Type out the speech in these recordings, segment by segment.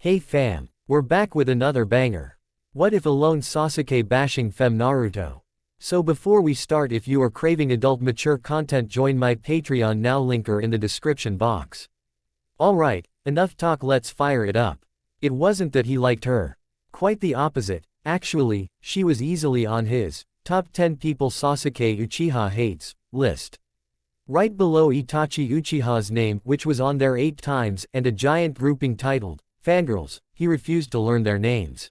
Hey fam, we're back with another banger. What if alone Sasuke bashing Fem Naruto? So before we start, if you are craving adult mature content, join my Patreon now, link are in the description box. Alright, enough talk, let's fire it up. It wasn't that he liked her. Quite the opposite, actually, she was easily on his top 10 people Sasuke Uchiha hates list. Right below Itachi Uchiha's name, which was on there 8 times, and a giant grouping titled Fangirls, he refused to learn their names.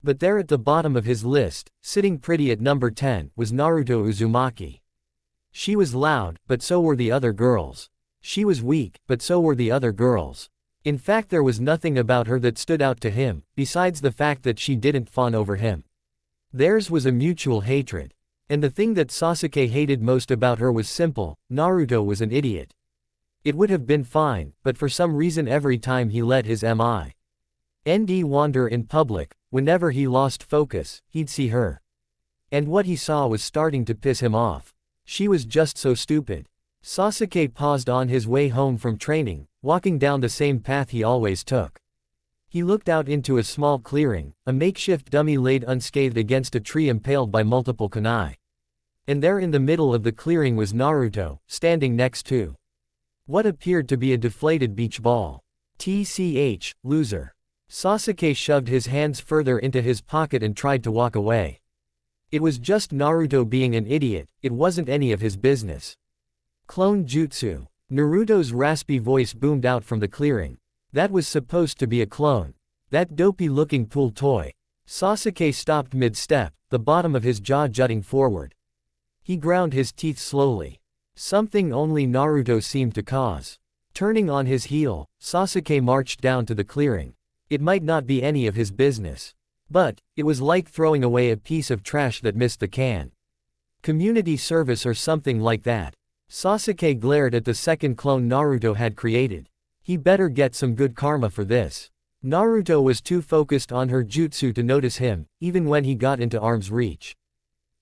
But there at the bottom of his list, sitting pretty at number 10, was Naruto Uzumaki. She was loud, but so were the other girls. She was weak, but so were the other girls. In fact, there was nothing about her that stood out to him, besides the fact that she didn't fawn over him. Theirs was a mutual hatred. And the thing that Sasuke hated most about her was simple: Naruto was an idiot. It would have been fine, but for some reason every time he let his mind wander in public, whenever he lost focus, he'd see her. And what he saw was starting to piss him off. She was just so stupid. Sasuke paused on his way home from training, walking down the same path he always took. He looked out into a small clearing, a makeshift dummy laid unscathed against a tree impaled by multiple kunai. And there in the middle of the clearing was Naruto, standing next to what appeared to be a deflated beach ball. TCH, loser. Sasuke shoved his hands further into his pocket and tried to walk away. It was just Naruto being an idiot, it wasn't any of his business. Clone jutsu. Naruto's raspy voice boomed out from the clearing. That was supposed to be a clone. That dopey-looking pool toy. Sasuke stopped mid-step, the bottom of his jaw jutting forward. He ground his teeth slowly. Something only Naruto seemed to cause. Turning on his heel, Sasuke marched down to the clearing. It might not be any of his business. But it was like throwing away a piece of trash that missed the can. Community service or something like that. Sasuke glared at the second clone Naruto had created. He better get some good karma for this. Naruto was too focused on her jutsu to notice him, even when he got into arm's reach.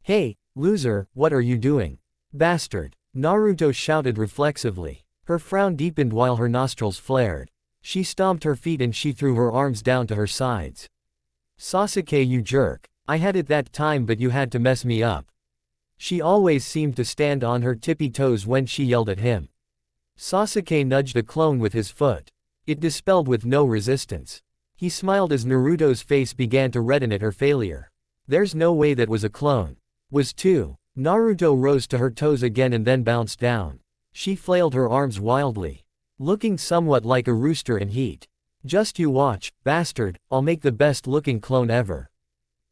Hey, loser, what are you doing? Bastard. Naruto shouted reflexively. Her frown deepened while her nostrils flared. She stomped her feet and she threw her arms down to her sides. Sasuke, you jerk. I had it that time, but you had to mess me up. She always seemed to stand on her tippy toes when she yelled at him. Sasuke nudged the clone with his foot. It dispelled with no resistance. He smiled as Naruto's face began to redden at her failure. There's no way that was a clone. Was too. Naruto rose to her toes again and then bounced down. She flailed her arms wildly, looking somewhat like a rooster in heat. Just you watch, bastard, I'll make the best looking clone ever.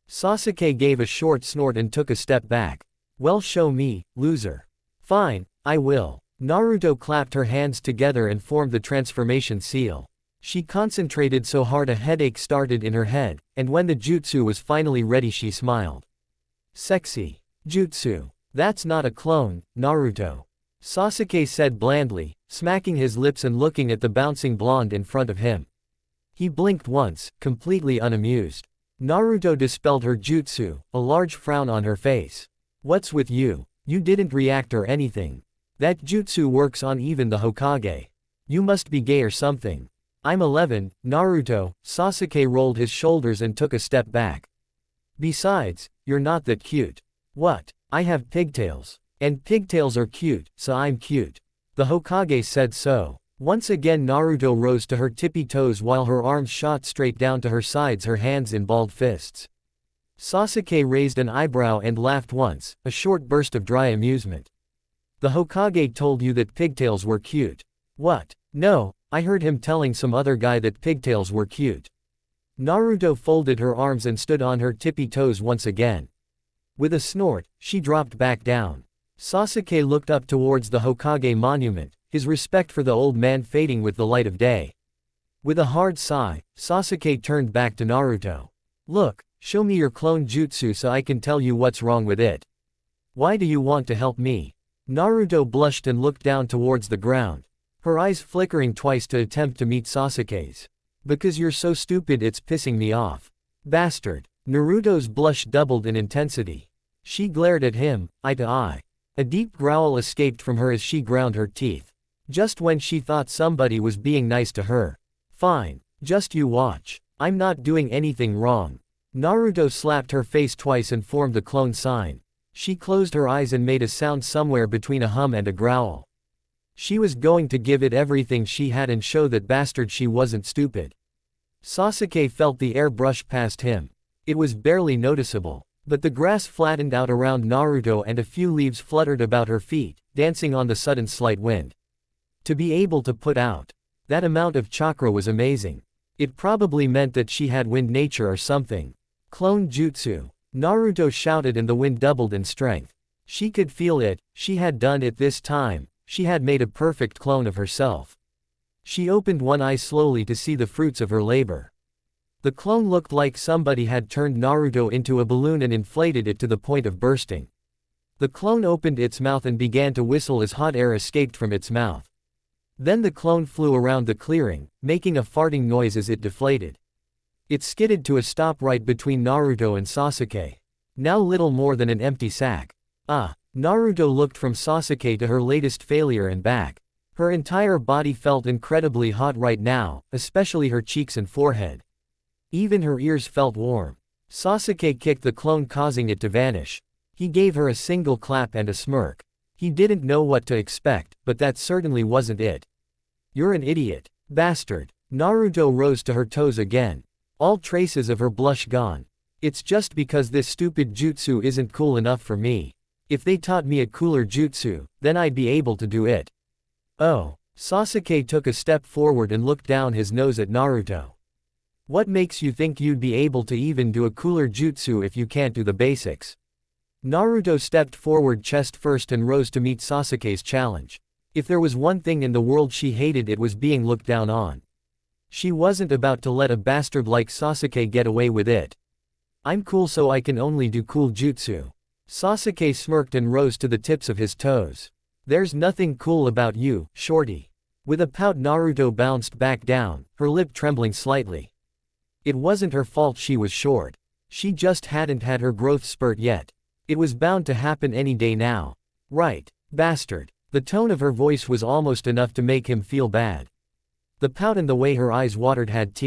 Sasuke gave a short snort and took a step back. Well, show me, loser. Fine, I will. Naruto clapped her hands together and formed the transformation seal. She concentrated so hard a headache started in her head, and when the jutsu was finally ready she smiled. Sexy. Jutsu. That's not a clone, Naruto. Sasuke said blandly, smacking his lips and looking at the bouncing blonde in front of him. He blinked once, completely unamused. Naruto dispelled her jutsu, a large frown on her face. What's with you? You didn't react or anything. That jutsu works on even the Hokage. You must be gay or something. I'm 11, Naruto. Sasuke rolled his shoulders and took a step back. Besides, you're not that cute. What? I have pigtails. And pigtails are cute, so I'm cute. The Hokage said so. Once again Naruto rose to her tippy toes while her arms shot straight down to her sides, her hands in balled fists. Sasuke raised an eyebrow and laughed once, a short burst of dry amusement. The Hokage told you that pigtails were cute. What? No, I heard him telling some other guy that pigtails were cute. Naruto folded her arms and stood on her tippy toes once again. With a snort, she dropped back down. Sasuke looked up towards the Hokage monument, his respect for the old man fading with the light of day. With a hard sigh, Sasuke turned back to Naruto. Look, show me your clone jutsu so I can tell you what's wrong with it. Why do you want to help me? Naruto blushed and looked down towards the ground, her eyes flickering twice to attempt to meet Sasuke's. Because you're so stupid, it's pissing me off. Bastard. Naruto's blush doubled in intensity. She glared at him, eye to eye. A deep growl escaped from her as she ground her teeth. Just when she thought somebody was being nice to her. Fine. Just you watch. I'm not doing anything wrong. Naruto slapped her face twice and formed the clone sign. She closed her eyes and made a sound somewhere between a hum and a growl. She was going to give it everything she had and show that bastard she wasn't stupid. Sasuke felt the air brush past him. It was barely noticeable, but the grass flattened out around Naruto and a few leaves fluttered about her feet, dancing on the sudden slight wind. To be able to put out that amount of chakra was amazing. It probably meant that she had wind nature or something. Clone jutsu. Naruto shouted and the wind doubled in strength. She could feel it, she had done it this time, she had made a perfect clone of herself. She opened one eye slowly to see the fruits of her labor. The clone looked like somebody had turned Naruto into a balloon and inflated it to the point of bursting. The clone opened its mouth and began to whistle as hot air escaped from its mouth. Then the clone flew around the clearing, making a farting noise as it deflated. It skidded to a stop right between Naruto and Sasuke. Now little more than an empty sack. Naruto looked from Sasuke to her latest failure and back. Her entire body felt incredibly hot right now, especially her cheeks and forehead. Even her ears felt warm. Sasuke kicked the clone, causing it to vanish. He gave her a single clap and a smirk. He didn't know what to expect, but that certainly wasn't it. You're an idiot. Bastard. Naruto rose to her toes again. All traces of her blush gone. It's just because this stupid jutsu isn't cool enough for me. If they taught me a cooler jutsu, then I'd be able to do it. Oh. Sasuke took a step forward and looked down his nose at Naruto. What makes you think you'd be able to even do a cooler jutsu if you can't do the basics? Naruto stepped forward chest first and rose to meet Sasuke's challenge. If there was one thing in the world she hated, it was being looked down on. She wasn't about to let a bastard like Sasuke get away with it. I'm cool, so I can only do cool jutsu. Sasuke smirked and rose to the tips of his toes. There's nothing cool about you, shorty. With a pout, Naruto bounced back down, her lip trembling slightly. It wasn't her fault she was short. She just hadn't had her growth spurt yet. It was bound to happen any day now. Right, bastard. The tone of her voice was almost enough to make him feel bad. The pout and the way her eyes watered had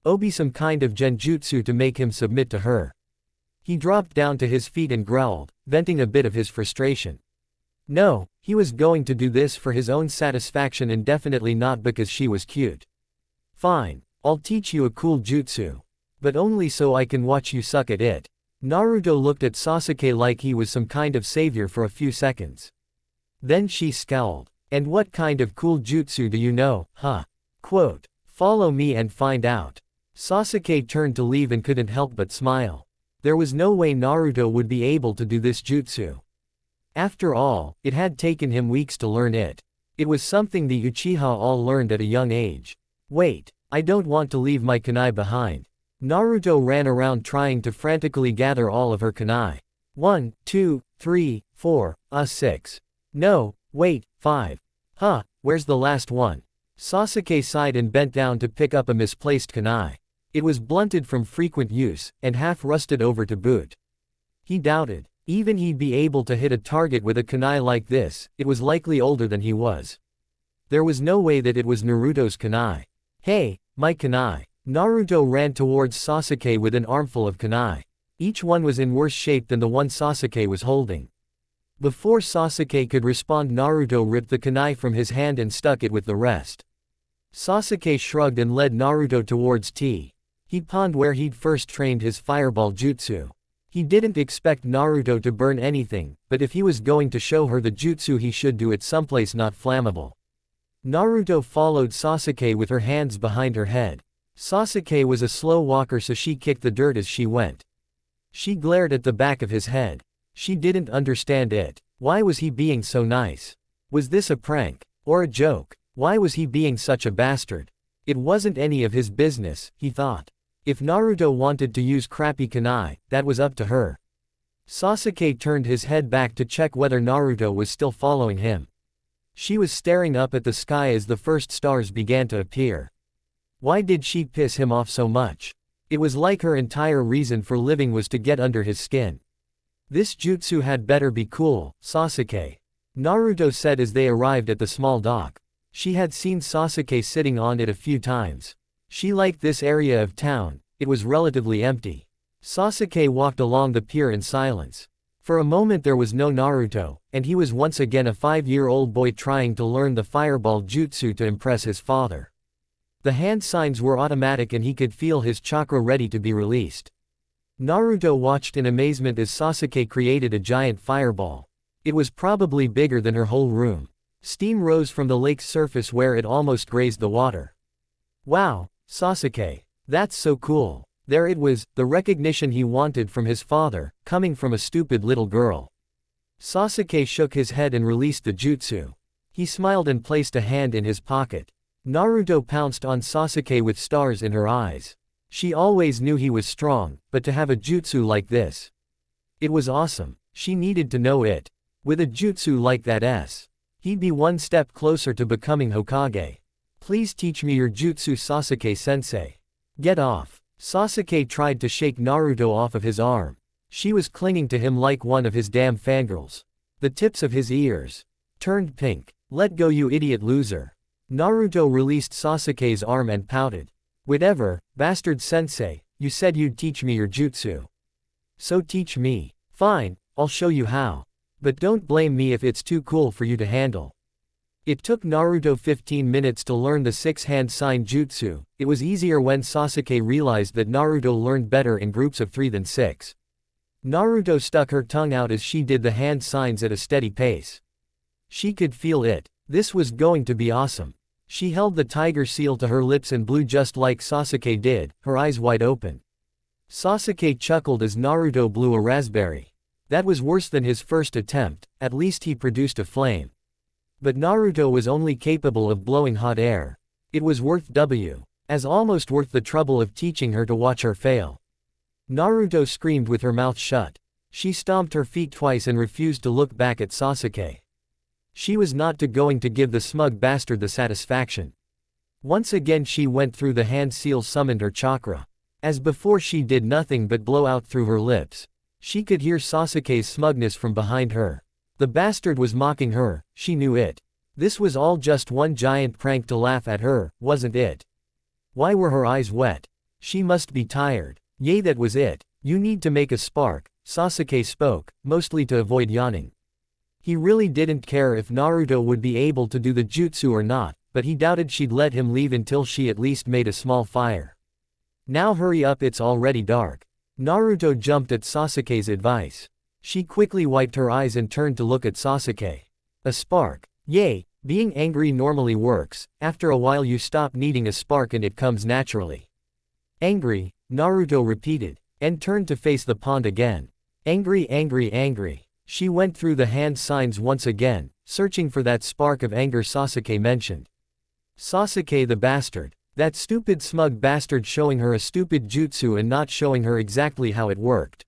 Obi some kind of genjutsu to make him submit to her. He dropped down to his feet and growled, venting a bit of his frustration. No, he was going to do this for his own satisfaction and definitely not because she was cute. Fine, I'll teach you a cool jutsu. But only so I can watch you suck at it. Naruto looked at Sasuke like he was some kind of savior for a few seconds. Then she scowled. And what kind of cool jutsu do you know, huh? Quote, follow me and find out. Sasuke turned to leave and couldn't help but smile. There was no way Naruto would be able to do this jutsu. After all, it had taken him weeks to learn it. It was something the Uchiha all learned at a young age. Wait, I don't want to leave my kunai behind. Naruto ran around trying to frantically gather all of her kunai. 1, 2, 3, 4, 6. No, wait, 5. Huh, where's the last one? Sasuke sighed and bent down to pick up a misplaced kunai. It was blunted from frequent use, and half rusted over to boot. He doubted. Even he'd be able to hit a target with a kunai like this. It was likely older than he was. There was no way that it was Naruto's kunai. Hey, my kunai. Naruto ran towards Sasuke with an armful of kunai. Each one was in worse shape than the one Sasuke was holding. Before Sasuke could respond, Naruto ripped the kunai from his hand and stuck it with the rest. Sasuke shrugged and led Naruto towards He pond where he'd first trained his fireball jutsu. He didn't expect Naruto to burn anything, but if he was going to show her the jutsu, he should do it someplace not flammable. Naruto followed Sasuke with her hands behind her head. Sasuke was a slow walker, so she kicked the dirt as she went. She glared at the back of his head. She didn't understand it. Why was he being so nice? Was this a prank? Or a joke? Why was he being such a bastard? It wasn't any of his business, he thought. If Naruto wanted to use crappy kunai, that was up to her. Sasuke turned his head back to check whether Naruto was still following him. She was staring up at the sky as the first stars began to appear. Why did she piss him off so much? It was like her entire reason for living was to get under his skin. This jutsu had better be cool, Sasuke. Naruto said as they arrived at the small dock. She had seen Sasuke sitting on it a few times. She liked this area of town, it was relatively empty. Sasuke walked along the pier in silence. For a moment there was no Naruto, and he was once again a 5-year-old boy trying to learn the fireball jutsu to impress his father. The hand signs were automatic and he could feel his chakra ready to be released. Naruto watched in amazement as Sasuke created a giant fireball. It was probably bigger than her whole room. Steam rose from the lake's surface where it almost grazed the water. Wow, Sasuke. That's so cool. There it was, the recognition he wanted from his father, coming from a stupid little girl. Sasuke shook his head and released the jutsu. He smiled and placed a hand in his pocket. Naruto pounced on Sasuke with stars in her eyes. She always knew he was strong, but to have a jutsu like this. It was awesome. She needed to know it. With a jutsu like that, he'd be one step closer to becoming Hokage. Please teach me your jutsu, Sasuke-sensei. Get off. Sasuke tried to shake Naruto off of his arm. She was clinging to him like one of his damn fangirls. The tips of his ears turned pink. Let go, you idiot loser. Naruto released Sasuke's arm and pouted. Whatever, bastard sensei, you said you'd teach me your jutsu. So teach me. Fine, I'll show you how. But don't blame me if it's too cool for you to handle. It took Naruto 15 minutes to learn the 6-hand sign jutsu. It was easier when Sasuke realized that Naruto learned better in groups of 3 than 6. Naruto stuck her tongue out as she did the hand signs at a steady pace. She could feel it. This was going to be awesome. She held the tiger seal to her lips and blew just like Sasuke did, her eyes wide open. Sasuke chuckled as Naruto blew a raspberry. That was worse than his first attempt, at least he produced a flame. But Naruto was only capable of blowing hot air. It was almost worth the trouble of teaching her to watch her fail. Naruto screamed with her mouth shut. She stomped her feet twice and refused to look back at Sasuke. She was not going to give the smug bastard the satisfaction. Once again she went through the hand seal, summoned her chakra. As before, she did nothing but blow out through her lips. She could hear Sasuke's smugness from behind her. The bastard was mocking her, she knew it. This was all just one giant prank to laugh at her, wasn't it? Why were her eyes wet? She must be tired. Yay, that was it. You need to make a spark, Sasuke spoke, mostly to avoid yawning. He really didn't care if Naruto would be able to do the jutsu or not, but he doubted she'd let him leave until she at least made a small fire. Now hurry up, it's already dark. Naruto jumped at Sasuke's advice. She quickly wiped her eyes and turned to look at Sasuke. A spark. Yay, being angry normally works, after a while you stop needing a spark and it comes naturally. Angry, Naruto repeated, and turned to face the pond again. Angry, angry, angry. She went through the hand signs once again, searching for that spark of anger Sasuke mentioned. Sasuke the bastard. That stupid smug bastard showing her a stupid jutsu and not showing her exactly how it worked.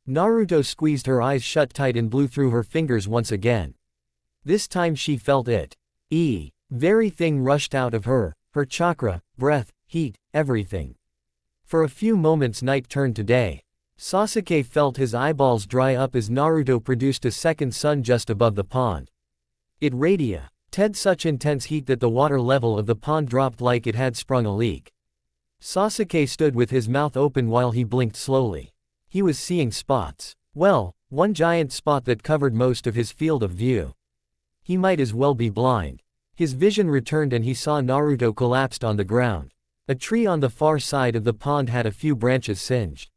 Naruto squeezed her eyes shut tight and blew through her fingers once again. This time she felt it. Very thing rushed out of her, her chakra, breath, heat, everything. For a few moments night turned to day. Sasuke felt his eyeballs dry up as Naruto produced a second sun just above the pond. It radiated such intense heat that the water level of the pond dropped like it had sprung a leak. Sasuke stood with his mouth open while he blinked slowly. He was seeing spots. Well, one giant spot that covered most of his field of view. He might as well be blind. His vision returned and he saw Naruto collapsed on the ground. A tree on the far side of the pond had a few branches singed.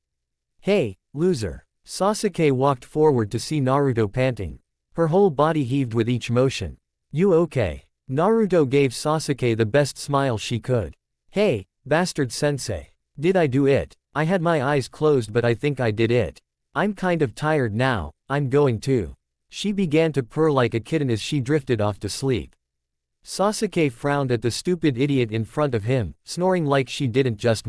Hey, loser. Sasuke walked forward to see Naruto panting. Her whole body heaved with each motion. You okay? Naruto gave Sasuke the best smile she could. Hey, bastard sensei. Did I do it? I had my eyes closed but I think I did it. I'm kind of tired now, I'm going to. She began to purr like a kitten as she drifted off to sleep. Sasuke frowned at the stupid idiot in front of him, snoring like she didn't just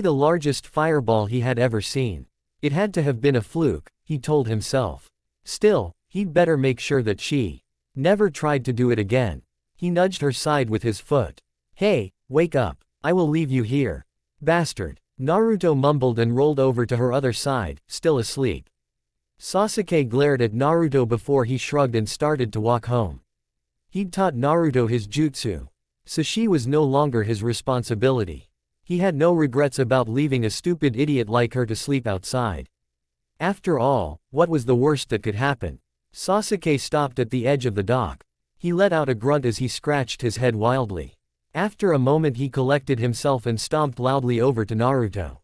the largest fireball he had ever seen. It had to have been a fluke, he told himself. Still, he'd better make sure that she never tried to do it again. He nudged her side with his foot. Hey, wake up. I will leave you here. Bastard. Naruto mumbled and rolled over to her other side, still asleep. Sasuke glared at Naruto before he shrugged and started to walk home. He'd taught Naruto his jutsu. Sashi was no longer his responsibility. He had no regrets about leaving a stupid idiot like her to sleep outside. After all, what was the worst that could happen? Sasuke stopped at the edge of the dock. He let out a grunt as he scratched his head wildly. After a moment he collected himself and stomped loudly over to Naruto.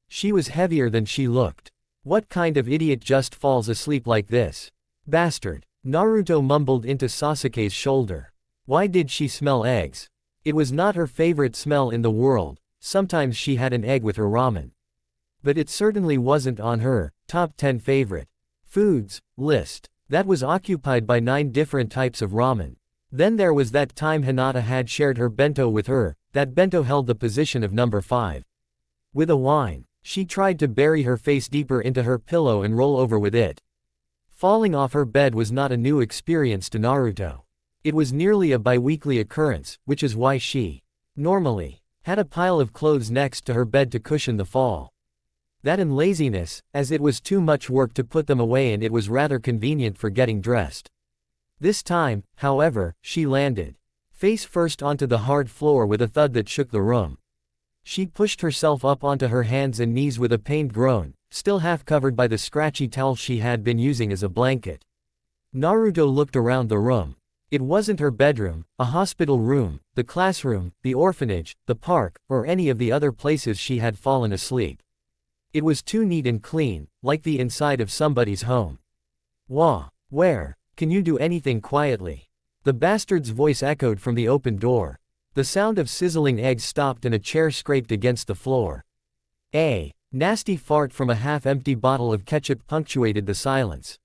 She was heavier than she looked. What kind of idiot just falls asleep like this? Bastard. Naruto mumbled into Sasuke's shoulder. Why did she smell eggs? It was not her favorite smell in the world. Sometimes she had an egg with her ramen. But it certainly wasn't on her top 10 favorite foods list. That was occupied by 9 different types of ramen. Then there was that time Hinata had shared her bento with her. That bento held the position of number 5. With a whine, she tried to bury her face deeper into her pillow and roll over with it. Falling off her bed was not a new experience to Naruto. It was nearly a bi-weekly occurrence, which is why she, normally, had a pile of clothes next to her bed to cushion the fall. That and laziness, as it was too much work to put them away and it was rather convenient for getting dressed. This time, however, she landed face first onto the hard floor with a thud that shook the room. She pushed herself up onto her hands and knees with a pained groan, still half covered by the scratchy towel she had been using as a blanket. Naruto looked around the room. It wasn't her bedroom, a hospital room, the classroom, the orphanage, the park, or any of the other places she had fallen asleep. It was too neat and clean, like the inside of somebody's home. Wah! Where? Can you do anything quietly? The bastard's voice echoed from the open door. The sound of sizzling eggs stopped and a chair scraped against the floor. A nasty fart from a half-empty bottle of ketchup punctuated the silence.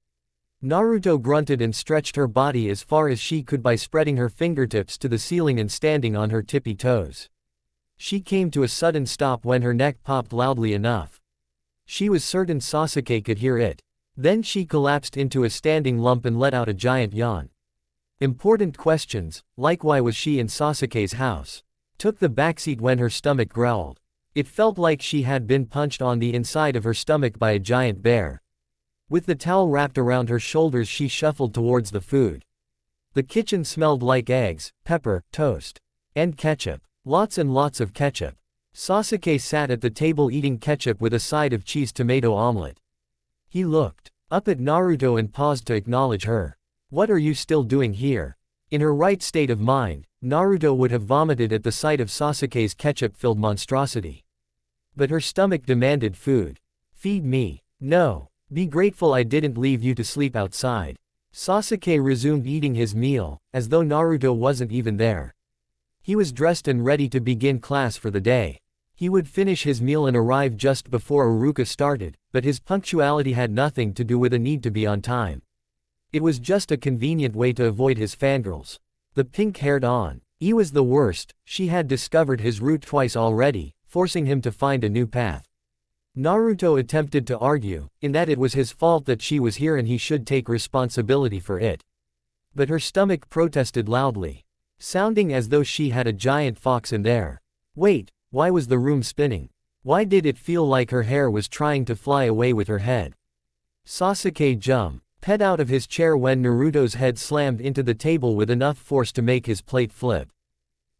Naruto grunted and stretched her body as far as she could by spreading her fingertips to the ceiling and standing on her tippy toes. She came to a sudden stop when her neck popped loudly enough. She was certain Sasuke could hear it. Then she collapsed into a standing lump and let out a giant yawn. Important questions, like why was she in Sasuke's house, took the backseat when her stomach growled. It felt like she had been punched on the inside of her stomach by a giant bear. With the towel wrapped around her shoulders she shuffled towards the food. The kitchen smelled like eggs, pepper, toast, and ketchup. Lots and lots of ketchup. Sasuke sat at the table eating ketchup with a side of cheese tomato omelet. He looked up at Naruto and paused to acknowledge her. What are you still doing here? In her right state of mind, Naruto would have vomited at the sight of Sasuke's ketchup-filled monstrosity. But her stomach demanded food. Feed me. No. Be grateful I didn't leave you to sleep outside. Sasuke resumed eating his meal, as though Naruto wasn't even there. He was dressed and ready to begin class for the day. He would finish his meal and arrive just before Iruka started, but his punctuality had nothing to do with a need to be on time. It was just a convenient way to avoid his fangirls. The pink-haired he was the worst. She had discovered his route twice already, forcing him to find a new path. Naruto attempted to argue, in that it was his fault that she was here and he should take responsibility for it. But her stomach protested loudly, sounding as though she had a giant fox in there. Wait, why was the room spinning? Why did it feel like her hair was trying to fly away with her head? Sasuke jumped out of his chair when Naruto's head slammed into the table with enough force to make his plate flip.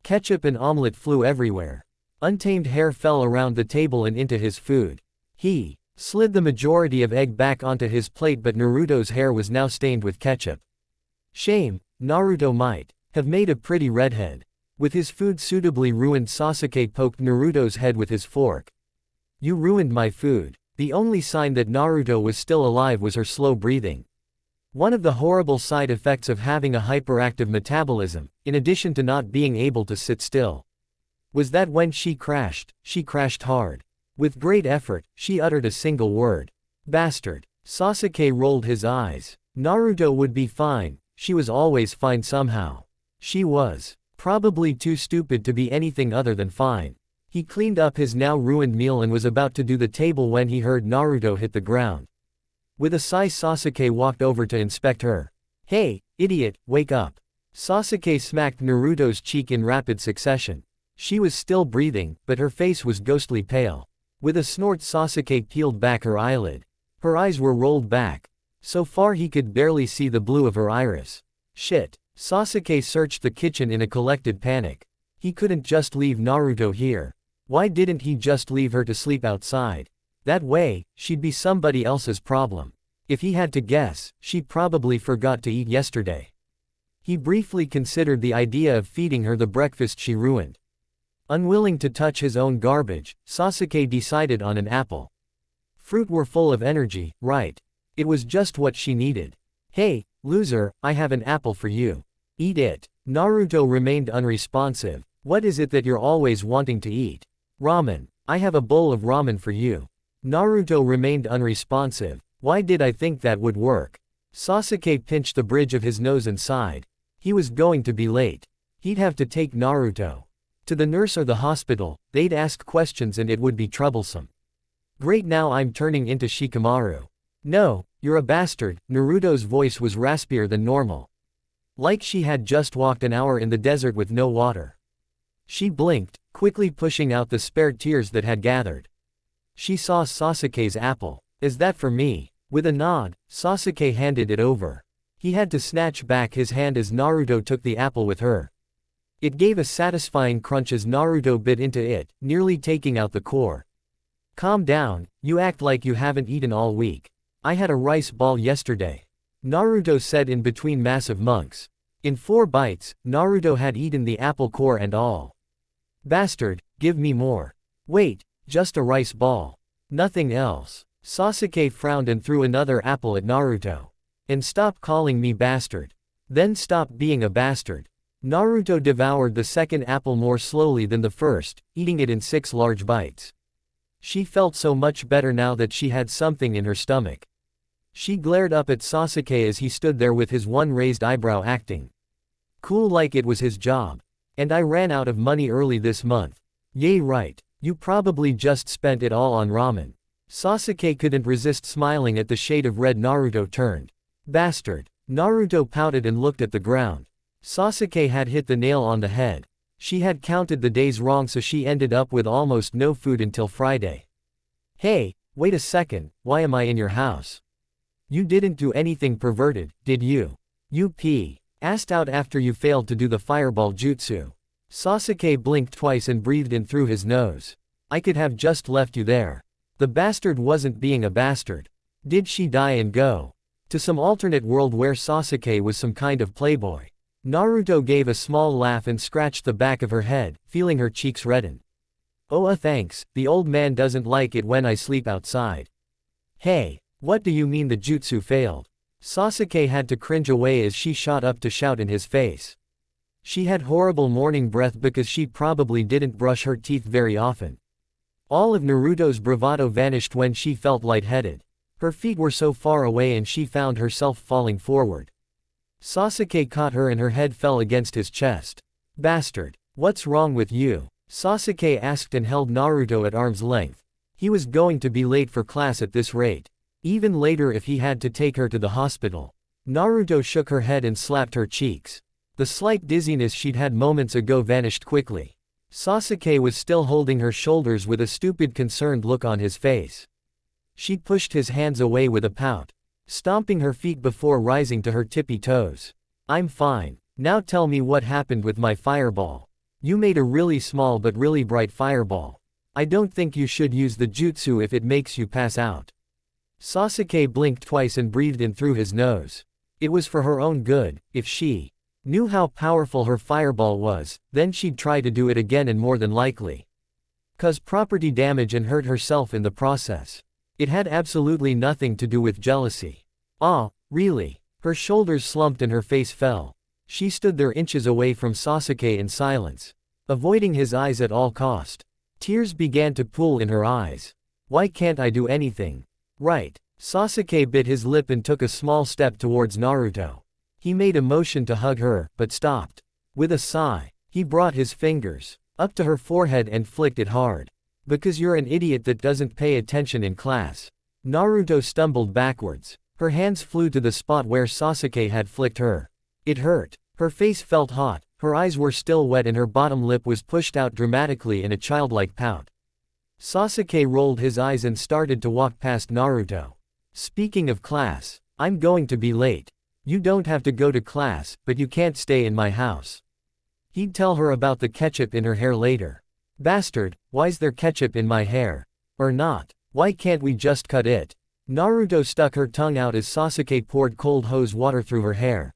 Ketchup and omelet flew everywhere. Untamed hair fell around the table and into his food. He slid the majority of egg back onto his plate, but Naruto's hair was now stained with ketchup. Shame, Naruto might have made a pretty redhead. With his food suitably ruined, Sasuke poked Naruto's head with his fork. You ruined my food. The only sign that Naruto was still alive was her slow breathing. One of the horrible side effects of having a hyperactive metabolism, in addition to not being able to sit still, was that when she crashed hard. With great effort, she uttered a single word. Bastard. Sasuke rolled his eyes. Naruto would be fine. She was always fine somehow. She was probably too stupid to be anything other than fine. He cleaned up his now ruined meal and was about to do the table when he heard Naruto hit the ground. With a sigh, Sasuke walked over to inspect her. Hey, idiot, wake up. Sasuke smacked Naruto's cheek in rapid succession. She was still breathing, but her face was ghostly pale. With a snort, Sasuke peeled back her eyelid. Her eyes were rolled back. So far he could barely see the blue of her iris. Shit. Sasuke searched the kitchen in a collected panic. He couldn't just leave Naruto here. Why didn't he just leave her to sleep outside? That way, she'd be somebody else's problem. If he had to guess, she probably forgot to eat yesterday. He briefly considered the idea of feeding her the breakfast she ruined. Unwilling to touch his own garbage, Sasuke decided on an apple. Fruit were full of energy, right? It was just what she needed. Hey, loser, I have an apple for you. Eat it. Naruto remained unresponsive. What is it that you're always wanting to eat? Ramen. I have a bowl of ramen for you. Naruto remained unresponsive. Why did I think that would work? Sasuke pinched the bridge of his nose and sighed. He was going to be late. He'd have to take Naruto to the nurse or the hospital. They'd ask questions and it would be troublesome. Great, now I'm turning into Shikamaru. No, you're a bastard. Naruto's voice was raspier than normal. Like she had just walked an hour in the desert with no water. She blinked, quickly pushing out the spare tears that had gathered. She saw Sasuke's apple. Is that for me? With a nod, Sasuke handed it over. He had to snatch back his hand as Naruto took the apple with her. It gave a satisfying crunch as Naruto bit into it, nearly taking out the core. Calm down, you act like you haven't eaten all week. I had a rice ball yesterday. Naruto said in between massive monks. In 4 bites, Naruto had eaten the apple core and all. Bastard, give me more. Wait, just a rice ball. Nothing else. Sasuke frowned and threw another apple at Naruto. And stop calling me bastard. Then stop being a bastard. Naruto devoured the second apple more slowly than the first, eating it in 6 large bites. She felt so much better now that she had something in her stomach. She glared up at Sasuke as he stood there with his one raised eyebrow, acting cool like it was his job. And I ran out of money early this month. Yay, right. You probably just spent it all on ramen. Sasuke couldn't resist smiling at the shade of red Naruto turned. Bastard. Naruto pouted and looked at the ground. Sasuke had hit the nail on the head. She had counted the days wrong, so she ended up with almost no food until Friday. Hey, wait a second, why am I in your house? You didn't do anything perverted, did you? You asked out after you failed to do the fireball jutsu. Sasuke blinked twice and breathed in through his nose. I could have just left you there. The bastard wasn't being a bastard. Did she die and go to some alternate world where Sasuke was some kind of playboy? Naruto gave a small laugh and scratched the back of her head, feeling her cheeks redden. Oh, thanks, the old man doesn't like it when I sleep outside. Hey, what do you mean the jutsu failed? Sasuke had to cringe away as she shot up to shout in his face. She had horrible morning breath because she probably didn't brush her teeth very often. All of Naruto's bravado vanished when she felt lightheaded. Her feet were so far away and she found herself falling forward. Sasuke caught her and her head fell against his chest. Bastard. What's wrong with you? Sasuke asked and held Naruto at arm's length. He was going to be late for class at this rate. Even later if he had to take her to the hospital. Naruto shook her head and slapped her cheeks. The slight dizziness she'd had moments ago vanished quickly. Sasuke was still holding her shoulders with a stupid concerned look on his face. She pushed his hands away with a pout, stomping her feet before rising to her tippy toes. I'm fine. Now tell me what happened with my fireball. You made a really small but really bright fireball. I don't think you should use the jutsu if it makes you pass out. Sasuke blinked twice and breathed in through his nose. It was for her own good. If she knew how powerful her fireball was, then she'd try to do it again and more than likely cause property damage and hurt herself in the process. It had absolutely nothing to do with jealousy. Ah, really? Her shoulders slumped and her face fell. She stood there inches away from Sasuke in silence, avoiding his eyes at all cost. Tears began to pool in her eyes. Why can't I do anything? Right. Sasuke bit his lip and took a small step towards Naruto. He made a motion to hug her, but stopped. With a sigh, he brought his fingers up to her forehead and flicked it hard. Because you're an idiot that doesn't pay attention in class. Naruto stumbled backwards. Her hands flew to the spot where Sasuke had flicked her. It hurt. Her face felt hot, her eyes were still wet and her bottom lip was pushed out dramatically in a childlike pout. Sasuke rolled his eyes and started to walk past Naruto. Speaking of class, I'm going to be late. You don't have to go to class, but you can't stay in my house. He'd tell her about the ketchup in her hair later. Bastard, why's there ketchup in my hair? Or not? Why can't we just cut it? Naruto stuck her tongue out as Sasuke poured cold hose water through her hair.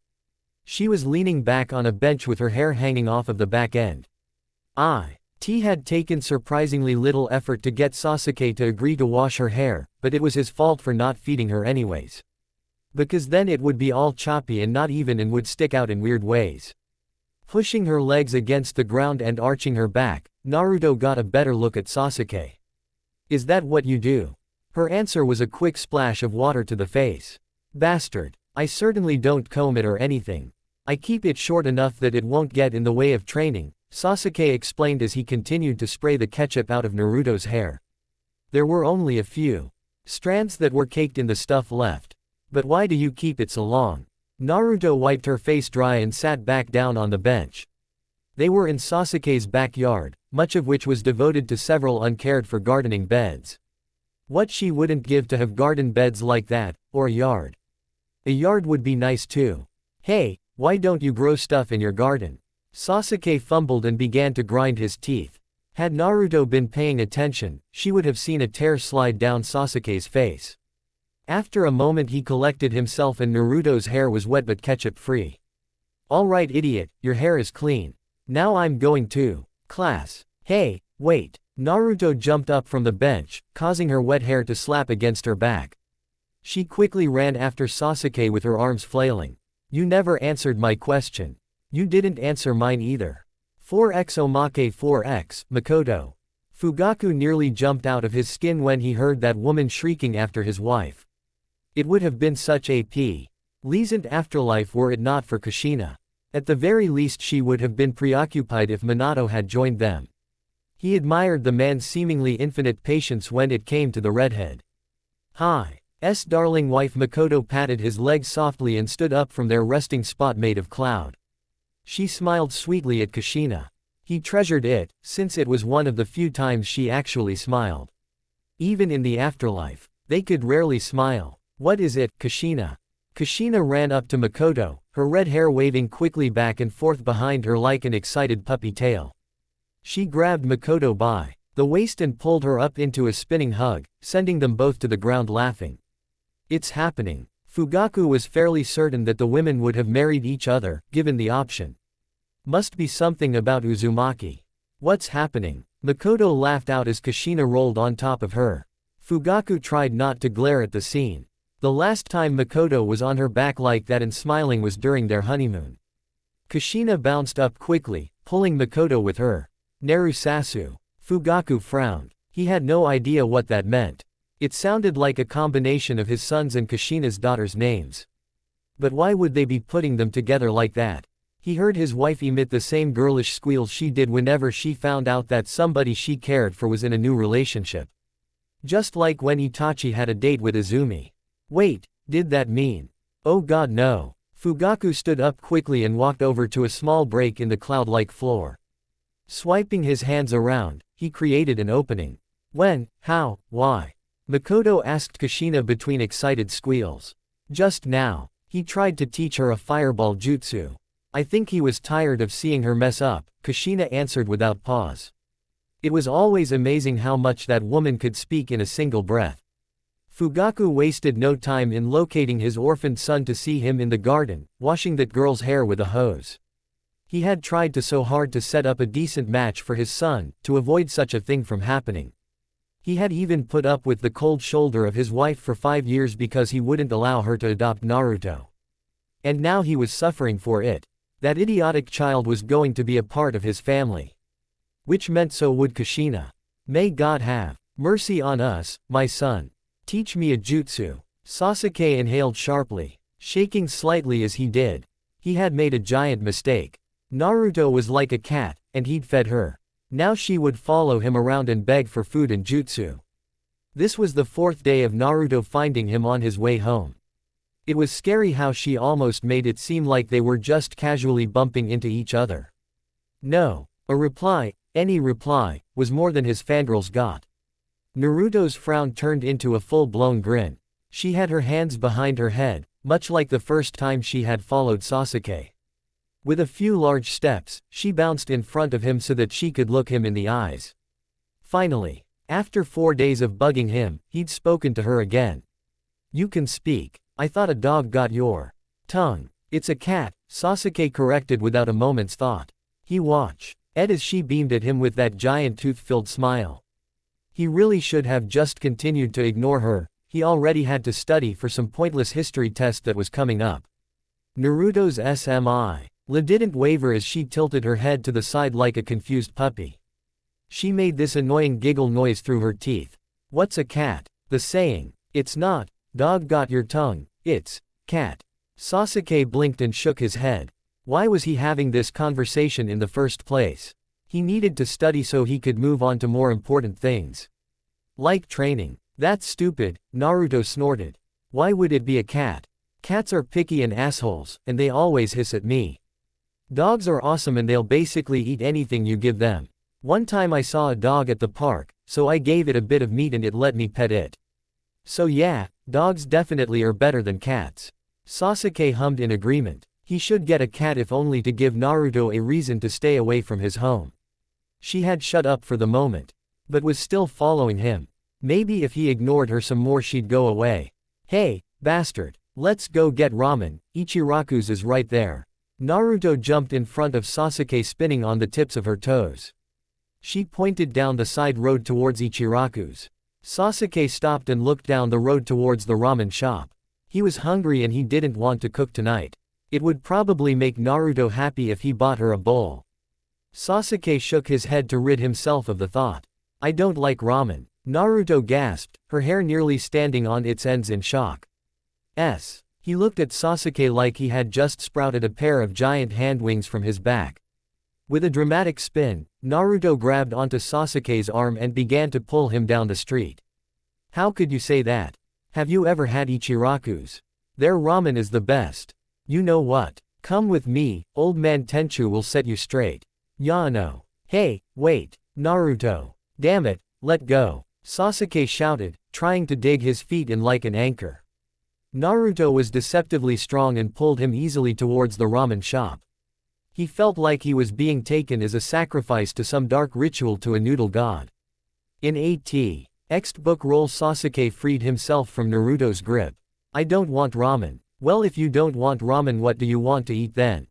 She was leaning back on a bench with her hair hanging off of the back end. It had taken surprisingly little effort to get Sasuke to agree to wash her hair, but it was his fault for not feeding her anyways. Because then it would be all choppy and not even and would stick out in weird ways. Pushing her legs against the ground and arching her back, Naruto got a better look at Sasuke. Is that what you do? Her answer was a quick splash of water to the face. Bastard. I certainly don't comb it or anything. I keep it short enough that it won't get in the way of training, Sasuke explained as he continued to spray the ketchup out of Naruto's hair. There were only a few strands that were caked in the stuff left. But why do you keep it so long? Naruto wiped her face dry and sat back down on the bench. They were in Sasuke's backyard, much of which was devoted to several uncared-for gardening beds. What she wouldn't give to have garden beds like that, or a yard. A yard would be nice too. Hey, why don't you grow stuff in your garden? Sasuke fumbled and began to grind his teeth. Had Naruto been paying attention, she would have seen a tear slide down Sasuke's face. After a moment he collected himself and Naruto's hair was wet but ketchup-free. Alright idiot, your hair is clean. Now I'm going to class. Hey, wait. Naruto jumped up from the bench, causing her wet hair to slap against her back. She quickly ran after Sasuke with her arms flailing. You never answered my question. You didn't answer mine either. 4x Omake 4x, Makoto. Fugaku nearly jumped out of his skin when he heard that woman shrieking after his wife. It would have been such a pleasant afterlife were it not for Kushina. At the very least she would have been preoccupied if Minato had joined them. He admired the man's seemingly infinite patience when it came to the redhead. Hi's darling wife Makoto patted his legs softly and stood up from their resting spot made of cloud. She smiled sweetly at Kushina. He treasured it, since it was one of the few times she actually smiled. Even in the afterlife, they could rarely smile. What is it, Kushina? Kushina ran up to Makoto, her red hair waving quickly back and forth behind her like an excited puppy tail. She grabbed Makoto by the waist and pulled her up into a spinning hug, sending them both to the ground laughing. It's happening. Fugaku was fairly certain that the women would have married each other, given the option. Must be something about Uzumaki. What's happening? Makoto laughed out as Kushina rolled on top of her. Fugaku tried not to glare at the scene. The last time Makoto was on her back like that and smiling was during their honeymoon. Kushina bounced up quickly, pulling Makoto with her. Narusasu. Fugaku frowned. He had no idea what that meant. It sounded like a combination of his son's and Kushina's daughter's names. But why would they be putting them together like that? He heard his wife emit the same girlish squeals she did whenever she found out that somebody she cared for was in a new relationship. Just like when Itachi had a date with Izumi. Wait, did that mean? Oh god no. Fugaku stood up quickly and walked over to a small break in the cloud-like floor. Swiping his hands around, he created an opening. When, how, why? Makoto asked Kushina between excited squeals. Just now. He tried to teach her a fireball jutsu. I think he was tired of seeing her mess up, Kushina answered without pause. It was always amazing how much that woman could speak in a single breath. Fugaku wasted no time in locating his orphaned son to see him in the garden, washing that girl's hair with a hose. He had tried so hard to set up a decent match for his son, to avoid such a thing from happening. He had even put up with the cold shoulder of his wife for 5 years because he wouldn't allow her to adopt Naruto. And now he was suffering for it. That idiotic child was going to be a part of his family. Which meant so would Kushina. May God have mercy on us, my son. Teach me a jutsu. Sasuke inhaled sharply, shaking slightly as he did. He had made a giant mistake. Naruto was like a cat, and he'd fed her. Now she would follow him around and beg for food and jutsu. This was the 4th day of Naruto finding him on his way home. It was scary how she almost made it seem like they were just casually bumping into each other. No. A reply, any reply, was more than his fangirls got. Naruto's frown turned into a full-blown grin. She had her hands behind her head, much like the first time she had followed Sasuke. With a few large steps, she bounced in front of him so that she could look him in the eyes. Finally, after 4 days of bugging him, he'd spoken to her again. "You can speak. I thought a dog got your tongue." "It's a cat," Sasuke corrected without a moment's thought. He watched as she beamed at him with that giant tooth-filled smile. He really should have just continued to ignore her. He already had to study for some pointless history test that was coming up. Naruto's SMI. La didn't waver as she tilted her head to the side like a confused puppy. She made this annoying giggle noise through her teeth. "What's a cat?" "The saying. It's not, dog got your tongue, it's, cat." Sasuke blinked and shook his head. Why was he having this conversation in the first place? He needed to study so he could move on to more important things. Like training. "That's stupid," Naruto snorted. "Why would it be a cat? Cats are picky and assholes, and they always hiss at me. Dogs are awesome and they'll basically eat anything you give them. One time I saw a dog at the park, so I gave it a bit of meat and it let me pet it. So yeah, dogs definitely are better than cats." Sasuke hummed in agreement. He should get a cat if only to give Naruto a reason to stay away from his home. She had shut up for the moment, but was still following him. Maybe if he ignored her some more she'd go away. "Hey, bastard, let's go get ramen, Ichiraku's is right there." Naruto jumped in front of Sasuke spinning on the tips of her toes. She pointed down the side road towards Ichiraku's. Sasuke stopped and looked down the road towards the ramen shop. He was hungry and he didn't want to cook tonight. It would probably make Naruto happy if he bought her a bowl. Sasuke shook his head to rid himself of the thought. "I don't like ramen." Naruto gasped, her hair nearly standing on its ends in shock. He looked at Sasuke like he had just sprouted a pair of giant hand wings from his back. With a dramatic spin, Naruto grabbed onto Sasuke's arm and began to pull him down the street. "How could you say that? Have you ever had Ichiraku's? Their ramen is the best. You know what? Come with me, old man Tenchu will set you straight." "Yano." "Hey, wait, Naruto. Damn it, let go," Sasuke shouted, trying to dig his feet in like an anchor. Naruto was deceptively strong and pulled him easily towards the ramen shop. He felt like he was being taken as a sacrifice to some dark ritual to a noodle god. In Next book roll Sasuke freed himself from Naruto's grip. "I don't want ramen." "Well, if you don't want ramen, what do you want to eat then?"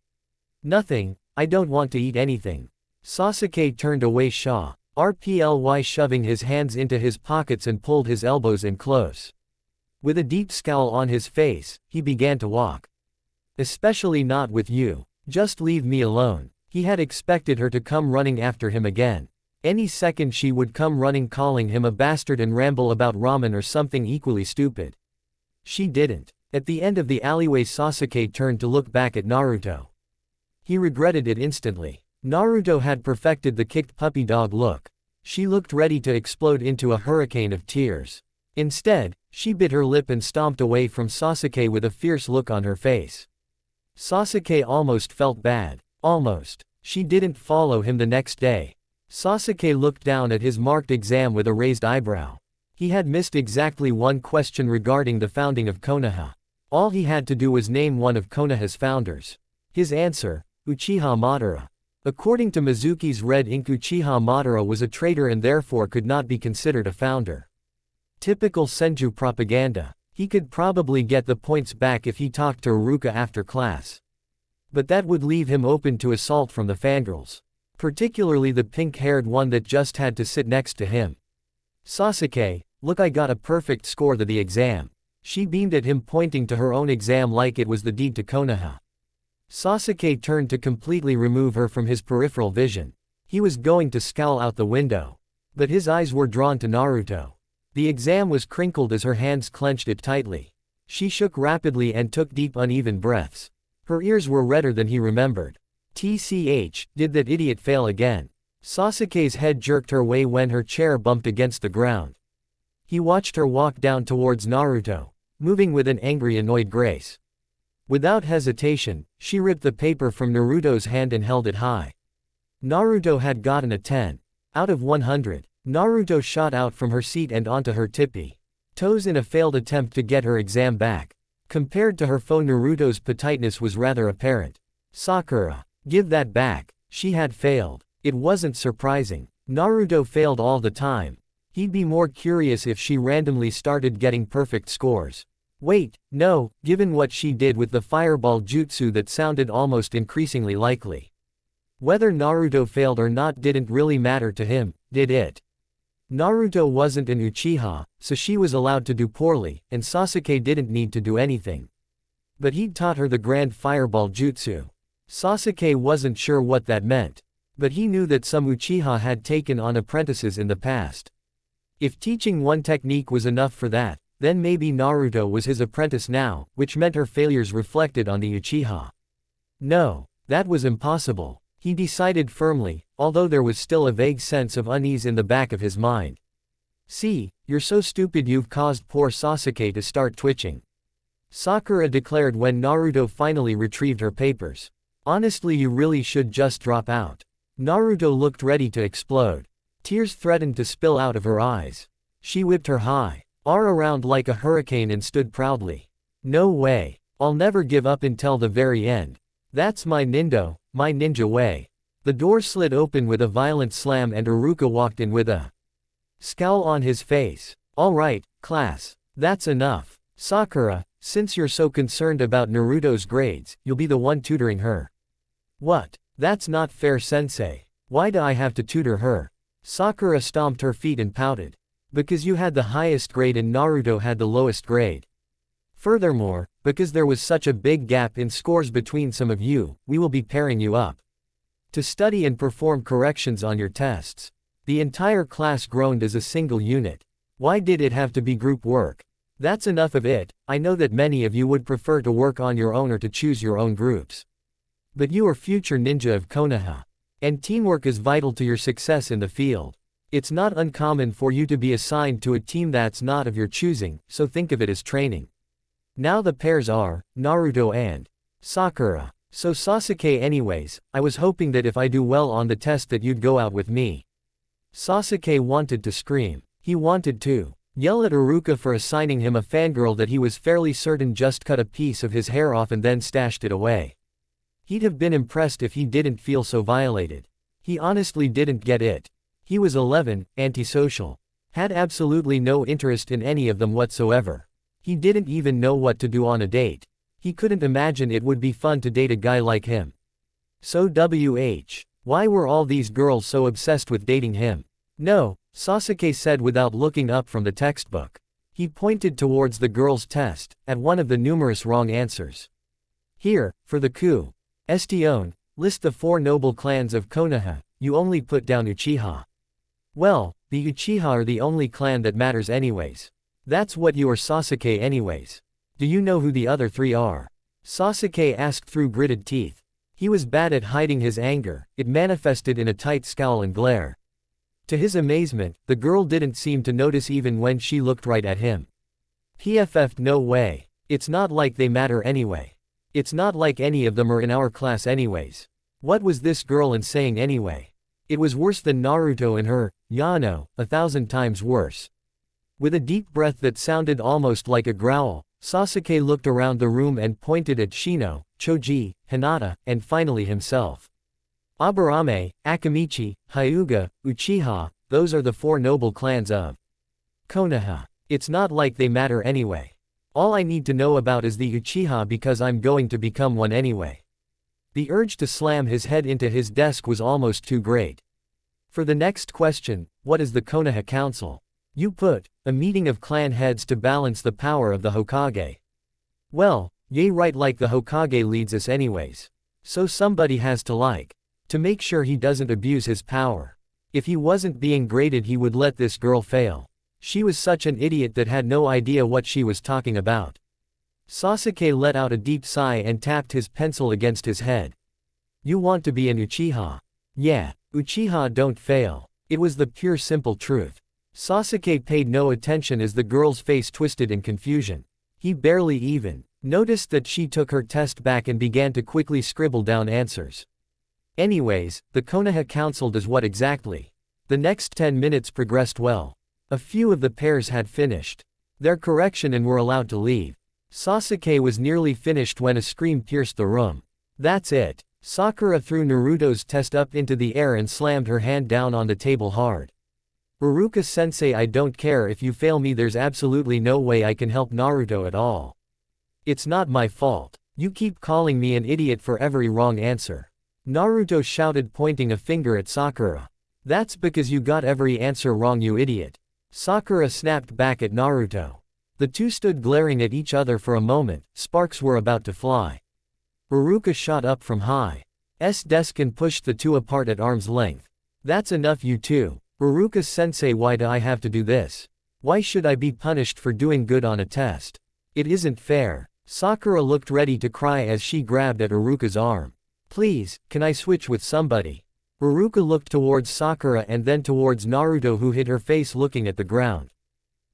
"Nothing, I don't want to eat anything." Sasuke turned away shoving his hands into his pockets and pulled his elbows in close. With a deep scowl on his face, he began to walk. "Especially not with you. Just leave me alone." He had expected her to come running after him again. Any second she would come running calling him a bastard and ramble about ramen or something equally stupid. She didn't. At the end of the alleyway, Sasuke turned to look back at Naruto. He regretted it instantly. Naruto had perfected the kicked puppy dog look. She looked ready to explode into a hurricane of tears. Instead, she bit her lip and stomped away from Sasuke with a fierce look on her face. Sasuke almost felt bad. Almost. She didn't follow him the next day. Sasuke looked down at his marked exam with a raised eyebrow. He had missed exactly one question regarding the founding of Konoha. All he had to do was name one of Konoha's founders. His answer, Uchiha Madara. According to Mizuki's red ink, Uchiha Madara was a traitor and therefore could not be considered a founder. Typical Senju propaganda. He could probably get the points back if he talked to Iruka after class. But that would leave him open to assault from the fangirls. Particularly the pink-haired one that just had to sit next to him. "Sasuke, look, I got a perfect score to the exam." She beamed at him, pointing to her own exam like it was the deed to Konoha. Sasuke turned to completely remove her from his peripheral vision. He was going to scowl out the window. But his eyes were drawn to Naruto. The exam was crinkled as her hands clenched it tightly. She shook rapidly and took deep uneven breaths. Her ears were redder than he remembered. Did that idiot fail again? Sasuke's head jerked her way when her chair bumped against the ground. He watched her walk down towards Naruto, moving with an angry, annoyed grace. Without hesitation, she ripped the paper from Naruto's hand and held it high. Naruto had gotten a 10 out of 100. Naruto shot out from her seat and onto her tippy toes in a failed attempt to get her exam back. Compared to her foe, Naruto's politeness was rather apparent. Sakura. Give that back. She had failed. It wasn't surprising. Naruto failed all the time. He'd be more curious if she randomly started getting perfect scores. Wait, no, given what she did with the fireball jutsu, that sounded almost increasingly likely. Whether Naruto failed or not didn't really matter to him, did it? Naruto wasn't an Uchiha, so she was allowed to do poorly, and Sasuke didn't need to do anything. But he'd taught her the grand fireball jutsu. Sasuke wasn't sure what that meant. But he knew that some Uchiha had taken on apprentices in the past. If teaching one technique was enough for that, then maybe Naruto was his apprentice now, which meant her failures reflected on the Uchiha. No, that was impossible, he decided firmly, although there was still a vague sense of unease in the back of his mind. See, you're so stupid you've caused poor Sasuke to start twitching. Sakura declared when Naruto finally retrieved her papers. Honestly, you really should just drop out. Naruto looked ready to explode. Tears threatened to spill out of her eyes. She whipped her high arm around like a hurricane and stood proudly. No way. I'll never give up until the very end. That's my ninja way. The door slid open with a violent slam and Iruka walked in with a scowl on his face. All right, class. That's enough. Sakura, since you're so concerned about Naruto's grades, you'll be the one tutoring her. What? That's not fair, sensei. Why do I have to tutor her? Sakura stomped her feet and pouted. Because you had the highest grade and Naruto had the lowest grade. Furthermore, because there was such a big gap in scores between some of you, we will be pairing you up to study and perform corrections on your tests. The entire class groaned as a single unit. Why did it have to be group work? That's enough of it. I know that many of you would prefer to work on your own or to choose your own groups. But you are future ninja of Konoha. And teamwork is vital to your success in the field. It's not uncommon for you to be assigned to a team that's not of your choosing, so think of it as training. Now the pairs are Naruto and Sakura. So Sasuke, anyways, I was hoping that if I do well on the test that you'd go out with me. Sasuke wanted to scream. He wanted to yell at Iruka for assigning him a fangirl that he was fairly certain just cut a piece of his hair off and then stashed it away. He'd have been impressed if he didn't feel so violated. He honestly didn't get it. He was 11, antisocial. Had absolutely no interest in any of them whatsoever. He didn't even know what to do on a date. He couldn't imagine it would be fun to date a guy like him. So why were all these girls so obsessed with dating him? No, Sasuke said without looking up from the textbook. He pointed towards the girls' test, at one of the numerous wrong answers. Here, for the question, list the 4 noble clans of Konoha. You only put down Uchiha. Well, the Uchiha are the only clan that matters anyways. That's what you are, Sasuke, anyways. Do you know who the other 3 are? Sasuke asked through gritted teeth. He was bad at hiding his anger, it manifested in a tight scowl and glare. To his amazement, the girl didn't seem to notice even when she looked right at him. PFF, no way. It's not like they matter anyway. It's not like any of them are in our class anyways. What was this girl saying anyway? It was worse than Naruto and her, Yano, 1,000 times worse. With a deep breath that sounded almost like a growl, Sasuke looked around the room and pointed at Shino, Choji, Hinata, and finally himself. Aburame, Akamichi, Hyuga, Uchiha, those are the 4 noble clans of Konoha. It's not like they matter anyway. All I need to know about is the Uchiha because I'm going to become one anyway. The urge to slam his head into his desk was almost too great. For the next question, what is the Konoha Council? You put, a meeting of clan heads to balance the power of the Hokage. Well, yay, right, like the Hokage leads us anyways. So somebody has to make sure he doesn't abuse his power. If he wasn't being graded, he would let this girl fail. She was such an idiot that had no idea what she was talking about. Sasuke let out a deep sigh and tapped his pencil against his head. You want to be an Uchiha? Yeah, Uchiha don't fail. It was the pure simple truth. Sasuke paid no attention as the girl's face twisted in confusion. He barely even noticed that she took her test back and began to quickly scribble down answers. Anyways, the Konoha Council does what exactly? The next 10 minutes progressed well. A few of the pairs had finished their correction and were allowed to leave. Sasuke was nearly finished when a scream pierced the room. That's it. Sakura threw Naruto's test up into the air and slammed her hand down on the table hard. Iruka-sensei, I don't care if you fail me, there's absolutely no way I can help Naruto at all. It's not my fault. You keep calling me an idiot for every wrong answer. Naruto shouted, pointing a finger at Sakura. That's because you got every answer wrong, you idiot. Sakura snapped back at Naruto. The two stood glaring at each other for a moment, sparks were about to fly. Iruka shot up from high-s desk and pushed the two apart at arm's length. That's enough, you two. Iruka-sensei, why do I have to do this? Why should I be punished for doing good on a test? It isn't fair. Sakura looked ready to cry as she grabbed at Iruka's arm. Please, can I switch with somebody? Iruka looked towards Sakura and then towards Naruto, who hid her face looking at the ground.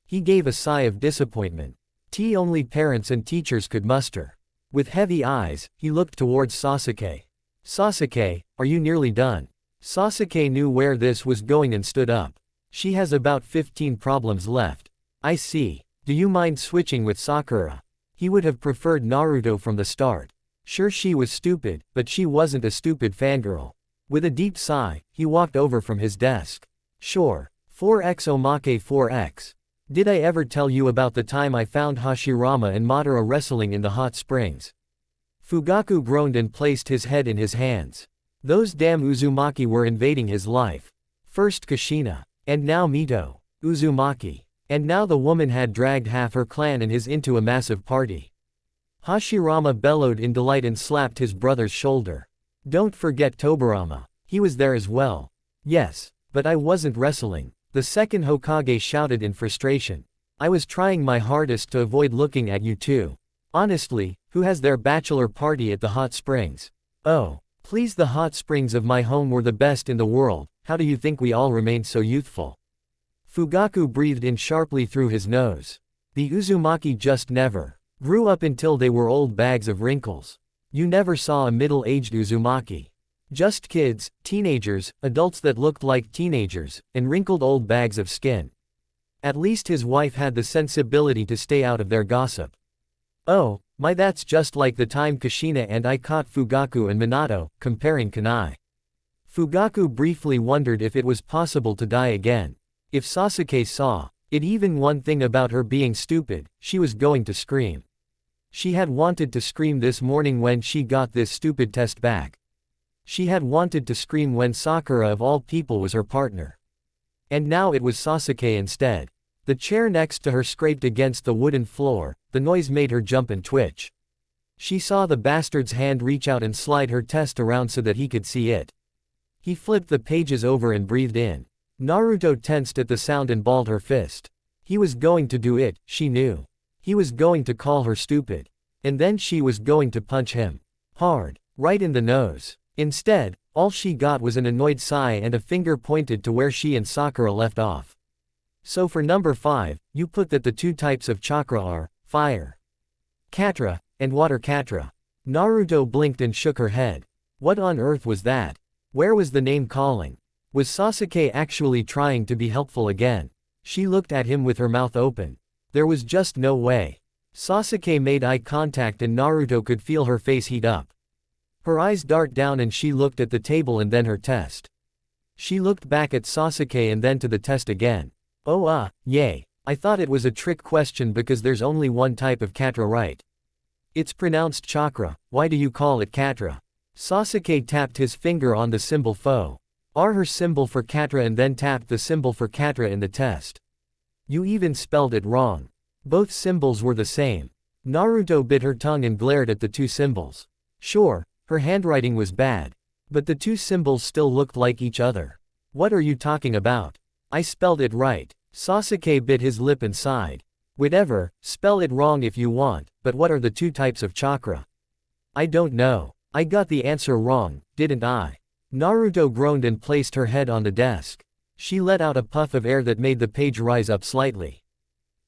He gave a sigh of disappointment. Only parents and teachers could muster. With heavy eyes, he looked towards Sasuke. Sasuke, are you nearly done? Sasuke knew where this was going and stood up. She has about 15 problems left. I see. Do you mind switching with Sakura? He would have preferred Naruto from the start. Sure, she was stupid, but she wasn't a stupid fangirl. With a deep sigh, he walked over from his desk. Sure. 4x Omake 4x. Did I ever tell you about the time I found Hashirama and Madara wrestling in the hot springs? Fugaku groaned and placed his head in his hands. Those damn Uzumaki were invading his life. First Kushina. And now Mito. Uzumaki. And now the woman had dragged half her clan and his into a massive party. Hashirama bellowed in delight and slapped his brother's shoulder. Don't forget Tobirama. He was there as well. Yes, but I wasn't wrestling. The second Hokage shouted in frustration. I was trying my hardest to avoid looking at you two. Honestly, who has their bachelor party at the hot springs? Oh. Please, the hot springs of my home were the best in the world. How do you think we all remained so youthful? Fugaku breathed in sharply through his nose. The Uzumaki just never grew up until they were old bags of wrinkles. You never saw a middle-aged Uzumaki. Just kids, teenagers, adults that looked like teenagers, and wrinkled old bags of skin. At least his wife had the sensibility to stay out of their gossip. Oh, my, that's just like the time Kushina and I caught Fugaku and Minato comparing kunai. Fugaku briefly wondered if it was possible to die again. If Sasuke saw it, even one thing about her being stupid, she was going to scream. She had wanted to scream this morning when she got this stupid test back. She had wanted to scream when Sakura of all people was her partner. And now it was Sasuke instead. The chair next to her scraped against the wooden floor, the noise made her jump and twitch. She saw the bastard's hand reach out and slide her test around so that he could see it. He flipped the pages over and breathed in. Naruto tensed at the sound and balled her fist. He was going to do it, she knew. He was going to call her stupid. And then she was going to punch him. Hard. Right in the nose. Instead, all she got was an annoyed sigh and a finger pointed to where she and Sakura left off. So for number 5, you put that the two types of chakra are fire Katra and water Katra. Naruto blinked and shook her head. What on earth was that? Where was the name calling? Was Sasuke actually trying to be helpful again? She looked at him with her mouth open. There was just no way. Sasuke made eye contact and Naruto could feel her face heat up. Her eyes dart down and she looked at the table and then her test. She looked back at Sasuke and then to the test again. Oh yay. I thought it was a trick question because there's only one type of Katra, right? It's pronounced chakra, why do you call it Katra? Sasuke tapped his finger on the symbol Fo. Her symbol for Katra and then tapped the symbol for Katra in the test. You even spelled it wrong. Both symbols were the same. Naruto bit her tongue and glared at the two symbols. Sure, her handwriting was bad. But the two symbols still looked like each other. What are you talking about? I spelled it right. Sasuke bit his lip and sighed. Whatever, spell it wrong if you want, but what are the two types of chakra? I don't know. I got the answer wrong, didn't I? Naruto groaned and placed her head on the desk. She let out a puff of air that made the page rise up slightly.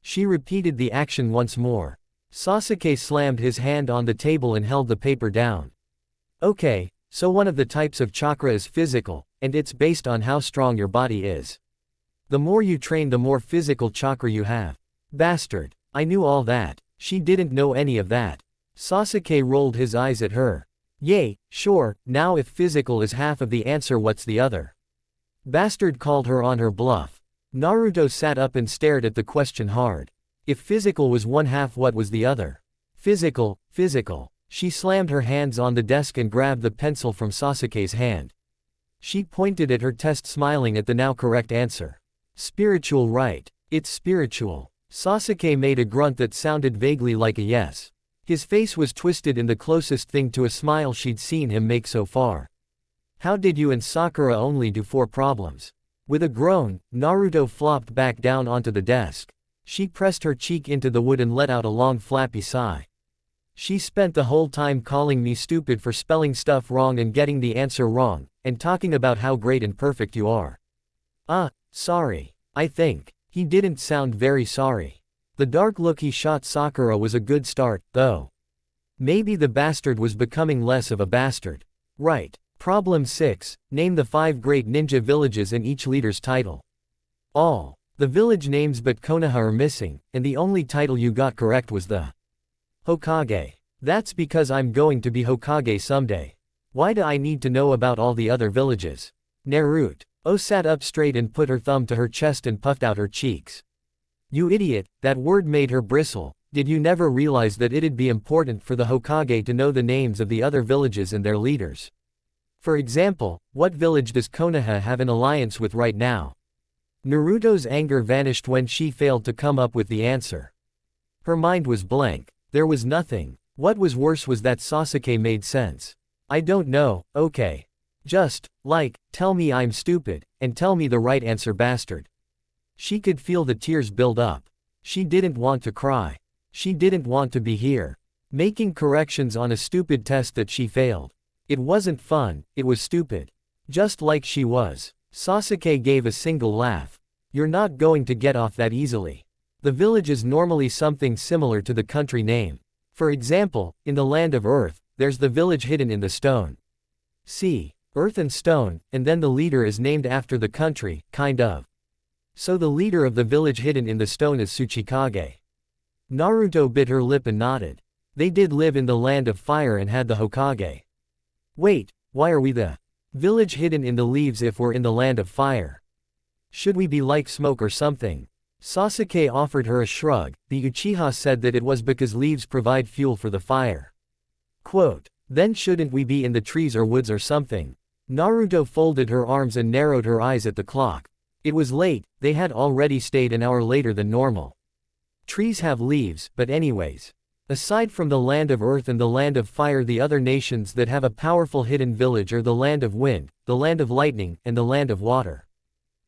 She repeated the action once more. Sasuke slammed his hand on the table and held the paper down. Okay, so one of the types of chakra is physical, and it's based on how strong your body is. The more you train, the more physical chakra you have. Bastard. I knew all that. She didn't know any of that. Sasuke rolled his eyes at her. Yay, sure, now if physical is half of the answer, what's the other? Bastard called her on her bluff. Naruto sat up and stared at the question hard. If physical was one half, what was the other? Physical, physical. She slammed her hands on the desk and grabbed the pencil from Sasuke's hand. She pointed at her test, smiling at the now correct answer. Spiritual, right? It's spiritual. Sasuke made a grunt that sounded vaguely like a yes. His face was twisted in the closest thing to a smile she'd seen him make so far. How did you and Sakura only do 4 problems? With a groan, Naruto flopped back down onto the desk. She pressed her cheek into the wood and let out a long flappy sigh. She spent the whole time calling me stupid for spelling stuff wrong and getting the answer wrong, and talking about how great and perfect you are. Sorry. I think. He didn't sound very sorry. The dark look he shot Sakura was a good start, though. Maybe the bastard was becoming less of a bastard. Right. Problem 6, name the 5 great ninja villages and each leader's title. All the village names but Konoha are missing, and the only title you got correct was the Hokage. That's because I'm going to be Hokage someday. Why do I need to know about all the other villages? Naruto sat up straight and put her thumb to her chest and puffed out her cheeks. You idiot, that word made her bristle. Did you never realize that it'd be important for the Hokage to know the names of the other villages and their leaders? For example, what village does Konoha have an alliance with right now? Naruto's anger vanished when she failed to come up with the answer. Her mind was blank. There was nothing. What was worse was that Sasuke made sense. I don't know, okay. Just, tell me I'm stupid, and tell me the right answer, bastard. She could feel the tears build up. She didn't want to cry. She didn't want to be here, making corrections on a stupid test that she failed. It wasn't fun, it was stupid. Just like she was. Sasuke gave a single laugh. You're not going to get off that easily. The village is normally something similar to the country name. For example, in the land of Earth, there's the village hidden in the stone. See, Earth and Stone, and then the leader is named after the country, kind of. So the leader of the village hidden in the stone is Tsuchikage. Naruto bit her lip and nodded. They did live in the land of fire and had the Hokage. Wait, why are we the village hidden in the leaves if we're in the land of fire? Should we be like smoke or something? Sasuke offered her a shrug. The Uchiha said that it was because leaves provide fuel for the fire. Quote, then shouldn't we be in the trees or woods or something? Naruto folded her arms and narrowed her eyes at the clock. It was late, they had already stayed an hour later than normal. Trees have leaves, but anyways. Aside from the land of earth and the land of fire, the other nations that have a powerful hidden village are the land of wind, the land of lightning, and the land of water.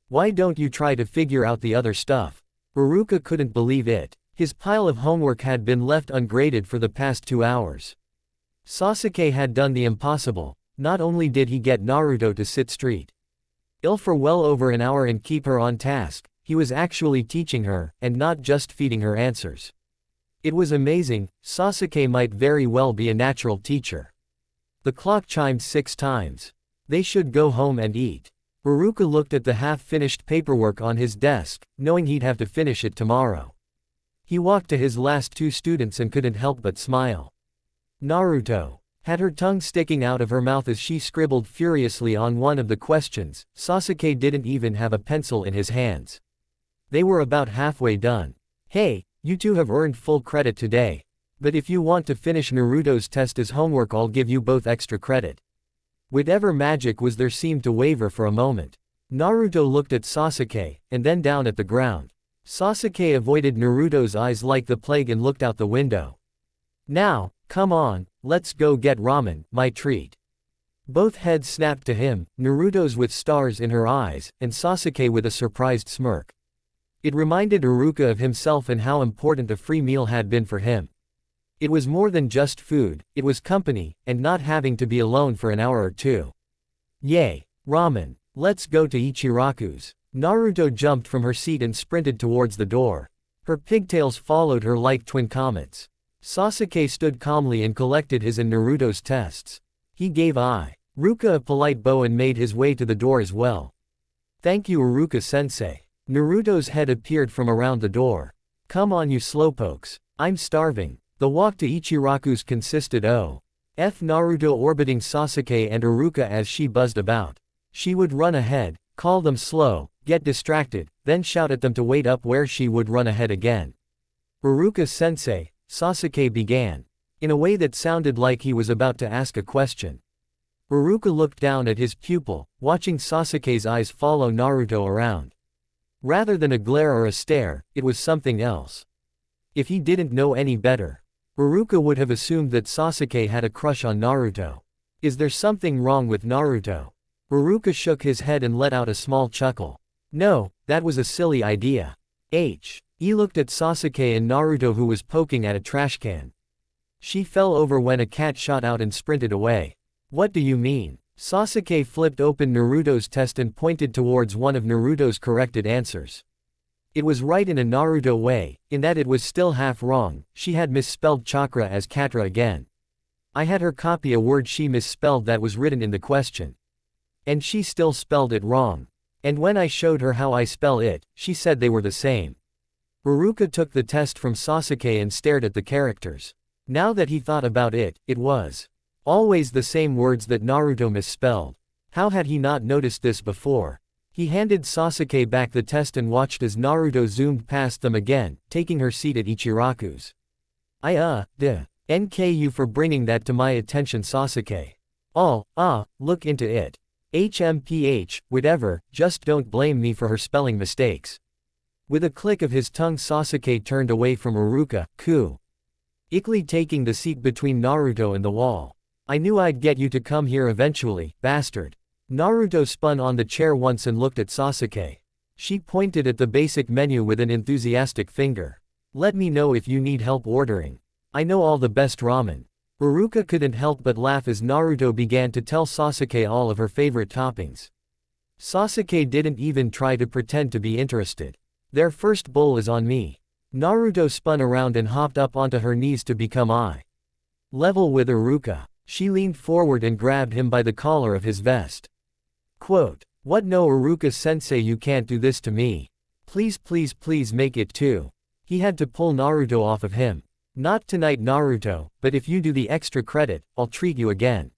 Why don't you try to figure out the other stuff? Iruka couldn't believe it. His pile of homework had been left ungraded for the past 2 hours. Sasuke had done the impossible. Not only did he get Naruto to sit straight ill for well over an hour and keep her on task, he was actually teaching her, and not just feeding her answers. It was amazing. Sasuke might very well be a natural teacher. The clock chimed 6 times. They should go home and eat. Iruka looked at the half-finished paperwork on his desk, knowing he'd have to finish it tomorrow. He walked to his last 2 students and couldn't help but smile. Naruto had her tongue sticking out of her mouth as she scribbled furiously on one of the questions. Sasuke didn't even have a pencil in his hands. They were about halfway done. Hey, you 2 have earned full credit today. But if you want to finish Naruto's test as homework, I'll give you both extra credit. Whatever magic was there seemed to waver for a moment. Naruto looked at Sasuke, and then down at the ground. Sasuke avoided Naruto's eyes like the plague and looked out the window. Now, come on, let's go get ramen, my treat. Both heads snapped to him, Naruto's with stars in her eyes, and Sasuke with a surprised smirk. It reminded Iruka of himself and how important a free meal had been for him. It was more than just food, it was company, and not having to be alone for an hour or 2. Yay, ramen, let's go to Ichiraku's. Naruto jumped from her seat and sprinted towards the door. Her pigtails followed her like twin comets. Sasuke stood calmly and collected his and Naruto's tests. He gave Iruka a polite bow and made his way to the door as well. Thank you, Iruka-sensei. Naruto's head appeared from around the door. Come on, you slowpokes. I'm starving. The walk to Ichiraku's consisted Naruto orbiting Sasuke and Iruka as she buzzed about. She would run ahead, call them slow, get distracted, then shout at them to wait up where she would run ahead again. Iruka-sensei, Sasuke began. In a way that sounded like he was about to ask a question. Iruka looked down at his pupil, watching Sasuke's eyes follow Naruto around. Rather than a glare or a stare, it was something else. If he didn't know any better, Iruka would have assumed that Sasuke had a crush on Naruto. Is there something wrong with Naruto? Iruka shook his head and let out a small chuckle. No, that was a silly idea. He looked at Sasuke and Naruto who was poking at a trash can. She fell over when a cat shot out and sprinted away. What do you mean? Sasuke flipped open Naruto's test and pointed towards one of Naruto's corrected answers. It was right in a Naruto way, in that it was still half wrong. She had misspelled chakra as katra again. I had her copy a word she misspelled that was written in the question. And she still spelled it wrong. And when I showed her how I spell it, she said they were the same. Iruka took the test from Sasuke and stared at the characters. Now that he thought about it, it was always the same words that Naruto misspelled. How had he not noticed this before? He handed Sasuke back the test and watched as Naruto zoomed past them again, taking her seat at Ichiraku's. Thank you for bringing that to my attention, Sasuke. Look into it. Whatever, just don't blame me for her spelling mistakes. With a click of his tongue, Sasuke turned away from Iruka, quickly taking the seat between Naruto and the wall. I knew I'd get you to come here eventually, bastard. Naruto spun on the chair once and looked at Sasuke. She pointed at the basic menu with an enthusiastic finger. Let me know if you need help ordering. I know all the best ramen. Iruka couldn't help but laugh as Naruto began to tell Sasuke all of her favorite toppings. Sasuke didn't even try to pretend to be interested. Their first bowl is on me. Naruto spun around and hopped up onto her knees to become eye level with Iruka. She leaned forward and grabbed him by the collar of his vest. Quote, "What, no, Iruka-sensei, you can't do this to me. Please, please, please make it too." He had to pull Naruto off of him. Not tonight, Naruto, but if you do the extra credit, I'll treat you again.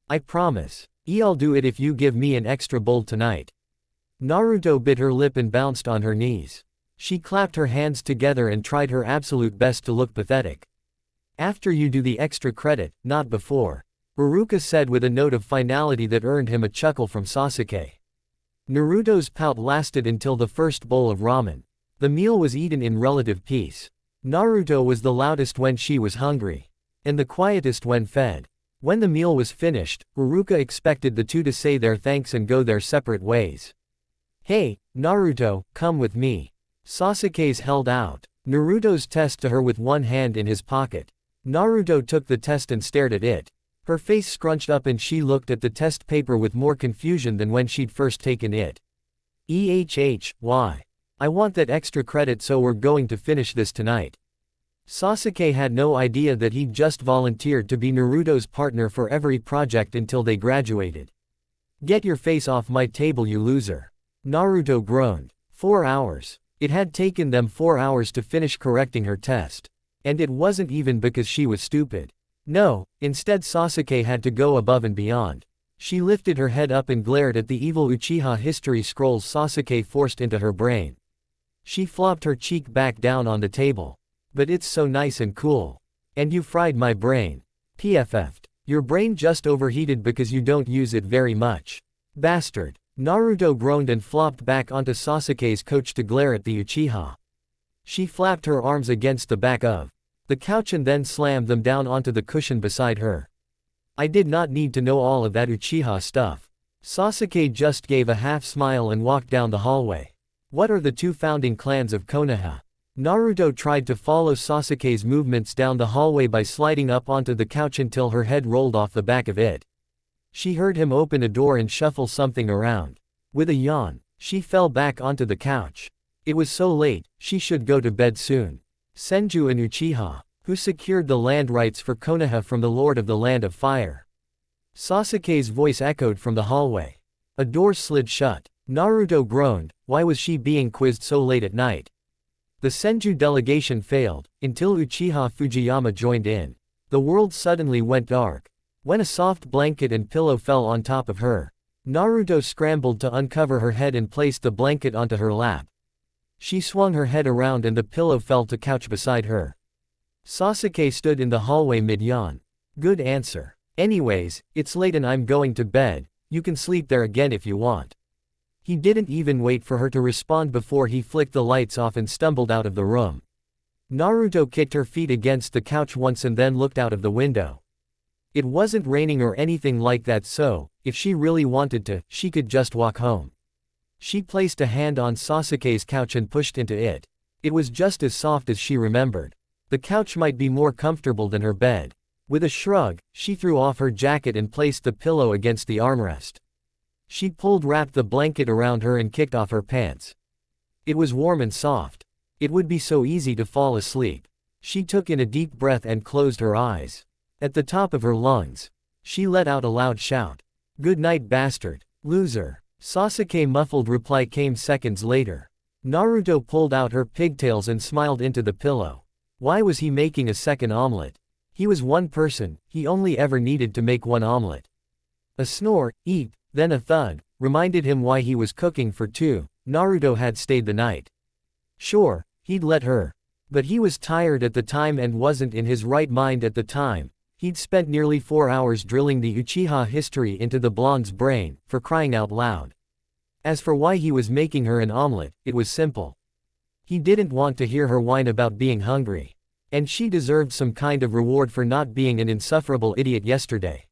I promise. I'll do it if you give me an extra bowl tonight. Naruto bit her lip and bounced on her knees. She clapped her hands together and tried her absolute best to look pathetic. After you do the extra credit, not before. Iruka said with a note of finality that earned him a chuckle from Sasuke. Naruto's pout lasted until the first bowl of ramen. The meal was eaten in relative peace. Naruto was the loudest when she was hungry, and the quietest when fed. When the meal was finished, Iruka expected the two to say their thanks and go their separate ways. Hey, Naruto, come with me. Sasuke's held out Naruto's test to her with one hand in his pocket. Naruto took the test and stared at it. Her face scrunched up and she looked at the test paper with more confusion than when she'd first taken it. Why? I want that extra credit, so we're going to finish this tonight. Sasuke had no idea that he'd just volunteered to be Naruto's partner for every project until they graduated. Get your face off my table, you loser. Naruto groaned. 4 hours. It had taken them 4 hours to finish correcting her test. And it wasn't even because she was stupid. No, instead Sasuke had to go above and beyond. She lifted her head up and glared at the evil Uchiha history scrolls Sasuke forced into her brain. She flopped her cheek back down on the table. But it's so nice and cool. And you fried my brain. PFF'd. Your brain just overheated because you don't use it very much. Bastard. Naruto groaned and flopped back onto Sasuke's couch to glare at the Uchiha. She flapped her arms against the back of the couch and then slammed them down onto the cushion beside her. I did not need to know all of that Uchiha stuff. Sasuke just gave a half smile and walked down the hallway. What are the two founding clans of Konoha? Naruto tried to follow Sasuke's movements down the hallway by sliding up onto the couch until her head rolled off the back of it. She heard him open a door and shuffle something around. With a yawn, she fell back onto the couch. It was so late, she should go to bed soon. Senju and Uchiha, who secured the land rights for Konoha from the Lord of the Land of Fire. Sasuke's voice echoed from the hallway. A door slid shut. Naruto groaned. Why was she being quizzed so late at night? The Senju delegation failed, until Uchiha Fujiyama joined in. The world suddenly went dark. When a soft blanket and pillow fell on top of her, Naruto scrambled to uncover her head and placed the blanket onto her lap. She swung her head around and the pillow fell to couch beside her. Sasuke stood in the hallway mid-yawn. Good answer. Anyways, it's late and I'm going to bed, you can sleep there again if you want. He didn't even wait for her to respond before he flicked the lights off and stumbled out of the room. Naruto kicked her feet against the couch once and then looked out of the window. It wasn't raining or anything like that, so, if she really wanted to, she could just walk home. She placed a hand on Sasuke's couch and pushed into it. It was just as soft as she remembered. The couch might be more comfortable than her bed. With a shrug, she threw off her jacket and placed the pillow against the armrest. She wrapped the blanket around her and kicked off her pants. It was warm and soft. It would be so easy to fall asleep. She took in a deep breath and closed her eyes. At the top of her lungs, she let out a loud shout. "Good night, bastard. Loser." Sasuke's muffled reply came seconds later. Naruto pulled out her pigtails and smiled into the pillow. Why was he making a second omelet? He was one person, he only ever needed to make one omelet. A snore, eep, then a thud, reminded him why he was cooking for two. Naruto had stayed the night. Sure, he'd let her. But he was tired at the time and wasn't in his right mind at the time. He'd spent nearly 4 hours drilling the Uchiha history into the blonde's brain, for crying out loud. As for why he was making her an omelet, it was simple. He didn't want to hear her whine about being hungry. And she deserved some kind of reward for not being an insufferable idiot yesterday.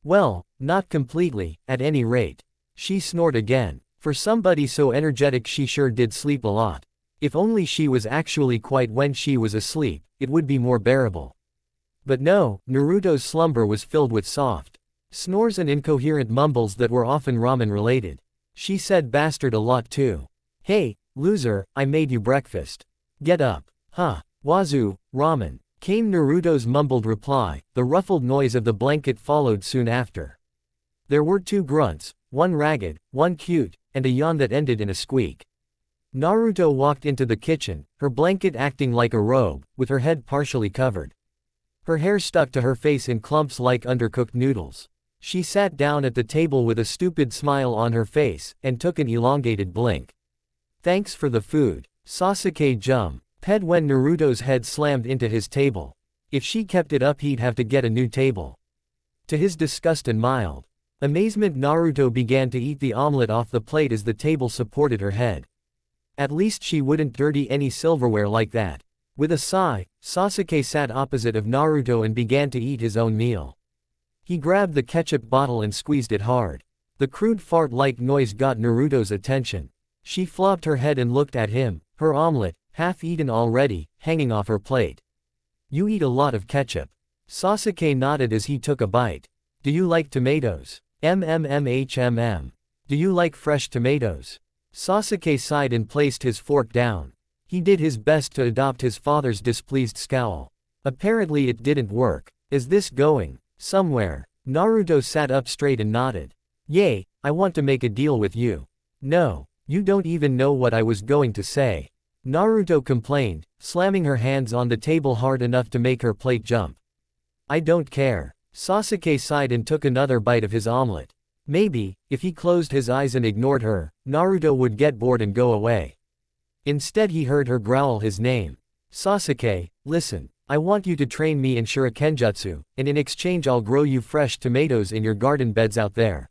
Well, not completely, at any rate. She snored again. For somebody so energetic, she sure did sleep a lot. If only she was actually quiet when she was asleep, it would be more bearable. But no, Naruto's slumber was filled with soft snores and incoherent mumbles that were often ramen-related. She said bastard a lot too. Hey, loser, I made you breakfast. Get up. Huh. Wazoo, ramen, came Naruto's mumbled reply. The ruffled noise of the blanket followed soon after. There were 2 grunts, one ragged, one cute, and a yawn that ended in a squeak. Naruto walked into the kitchen, her blanket acting like a robe, with her head partially covered. Her hair stuck to her face in clumps like undercooked noodles. She sat down at the table with a stupid smile on her face, and took an elongated blink. Thanks for the food. Sasuke jumped when Naruto's head slammed into his table. If she kept it up, he'd have to get a new table. To his disgust and mild amazement, Naruto began to eat the omelet off the plate as the table supported her head. At least she wouldn't dirty any silverware like that. With a sigh, Sasuke sat opposite of Naruto and began to eat his own meal. He grabbed the ketchup bottle and squeezed it hard. The crude fart-like noise got Naruto's attention. She flopped her head and looked at him, her omelet, half eaten already, hanging off her plate. You eat a lot of ketchup. Sasuke nodded as he took a bite. Do you like tomatoes? MMMHMM. Do you like fresh tomatoes? Sasuke sighed and placed his fork down. He did his best to adopt his father's displeased scowl. Apparently it didn't work. Is this going somewhere? Naruto sat up straight and nodded. Yay, I want to make a deal with you. No, you don't even know what I was going to say. Naruto complained, slamming her hands on the table hard enough to make her plate jump. I don't care. Sasuke sighed and took another bite of his omelet. Maybe, if he closed his eyes and ignored her, Naruto would get bored and go away. Instead he heard her growl his name. Sasuke, listen, I want you to train me in shurikenjutsu, and in exchange I'll grow you fresh tomatoes in your garden beds out there.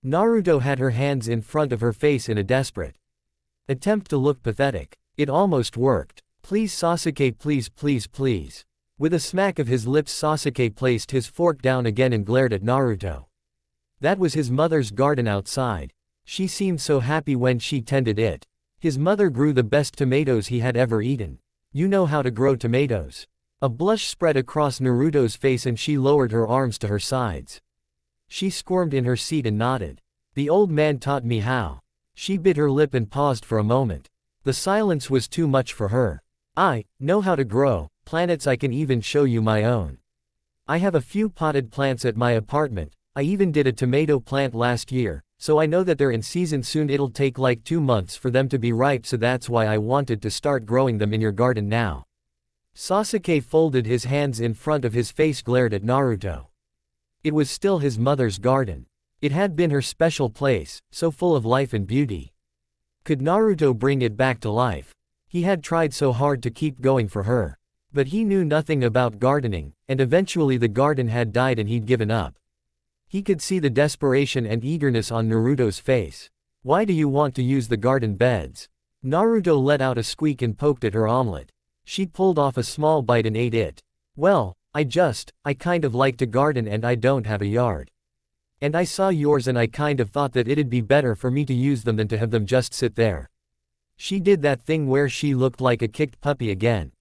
Naruto had her hands in front of her face in a desperate attempt to look pathetic. It almost worked. Please Sasuke, please please please. With a smack of his lips, Sasuke placed his fork down again and glared at Naruto. That was his mother's garden outside. She seemed so happy when she tended it. His mother grew the best tomatoes he had ever eaten. You know how to grow tomatoes. A blush spread across Naruto's face and she lowered her arms to her sides. She squirmed in her seat and nodded. The old man taught me how. She bit her lip and paused for a moment. The silence was too much for her. I know how to grow plants. I can even show you my own. I have a few potted plants at my apartment. I even did a tomato plant last year, so I know that they're in season soon. It'll take like 2 months for them to be ripe, so that's why I wanted to start growing them in your garden now. Sasuke folded his hands in front of his face, glared at Naruto. It was still his mother's garden. It had been her special place, so full of life and beauty. Could Naruto bring it back to life? He had tried so hard to keep going for her. But he knew nothing about gardening, and eventually the garden had died and he'd given up. He could see the desperation and eagerness on Naruto's face. Why do you want to use the garden beds? Naruto let out a squeak and poked at her omelet. She pulled off a small bite and ate it. Well, I kind of like to garden and I don't have a yard. And I saw yours and I kind of thought that it'd be better for me to use them than to have them just sit there. She did that thing where she looked like a kicked puppy again.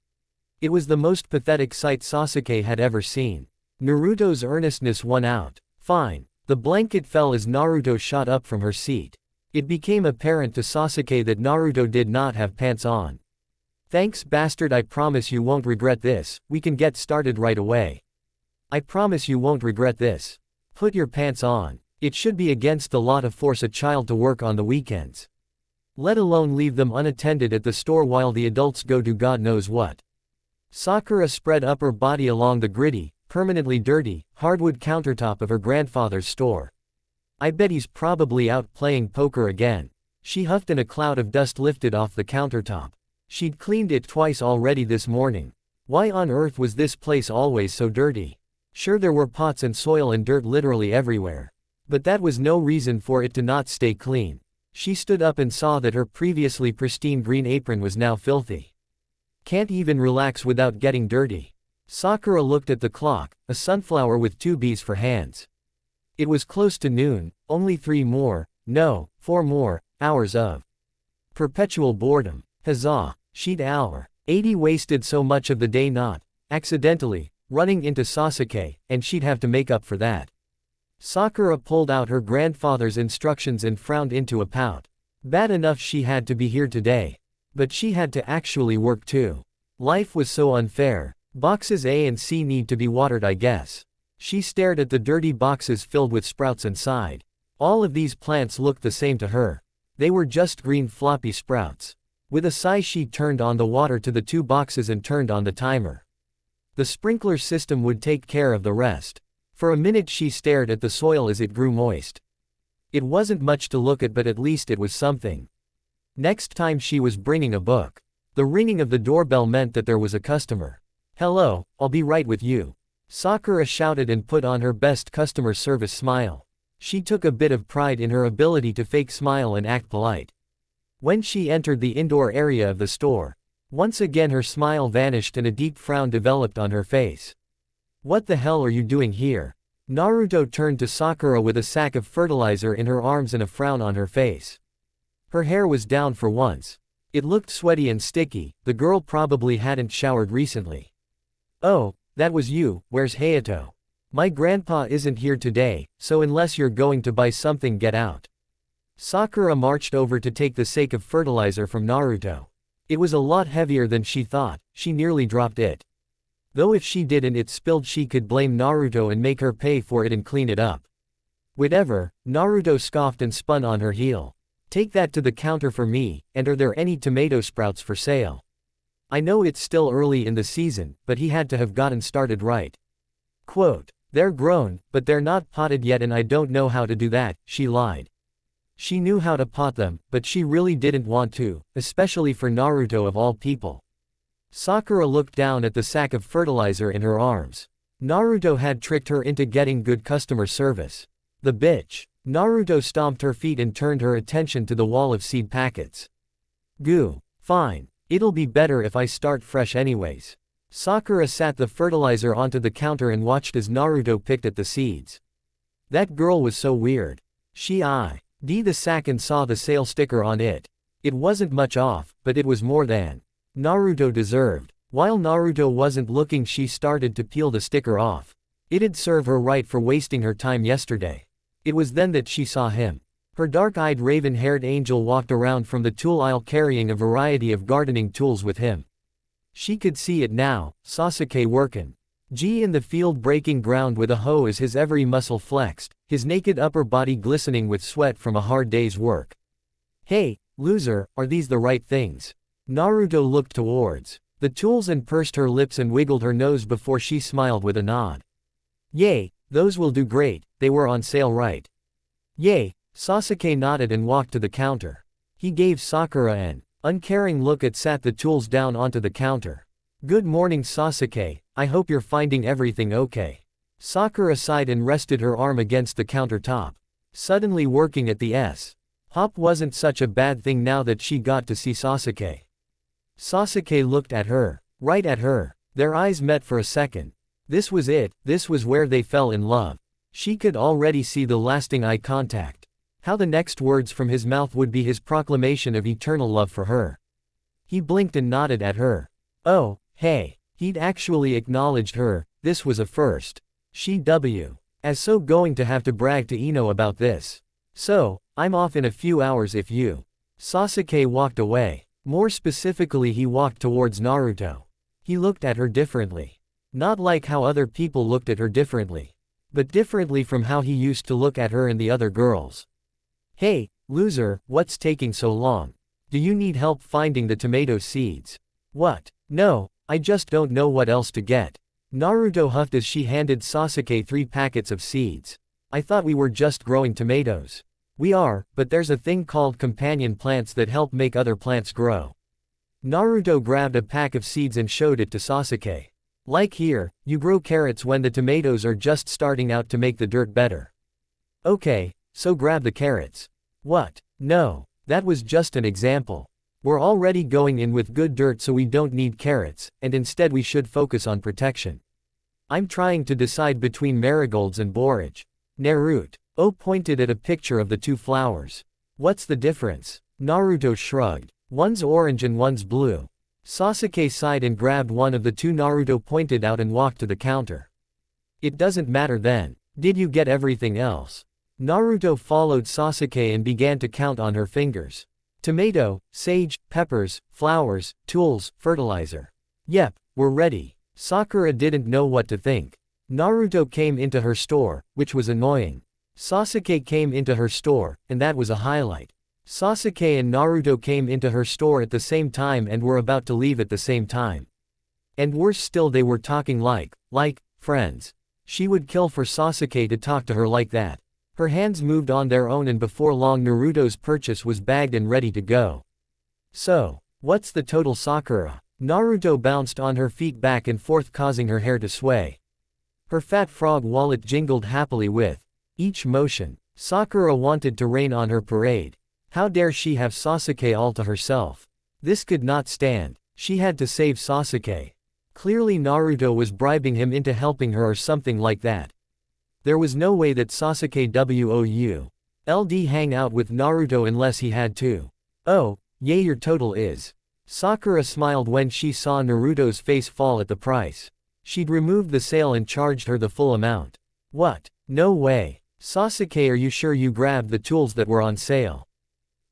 It was the most pathetic sight Sasuke had ever seen. Naruto's earnestness won out. Fine. The blanket fell as Naruto shot up from her seat. It became apparent to Sasuke that Naruto did not have pants on. Thanks bastard, I promise you won't regret this, we can get started right away. I promise you won't regret this. Put your pants on. It should be against the law to force a child to work on the weekends. Let alone leave them unattended at the store while the adults go do God knows what. Sakura spread up her body along the gritty, permanently dirty, hardwood countertop of her grandfather's store. I bet he's probably out playing poker again. She huffed and a cloud of dust lifted off the countertop. She'd cleaned it twice already this morning. Why on earth was this place always so dirty? Sure, there were pots and soil and dirt literally everywhere. But that was no reason for it to not stay clean. She stood up and saw that her previously pristine green apron was now filthy. Can't even relax without getting dirty. Sakura looked at the clock, a sunflower with 2 bees for hands. It was close to noon, only 4 more, hours of perpetual boredom. Huzzah, she'd hour 80 wasted so much of the day not, accidentally, running into Sasuke, and she'd have to make up for that. Sakura pulled out her grandfather's instructions and frowned into a pout. Bad enough she had to be here today. But she had to actually work too. Life was so unfair. Boxes A and C need to be watered, I guess. She stared at the dirty boxes filled with sprouts and sighed. All of these plants looked the same to her. They were just green floppy sprouts. With a sigh she turned on the water to the 2 boxes and turned on the timer. The sprinkler system would take care of the rest. For a minute she stared at the soil as it grew moist. It wasn't much to look at, but at least it was something. Next time she was bringing a book. The ringing of the doorbell meant that there was a customer. Hello, I'll be right with you. Sakura shouted and put on her best customer service smile. She took a bit of pride in her ability to fake smile and act polite. When she entered the indoor area of the store, once again her smile vanished and a deep frown developed on her face. What the hell are you doing here? Naruto turned to Sakura with a sack of fertilizer in her arms and a frown on her face. Her hair was down for once. It looked sweaty and sticky, the girl probably hadn't showered recently. Oh, that was you, where's Hayato? My grandpa isn't here today, so unless you're going to buy something, get out. Sakura marched over to take the sack of fertilizer from Naruto. It was a lot heavier than she thought, she nearly dropped it. Though if she did and it spilled she could blame Naruto and make her pay for it and clean it up. Whatever, Naruto scoffed and spun on her heel. Take that to the counter for me, and are there any tomato sprouts for sale? I know it's still early in the season, but he had to have gotten started right. Quote, they're grown, but they're not potted yet and I don't know how to do that, she lied. She knew how to pot them, but she really didn't want to, especially for Naruto of all people. Sakura looked down at the sack of fertilizer in her arms. Naruto had tricked her into getting good customer service. The bitch. Naruto stomped her feet and turned her attention to the wall of seed packets. Goo. Fine. It'll be better if I start fresh anyways. Sakura sat the fertilizer onto the counter and watched as Naruto picked at the seeds. That girl was so weird. She eyed the sack and saw the sale sticker on it. It wasn't much off, but it was more than Naruto deserved. While Naruto wasn't looking, she started to peel the sticker off. It'd serve her right for wasting her time yesterday. It was then that she saw him. Her dark-eyed raven-haired angel walked around from the tool aisle carrying a variety of gardening tools with him. She could see it now, Sasuke workin'. In the field breaking ground with a hoe as his every muscle flexed, his naked upper body glistening with sweat from a hard day's work. Hey, loser, are these the right things? Naruto looked towards the tools and pursed her lips and wiggled her nose before she smiled with a nod. Yay, Those will do great, they were on sale right? Yay, Sasuke nodded and walked to the counter. He gave Sakura an uncaring look and sat the tools down onto the counter. Good morning Sasuke, I hope you're finding everything okay. Sakura sighed and rested her arm against the countertop. Suddenly working at the hop wasn't such a bad thing now that she got to see Sasuke. Sasuke looked at her, right at her. Their eyes met for a second. This was it, this was where they fell in love. She could already see the lasting eye contact. How the next words from his mouth would be his proclamation of eternal love for her. He blinked and nodded at her. Oh, hey, he'd actually acknowledged her, this was a first. As so going to have to brag to Ino about this. So, I'm off in a few hours if you. Sasuke walked away. More specifically he walked towards Naruto. He looked at her differently. Not like how other people looked at her differently. But differently from how he used to look at her and the other girls. Hey, loser, what's taking so long? Do you need help finding the tomato seeds? What? No, I just don't know what else to get. Naruto huffed as she handed Sasuke 3 packets of seeds. I thought we were just growing tomatoes. We are, but there's a thing called companion plants that help make other plants grow. Naruto grabbed a pack of seeds and showed it to Sasuke. Like here, you grow carrots when the tomatoes are just starting out to make the dirt better. Okay, so grab the carrots. What? No, that was just an example. We're already going in with good dirt so we don't need carrots, and instead we should focus on protection. I'm trying to decide between marigolds and borage. Naruto pointed at a picture of the 2 flowers. What's the difference? Naruto shrugged. One's orange and one's blue. Sasuke sighed and grabbed one of the 2 Naruto pointed out and walked to the counter. It doesn't matter then. Did you get everything else? Naruto followed Sasuke and began to count on her fingers. Tomato, sage, peppers, flowers, tools, fertilizer. Yep, we're ready. Sakura didn't know what to think. Naruto came into her store, which was annoying. Sasuke came into her store, and that was a highlight. Sasuke and Naruto came into her store at the same time and were about to leave at the same time. And worse still, they were talking like friends. She would kill for Sasuke to talk to her like that. Her hands moved on their own and before long Naruto's purchase was bagged and ready to go. So, what's the total Sakura? Naruto bounced on her feet back and forth causing her hair to sway. Her fat frog wallet jingled happily with each motion. Sakura wanted to rain on her parade. How dare she have Sasuke all to herself? This could not stand. She had to save Sasuke. Clearly Naruto was bribing him into helping her or something like that. There was no way that Sasuke would hang out with Naruto unless he had to. Oh, yay, your total is. Sakura smiled when she saw Naruto's face fall at the price. She'd removed the sale and charged her the full amount. What? No way. Sasuke, are you sure you grabbed the tools that were on sale?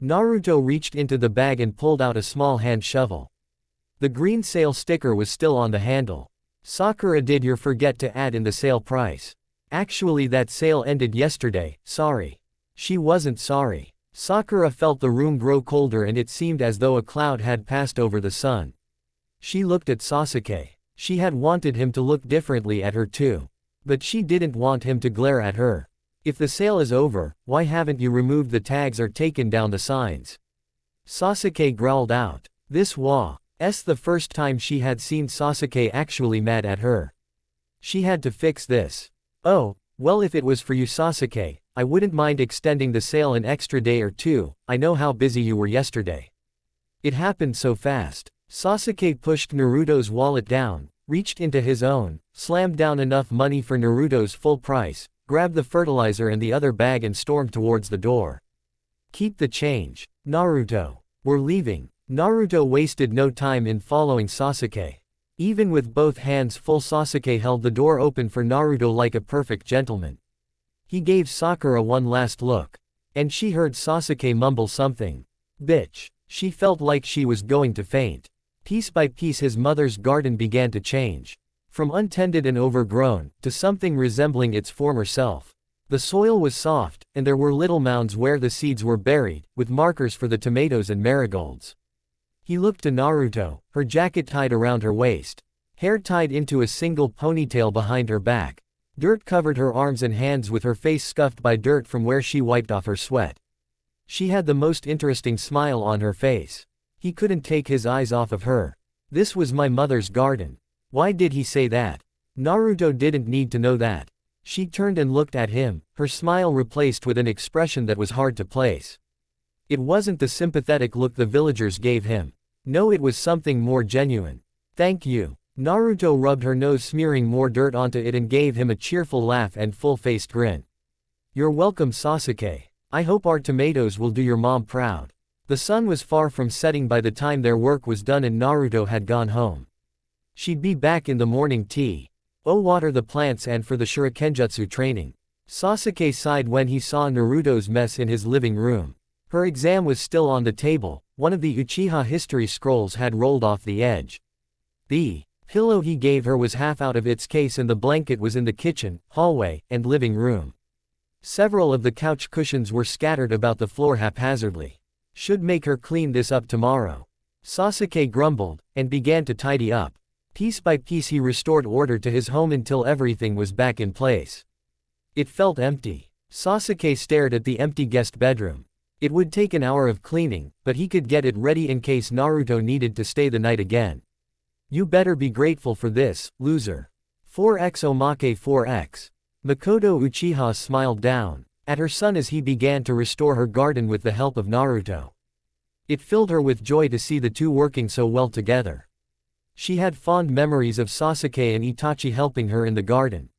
Naruto reached into the bag and pulled out a small hand shovel. The green sale sticker was still on the handle. Sakura, did you forget to add in the sale price? Actually, that sale ended yesterday, sorry. She wasn't sorry. Sakura felt the room grow colder and it seemed as though a cloud had passed over the sun. She looked at Sasuke. She had wanted him to look differently at her too. But she didn't want him to glare at her. If the sale is over, why haven't you removed the tags or taken down the signs? Sasuke growled out. This was the first time she had seen Sasuke actually mad at her. She had to fix this. Oh, well, if it was for you Sasuke, I wouldn't mind extending the sale an extra day or 2, I know how busy you were yesterday. It happened so fast. Sasuke pushed Naruto's wallet down, reached into his own, slammed down enough money for Naruto's full price, grabbed the fertilizer and the other bag and stormed towards the door. Keep the change. Naruto. We're leaving. Naruto wasted no time in following Sasuke. Even with both hands full, Sasuke held the door open for Naruto like a perfect gentleman. He gave Sakura one last look. And she heard Sasuke mumble something. Bitch. She felt like she was going to faint. Piece by piece his mother's garden began to change. From untended and overgrown, to something resembling its former self. The soil was soft, and there were little mounds where the seeds were buried, with markers for the tomatoes and marigolds. He looked to Naruto, her jacket tied around her waist. Hair tied into a single ponytail behind her back. Dirt covered her arms and hands with her face scuffed by dirt from where she wiped off her sweat. She had the most interesting smile on her face. He couldn't take his eyes off of her. This was my mother's garden. Why did he say that? Naruto didn't need to know that. She turned and looked at him, her smile replaced with an expression that was hard to place. It wasn't the sympathetic look the villagers gave him. No, it was something more genuine. Thank you. Naruto rubbed her nose, smearing more dirt onto it, and gave him a cheerful laugh and full-faced grin. You're welcome, Sasuke. I hope our tomatoes will do your mom proud. The sun was far from setting by the time their work was done and Naruto had gone home. She'd be back in the morning tea. Oh, water the plants and for the shurikenjutsu training. Sasuke sighed when he saw Naruto's mess in his living room. Her exam was still on the table, one of the Uchiha history scrolls had rolled off the edge. The pillow he gave her was half out of its case and the blanket was in the kitchen, hallway, and living room. Several of the couch cushions were scattered about the floor haphazardly. Should make her clean this up tomorrow. Sasuke grumbled, and began to tidy up. Piece by piece he restored order to his home until everything was back in place. It felt empty. Sasuke stared at the empty guest bedroom. It would take an hour of cleaning, but he could get it ready in case Naruto needed to stay the night again. You better be grateful for this, loser. 4x Omake 4x. Makoto Uchiha smiled down at her son as he began to restore her garden with the help of Naruto. It filled her with joy to see the two working so well together. She had fond memories of Sasuke and Itachi helping her in the garden.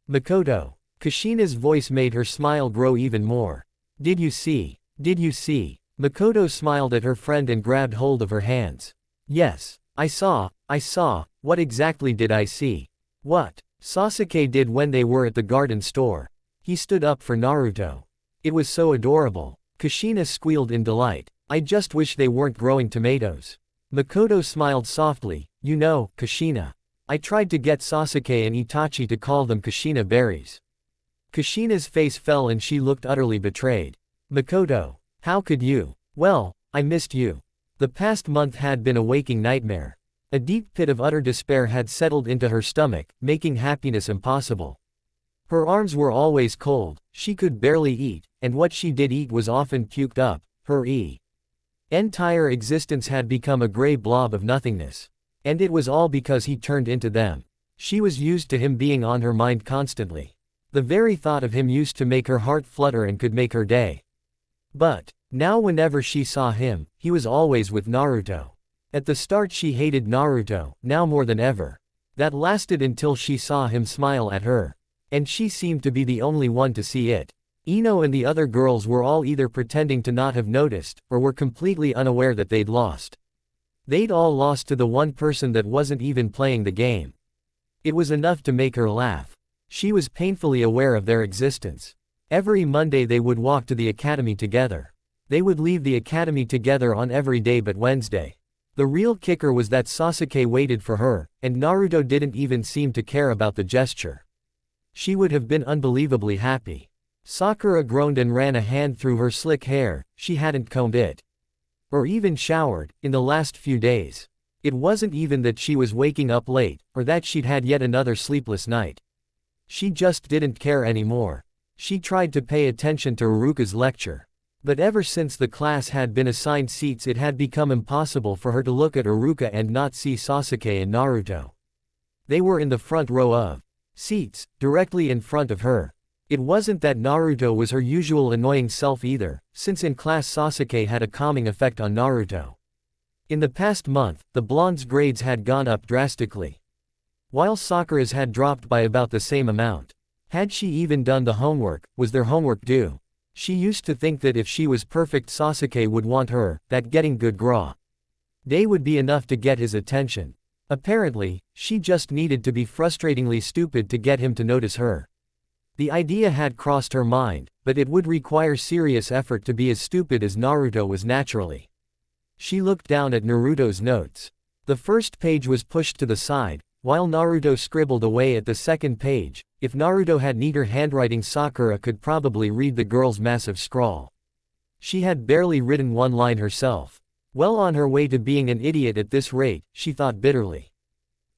Makoto. Kushina's voice made her smile grow even more. Did you see? Did you see? Makoto smiled at her friend and grabbed hold of her hands. Yes. I saw. What exactly did I see? What? Sasuke did when they were at the garden store. He stood up for Naruto. It was so adorable. Kushina squealed in delight. I just wish they weren't growing tomatoes. Makoto smiled softly. You know, Kushina. I tried to get Sasuke and Itachi to call them Kushina berries. Kushina's face fell and she looked utterly betrayed. Makoto. How could you? Well, I missed you. The past month had been a waking nightmare. A deep pit of utter despair had settled into her stomach, making happiness impossible. Her arms were always cold, she could barely eat, and what she did eat was often puked up. Her entire existence had become a gray blob of nothingness. And it was all because he turned into them. She was used to him being on her mind constantly. The very thought of him used to make her heart flutter and could make her day. But now whenever she saw him, he was always with Naruto. At the start she hated Naruto, now more than ever. That lasted until she saw him smile at her. And she seemed to be the only one to see it. Ino and the other girls were all either pretending to not have noticed, or were completely unaware that they'd lost. They'd all lost to the one person that wasn't even playing the game. It was enough to make her laugh. She was painfully aware of their existence. Every Monday they would walk to the academy together. They would leave the academy together on every day but Wednesday. The real kicker was that Sasuke waited for her, and Naruto didn't even seem to care about the gesture. She would have been unbelievably happy. Sakura groaned and ran a hand through her slick hair. She hadn't combed it. Or even showered, in the last few days. It wasn't even that she was waking up late, or that she'd had yet another sleepless night. She just didn't care anymore. She tried to pay attention to Iruka's lecture. But ever since the class had been assigned seats it had become impossible for her to look at Iruka and not see Sasuke and Naruto. They were in the front row of seats, directly in front of her. It wasn't that Naruto was her usual annoying self either, since in class Sasuke had a calming effect on Naruto. In the past month, the blonde's grades had gone up drastically, while Sakura's had dropped by about the same amount. Had she even done the homework? Was their homework due? She used to think that if she was perfect Sasuke would want her, that getting good day would be enough to get his attention. Apparently, she just needed to be frustratingly stupid to get him to notice her. The idea had crossed her mind, but it would require serious effort to be as stupid as Naruto was naturally. She looked down at Naruto's notes. The first page was pushed to the side, while Naruto scribbled away at the second page. If Naruto had neater handwriting, Sakura could probably read the girl's massive scrawl. She had barely written one line herself. Well on her way to being an idiot at this rate, she thought bitterly.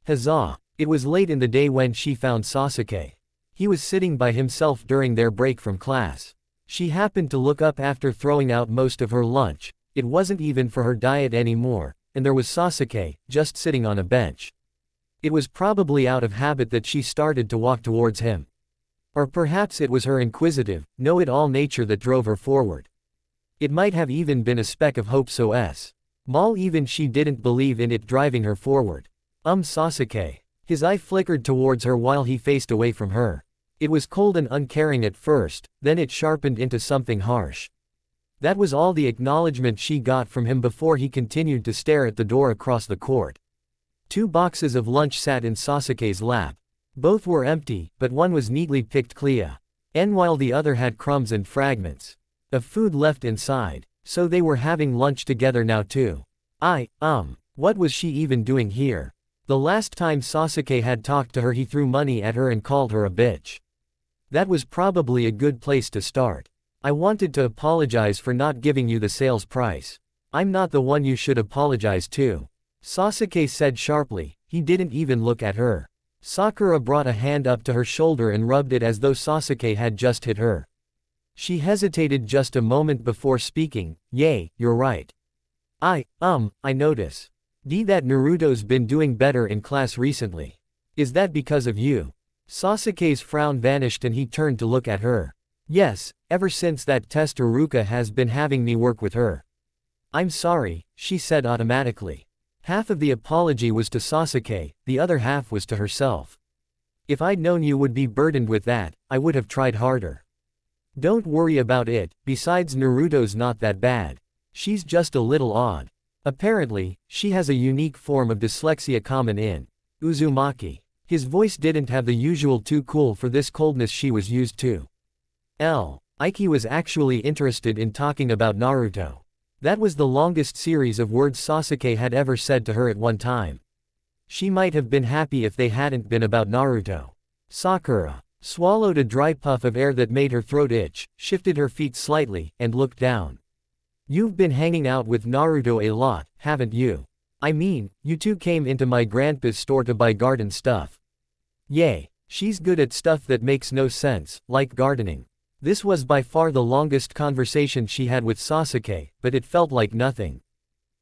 Huzzah! It was late in the day when she found Sasuke. He was sitting by himself during their break from class. She happened to look up after throwing out most of her lunch. It wasn't even for her diet anymore, and there was Sasuke, just sitting on a bench. It was probably out of habit that she started to walk towards him. Or perhaps it was her inquisitive, know-it-all nature that drove her forward. It might have even been a speck of hope even she didn't believe in it driving her forward. Sasuke. His eye flickered towards her while he faced away from her. It was cold and uncaring at first, then it sharpened into something harsh. That was all the acknowledgement she got from him before he continued to stare at the door across the court. 2 boxes of lunch sat in Sasuke's lap. Both were empty, but one was neatly picked clear, and while the other had crumbs and fragments of food left inside, so they were having lunch together now too. What was she even doing here? The last time Sasuke had talked to her he threw money at her and called her a bitch. That was probably a good place to start. I wanted to apologize for not giving you the sales price. I'm not the one you should apologize to. Sasuke said sharply. He didn't even look at her. Sakura brought a hand up to her shoulder and rubbed it as though Sasuke had just hit her. She hesitated just a moment before speaking. Yay, you're right. I notice. That Naruto's been doing better in class recently. Is that because of you? Sasuke's frown vanished and he turned to look at her. Yes, ever since that test Iruka has been having me work with her. I'm sorry, she said automatically. Half of the apology was to Sasuke, the other half was to herself. If I'd known you would be burdened with that, I would have tried harder. Don't worry about it, besides Naruto's not that bad. She's just a little odd. Apparently, she has a unique form of dyslexia common in Uzumaki. His voice didn't have the usual too cool for this coldness she was used to. Ikki was actually interested in talking about Naruto. That was the longest series of words Sasuke had ever said to her at one time. She might have been happy if they hadn't been about Naruto. Sakura swallowed a dry puff of air that made her throat itch, shifted her feet slightly, and looked down. You've been hanging out with Naruto a lot, haven't you? I mean, you two came into my grandpa's store to buy garden stuff. Yay. She's good at stuff that makes no sense, like gardening. This was by far the longest conversation she had with Sasuke, but it felt like nothing.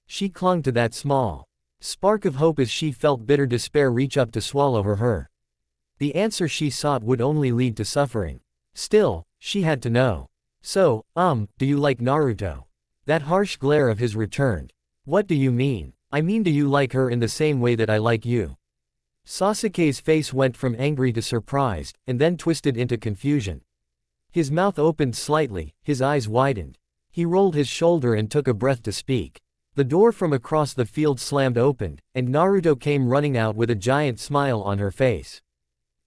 She clung to that small spark of hope as she felt bitter despair reach up to swallow her. The answer she sought would only lead to suffering. Still, she had to know. So, do you like Naruto? That harsh glare of his returned. What do you mean? I mean, do you like her in the same way that I like you? Sasuke's face went from angry to surprised, and then twisted into confusion. His mouth opened slightly, his eyes widened. He rolled his shoulder and took a breath to speak. The door from across the field slammed open, and Naruto came running out with a giant smile on her face.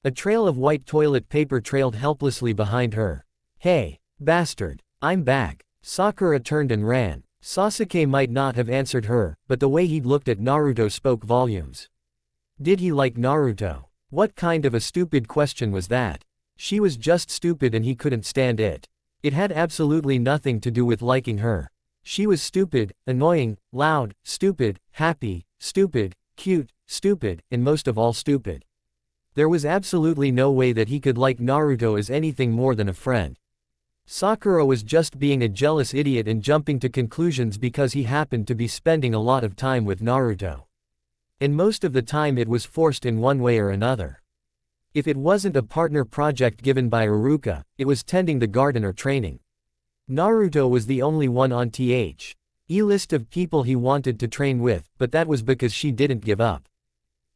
A trail of white toilet paper trailed helplessly behind her. Hey, bastard, I'm back. Sakura turned and ran. Sasuke might not have answered her, but the way he'd looked at Naruto spoke volumes. Did he like Naruto? What kind of a stupid question was that? She was just stupid and he couldn't stand it. It had absolutely nothing to do with liking her. She was stupid, annoying, loud, stupid, happy, stupid, cute, stupid, and most of all stupid. There was absolutely no way that he could like Naruto as anything more than a friend. Sakura was just being a jealous idiot and jumping to conclusions because he happened to be spending a lot of time with Naruto. And most of the time it was forced in one way or another. If it wasn't a partner project given by Iruka, it was tending the garden or training. Naruto was the only one on the list of people he wanted to train with, but that was because she didn't give up.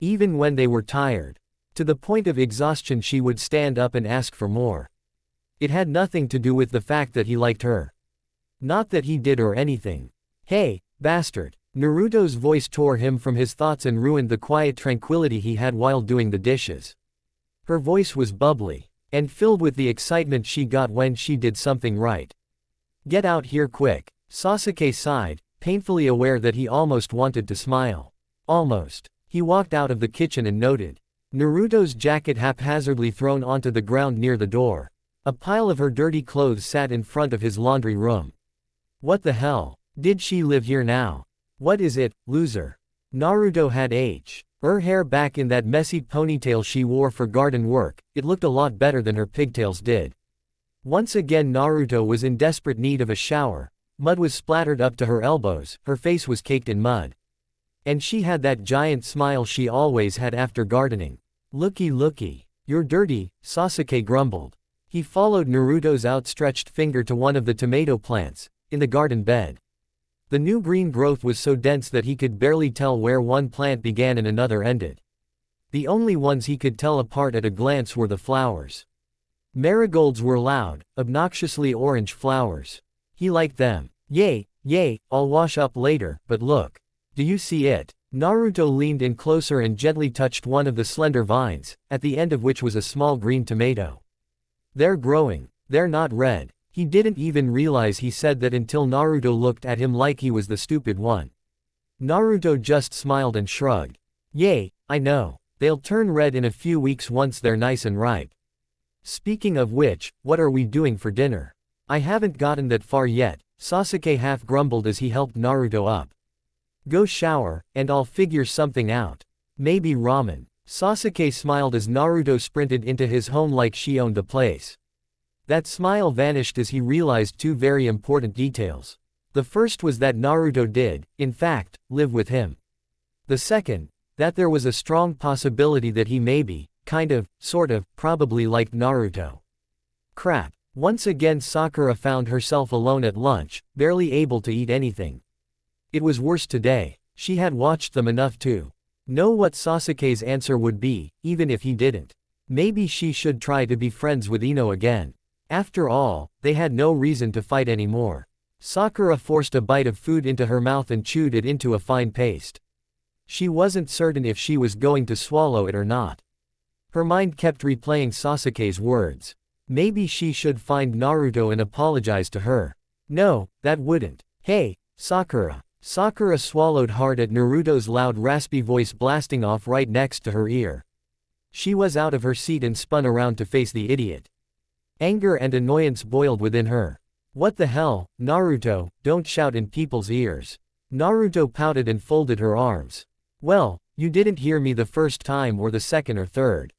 Even when they were tired. To the point of exhaustion she would stand up and ask for more. It had nothing to do with the fact that he liked her. Not that he did or anything. Hey, bastard. Naruto's voice tore him from his thoughts and ruined the quiet tranquility he had while doing the dishes. Her voice was bubbly, and filled with the excitement she got when she did something right. Get out here quick. Sasuke sighed, painfully aware that he almost wanted to smile. Almost. He walked out of the kitchen and noted Naruto's jacket haphazardly thrown onto the ground near the door. A pile of her dirty clothes sat in front of his laundry room. What the hell? Did she live here now? What is it, loser? Naruto had Her hair back in that messy ponytail she wore for garden work, it looked a lot better than her pigtails did. Once again Naruto was in desperate need of a shower. Mud was splattered up to her elbows, her face was caked in mud. And she had that giant smile she always had after gardening. Looky. You're dirty, Sasuke grumbled. He followed Naruto's outstretched finger to one of the tomato plants, in the garden bed. The new green growth was so dense that he could barely tell where one plant began and another ended. The only ones he could tell apart at a glance were the flowers. Marigolds were loud, obnoxiously orange flowers. He liked them. Yay, I'll wash up later, but look. Do you see it? Naruto leaned in closer and gently touched one of the slender vines, at the end of which was a small green tomato. They're growing. They're not red. He didn't even realize he said that until Naruto looked at him like he was the stupid one. Naruto just smiled and shrugged. Yay, I know. They'll turn red in a few weeks once they're nice and ripe. Speaking of which, what are we doing for dinner? I haven't gotten that far yet, Sasuke half grumbled as he helped Naruto up. Go shower, and I'll figure something out. Maybe ramen. Sasuke smiled as Naruto sprinted into his home like she owned the place. That smile vanished as he realized two very important details. The first was that Naruto did, in fact, live with him. The second, that there was a strong possibility that he maybe, sort of, probably liked Naruto. Crap. Once again Sakura found herself alone at lunch, barely able to eat anything. It was worse today. She had watched them enough to know what Sasuke's answer would be, even if he didn't. Maybe she should try to be friends with Ino again. After all, they had no reason to fight anymore. Sakura forced a bite of food into her mouth and chewed it into a fine paste. She wasn't certain if she was going to swallow it or not. Her mind kept replaying Sasuke's words. Maybe she should find Naruto and apologize to her. No, that wouldn't. Hey, Sakura. Sakura swallowed hard at Naruto's loud raspy voice blasting off right next to her ear. She was out of her seat and spun around to face the idiot. Anger and annoyance boiled within her. What the hell, Naruto, don't shout in people's ears. Naruto pouted and folded her arms. Well, you didn't hear me the first time or the second or third.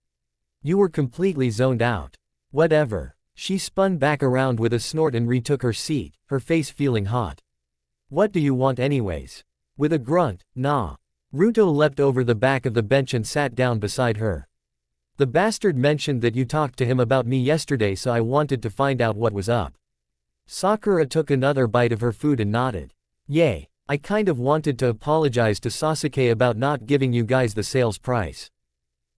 You were completely zoned out. Whatever. She spun back around with a snort and retook her seat, her face feeling hot. What do you want anyways? With a grunt, nah. Naruto leapt over the back of the bench and sat down beside her. The bastard mentioned that you talked to him about me yesterday, so I wanted to find out what was up. Sakura took another bite of her food and nodded. Yay. I kind of wanted to apologize to Sasuke about not giving you guys the sales price.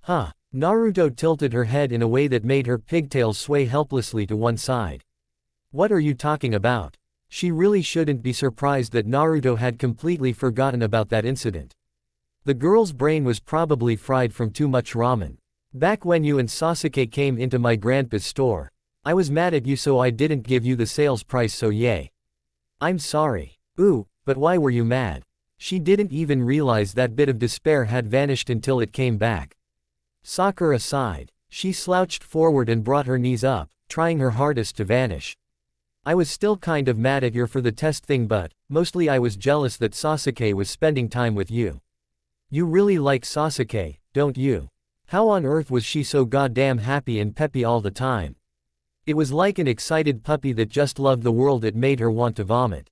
Huh. Naruto tilted her head in a way that made her pigtails sway helplessly to one side. What are you talking about? She really shouldn't be surprised that Naruto had completely forgotten about that incident. The girl's brain was probably fried from too much ramen. Back when you and Sasuke came into my grandpa's store, I was mad at you so I didn't give you the sales price, so yay. I'm sorry. Ooh, but why were you mad? She didn't even realize that bit of despair had vanished until it came back. Sakura sighed. She slouched forward and brought her knees up, trying her hardest to vanish. I was still kind of mad at you for the test thing, but mostly I was jealous that Sasuke was spending time with you. You really like Sasuke, don't you? How on earth was she so goddamn happy and peppy all the time? It was like an excited puppy that just loved the world. It made her want to vomit.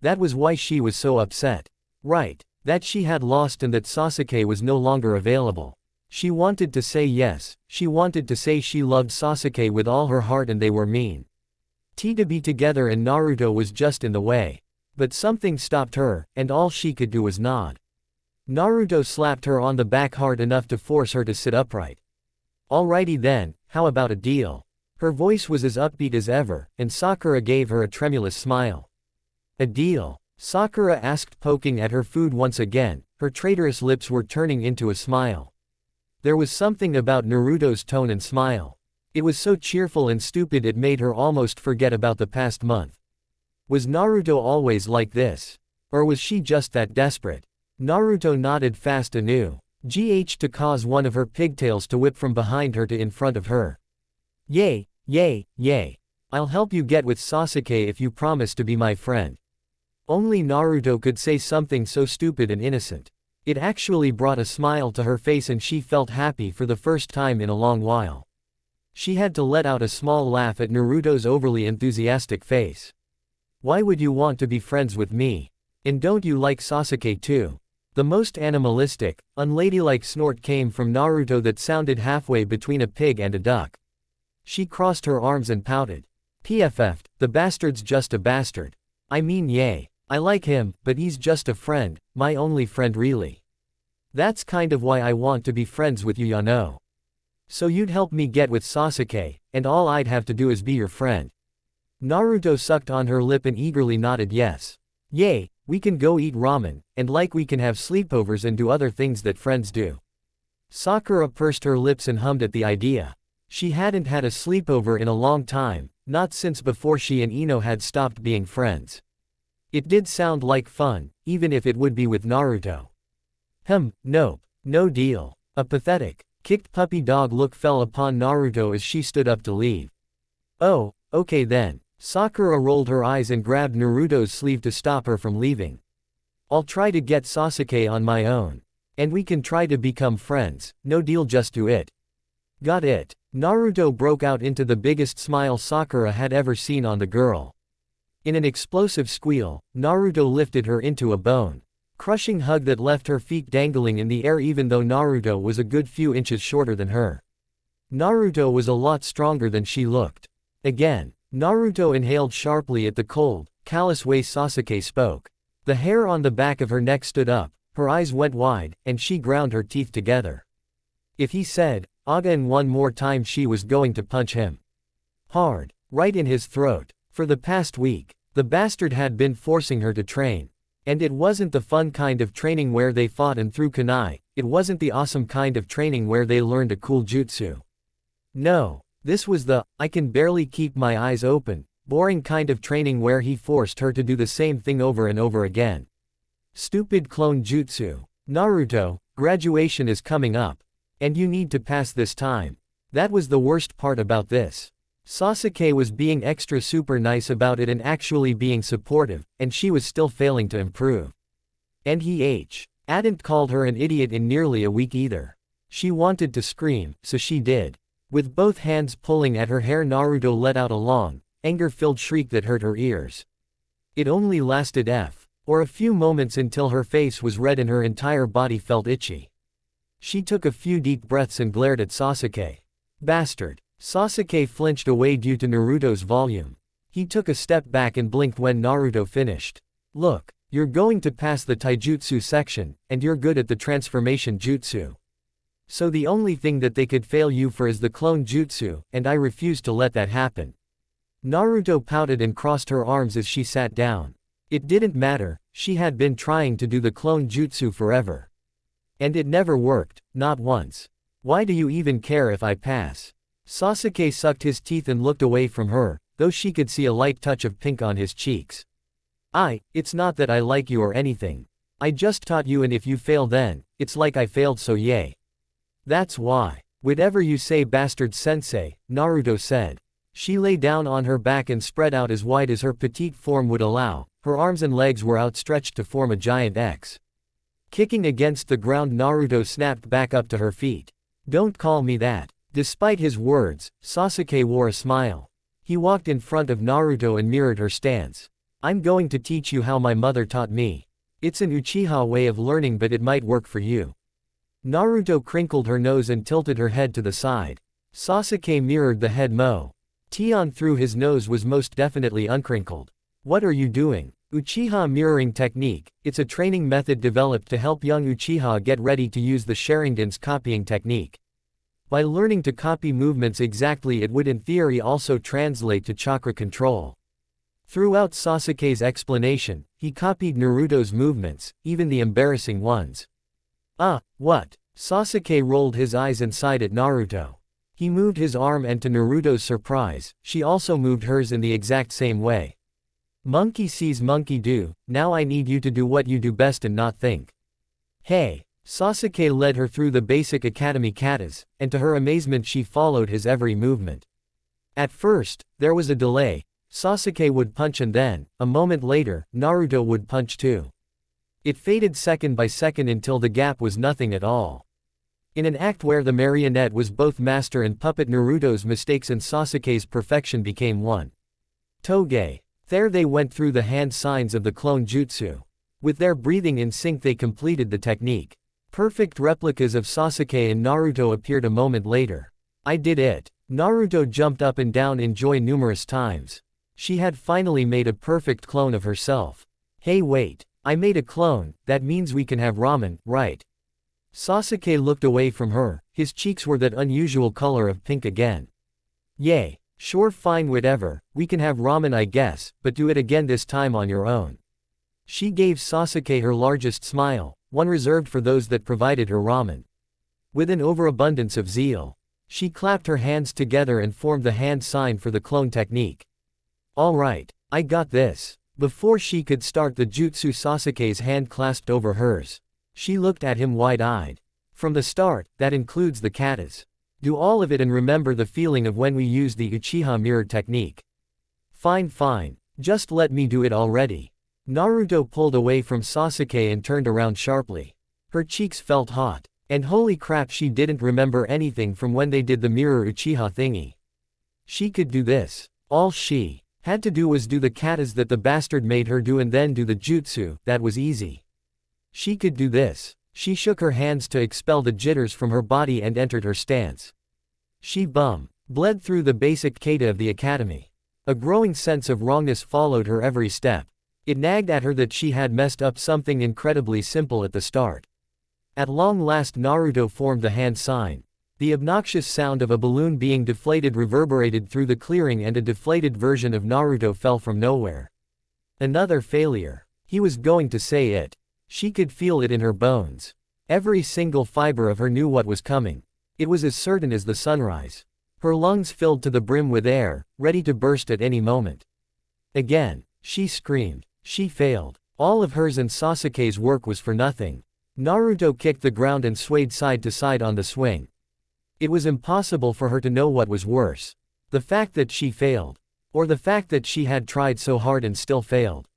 That was why she was so upset. Right. That she had lost and that Sasuke was no longer available. She wanted to say yes, she wanted to say she loved Sasuke with all her heart and they were mean to be together and Naruto was just in the way. But something stopped her, and all she could do was nod. Naruto slapped her on the back hard enough to force her to sit upright. Alrighty then, how about a deal? Her voice was as upbeat as ever, and Sakura gave her a tremulous smile. A deal? Sakura asked, poking at her food once again. Her traitorous lips were turning into a smile. There was something about Naruto's tone and smile. It was so cheerful and stupid it made her almost forget about the past month. Was Naruto always like this? Or was she just that desperate? Naruto nodded fast anew. To cause one of her pigtails to whip from behind her to in front of her. Yay. I'll help you get with Sasuke if you promise to be my friend. Only Naruto could say something so stupid and innocent. It actually brought a smile to her face and she felt happy for the first time in a long while. She had to let out a small laugh at Naruto's overly enthusiastic face. Why would you want to be friends with me? And don't you like Sasuke too? The most animalistic, unladylike snort came from Naruto that sounded halfway between a pig and a duck. She crossed her arms and pouted. PFF'd, the bastard's just a bastard. I mean yay. I like him, but he's just a friend, my only friend really. That's kind of why I want to be friends with you, you know. So you'd help me get with Sasuke, and all I'd have to do is be your friend. Naruto sucked on her lip and eagerly nodded yes. Yay, we can go eat ramen, and like we can have sleepovers and do other things that friends do. Sakura pursed her lips and hummed at the idea. She hadn't had a sleepover in a long time, not since before she and Ino had stopped being friends. It did sound like fun, even if it would be with Naruto. Nope, no deal. A pathetic, kicked puppy dog look fell upon Naruto as she stood up to leave. Oh, okay then. Sakura rolled her eyes and grabbed Naruto's sleeve to stop her from leaving. I'll try to get Sasuke on my own. And we can try to become friends, no deal, just do it. Got it. Naruto broke out into the biggest smile Sakura had ever seen on the girl. In an explosive squeal, Naruto lifted her into a bone-crushing hug that left her feet dangling in the air even though Naruto was a good few inches shorter than her. Naruto was a lot stronger than she looked. Again, Naruto inhaled sharply at the cold, callous way Sasuke spoke. The hair on the back of her neck stood up, her eyes went wide, and she ground her teeth together. If he said, "Again" one more time, she was going to punch him. Hard. Right in his throat. For the past week, the bastard had been forcing her to train. And it wasn't the fun kind of training where they fought and threw kunai, it wasn't the awesome kind of training where they learned a cool jutsu. No. This was the, I can barely keep my eyes open, boring kind of training where he forced her to do the same thing over and over again. Stupid clone jutsu. Naruto, graduation is coming up. And you need to pass this time. That was the worst part about this. Sasuke was being extra super nice about it and actually being supportive, and she was still failing to improve. And he hadn't called her an idiot in nearly a week either. She wanted to scream, so she did. With both hands pulling at her hair, Naruto let out a long, anger-filled shriek that hurt her ears. It only lasted for a few moments until her face was red and her entire body felt itchy. She took a few deep breaths and glared at Sasuke. Bastard. Sasuke flinched away due to Naruto's volume. He took a step back and blinked when Naruto finished. Look, you're going to pass the taijutsu section, and you're good at the transformation jutsu. So the only thing that they could fail you for is the clone jutsu, and I refuse to let that happen. Naruto pouted and crossed her arms as she sat down. It didn't matter, she had been trying to do the clone jutsu forever. And it never worked, not once. Why do you even care if I pass? Sasuke sucked his teeth and looked away from her, though she could see a light touch of pink on his cheeks. It's not that I like you or anything. I just taught you, and if you fail then, it's like I failed, so yay. That's why. Whatever you say, bastard sensei, Naruto said. She lay down on her back and spread out as wide as her petite form would allow, her arms and legs were outstretched to form a giant X. Kicking against the ground, Naruto snapped back up to her feet. Don't call me that. Despite his words, Sasuke wore a smile. He walked in front of Naruto and mirrored her stance. I'm going to teach you how my mother taught me. It's an Uchiha way of learning, but it might work for you. Naruto crinkled her nose and tilted her head to the side. Sasuke mirrored the head motion through his nose was most definitely uncrinkled. What are you doing? Uchiha mirroring technique. It's a training method developed to help young Uchiha get ready to use the Sharingan's copying technique. By learning to copy movements exactly, it would in theory also translate to chakra control. Throughout Sasuke's explanation, he copied Naruto's movements, even the embarrassing ones. What? Sasuke rolled his eyes and sighed at Naruto. He moved his arm, and to Naruto's surprise, she also moved hers in the exact same way. Monkey sees monkey do, now I need you to do what you do best and not think. Hey. Sasuke led her through the basic academy katas, and to her amazement she followed his every movement. At first, there was a delay. Sasuke would punch and then, a moment later, Naruto would punch too. It faded second by second until the gap was nothing at all. In an act where the marionette was both master and puppet, Naruto's mistakes and Sasuke's perfection became one. Toge. There they went through the hand signs of the clone jutsu. With their breathing in sync they completed the technique. Perfect replicas of Sasuke and Naruto appeared a moment later. I did it. Naruto jumped up and down in joy numerous times. She had finally made a perfect clone of herself. Hey wait, I made a clone, that means we can have ramen, right? Sasuke looked away from her, his cheeks were that unusual color of pink again. Yay. Sure, fine, whatever, we can have ramen I guess, but do it again this time on your own. She gave Sasuke her largest smile, one reserved for those that provided her ramen. With an overabundance of zeal, she clapped her hands together and formed the hand sign for the clone technique. Alright, I got this. Before she could start the jutsu, Sasuke's hand clasped over hers. She looked at him wide-eyed. From the start, that includes the katas. Do all of it and remember the feeling of when we used the Uchiha mirror technique. Fine, just let me do it already. Naruto pulled away from Sasuke and turned around sharply. Her cheeks felt hot. And holy crap, she didn't remember anything from when they did the mirror Uchiha thingy. She could do this. All she had to do was do the katas that the bastard made her do and then do the jutsu, that was easy. She could do this. She shook her hands to expel the jitters from her body and entered her stance. She bled through the basic kata of the academy. A growing sense of wrongness followed her every step. It nagged at her that she had messed up something incredibly simple at the start. At long last Naruto formed the hand sign. The obnoxious sound of a balloon being deflated reverberated through the clearing and a deflated version of Naruto fell from nowhere. Another failure. He was going to say it. She could feel it in her bones. Every single fiber of her knew what was coming. It was as certain as the sunrise. Her lungs filled to the brim with air, ready to burst at any moment. Again, she screamed. She failed. All of hers and Sasuke's work was for nothing. Naruto kicked the ground and swayed side to side on the swing. It was impossible for her to know what was worse. The fact that she failed. Or the fact that she had tried so hard and still failed.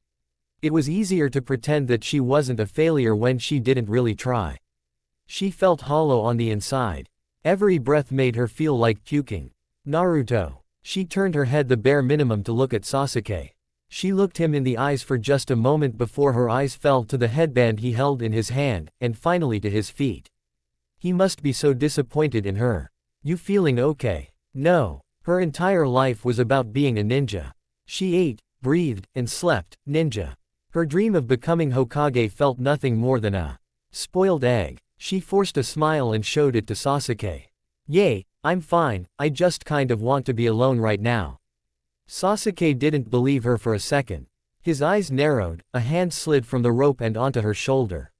It was easier to pretend that she wasn't a failure when she didn't really try. She felt hollow on the inside. Every breath made her feel like puking. Naruto. She turned her head the bare minimum to look at Sasuke. She looked him in the eyes for just a moment before her eyes fell to the headband he held in his hand, and finally to his feet. He must be so disappointed in her. You feeling okay? No. Her entire life was about being a ninja. She ate, breathed, and slept, ninja. Her dream of becoming Hokage felt nothing more than a spoiled egg. She forced a smile and showed it to Sasuke. Yay, I'm fine, I just kind of want to be alone right now. Sasuke didn't believe her for a second. His eyes narrowed, a hand slid from the rope and onto her shoulder.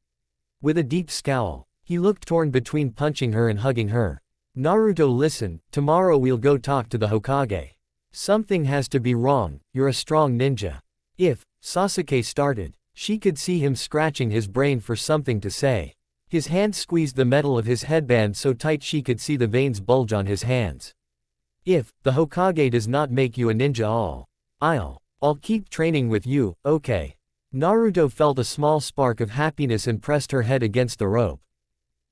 With a deep scowl, he looked torn between punching her and hugging her. Naruto, listen, tomorrow we'll go talk to the Hokage. Something has to be wrong, you're a strong ninja. If Sasuke started, she could see him scratching his brain for something to say. His hand squeezed the metal of his headband so tight she could see the veins bulge on his hands. If the Hokage does not make you a ninja, I'll keep training with you, okay? Naruto felt a small spark of happiness and pressed her head against the rope.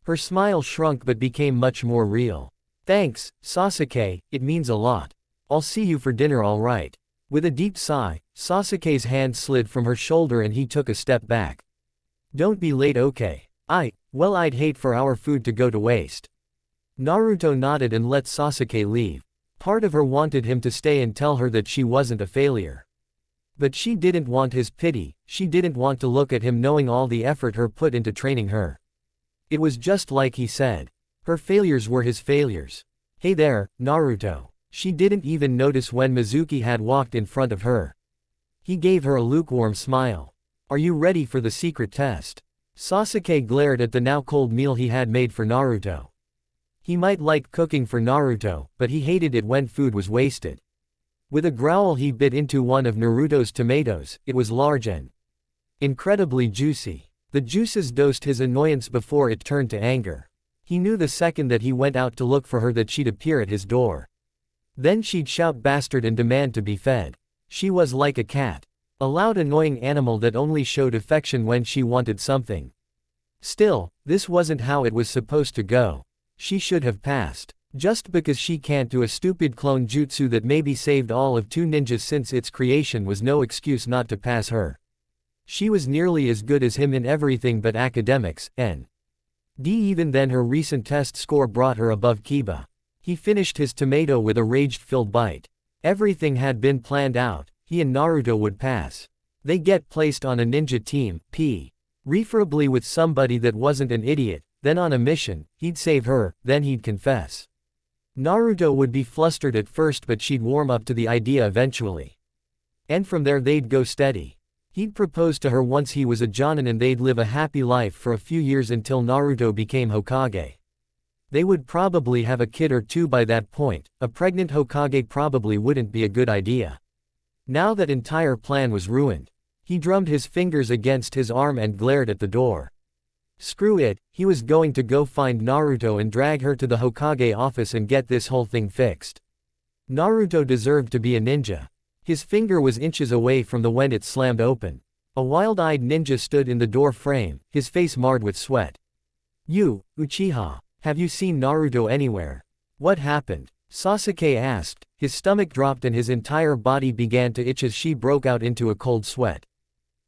Her smile shrunk but became much more real. Thanks, Sasuke, it means a lot. I'll see you for dinner, alright? With a deep sigh, Sasuke's hand slid from her shoulder and he took a step back. Don't be late, okay? Well, I'd hate for our food to go to waste. Naruto nodded and let Sasuke leave. Part of her wanted him to stay and tell her that she wasn't a failure. But she didn't want his pity, she didn't want to look at him knowing all the effort her put into training her. It was just like he said. Her failures were his failures. Hey there, Naruto. She didn't even notice when Mizuki had walked in front of her. He gave her a lukewarm smile. Are you ready for the secret test? Sasuke glared at the now cold meal he had made for Naruto. He might like cooking for Naruto, but he hated it when food was wasted. With a growl he bit into one of Naruto's tomatoes. It was large and incredibly juicy. The juices dosed his annoyance before it turned to anger. He knew the second that he went out to look for her that she'd appear at his door. Then she'd shout bastard and demand to be fed. She was like a cat. A loud annoying animal that only showed affection when she wanted something. Still, this wasn't how it was supposed to go. She should have passed. Just because she can't do a stupid clone jutsu that maybe saved all of 2 ninjas since its creation was no excuse not to pass her. She was nearly as good as him in everything but academics, and even then her recent test score brought her above Kiba. He finished his tomato with a rage-filled bite. Everything had been planned out. He and Naruto would pass. They get placed on a ninja team, preferably with somebody that wasn't an idiot, then on a mission, he'd save her, then he'd confess. Naruto would be flustered at first but she'd warm up to the idea eventually. And from there they'd go steady. He'd propose to her once he was a Jonin and they'd live a happy life for a few years until Naruto became Hokage. They would probably have a kid or 2 by that point. A pregnant Hokage probably wouldn't be a good idea. Now that entire plan was ruined. He drummed his fingers against his arm and glared at the door. Screw it, he was going to go find Naruto and drag her to the Hokage office and get this whole thing fixed. Naruto deserved to be a ninja. His finger was inches away from the when it slammed open. A wild-eyed ninja stood in the door frame, his face marred with sweat. You, Uchiha, have you seen Naruto anywhere? What happened? Sasuke asked. His stomach dropped and his entire body began to itch as she broke out into a cold sweat.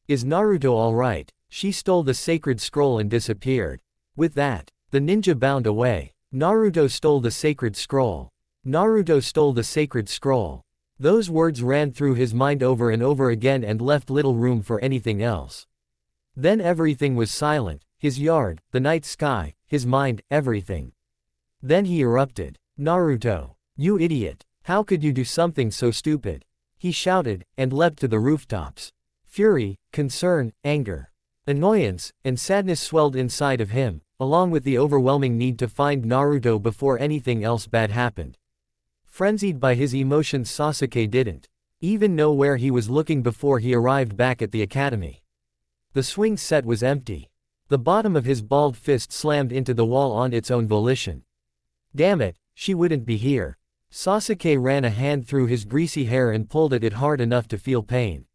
Is Naruto alright? She stole the sacred scroll and disappeared. With that, the ninja bounded away. Naruto stole the sacred scroll. Naruto stole the sacred scroll. Those words ran through his mind over and over again and left little room for anything else. Then everything was silent, his yard, the night sky, his mind, everything. Then he erupted. Naruto, you idiot, how could you do something so stupid? He shouted, and leapt to the rooftops. Fury, concern, anger, annoyance, and sadness swelled inside of him, along with the overwhelming need to find Naruto before anything else bad happened. Frenzied by his emotions, Sasuke didn't even know where he was looking before he arrived back at the academy. The swing set was empty. The bottom of his balled fist slammed into the wall on its own volition. Damn it, she wouldn't be here. Sasuke ran a hand through his greasy hair and pulled at it hard enough to feel pain.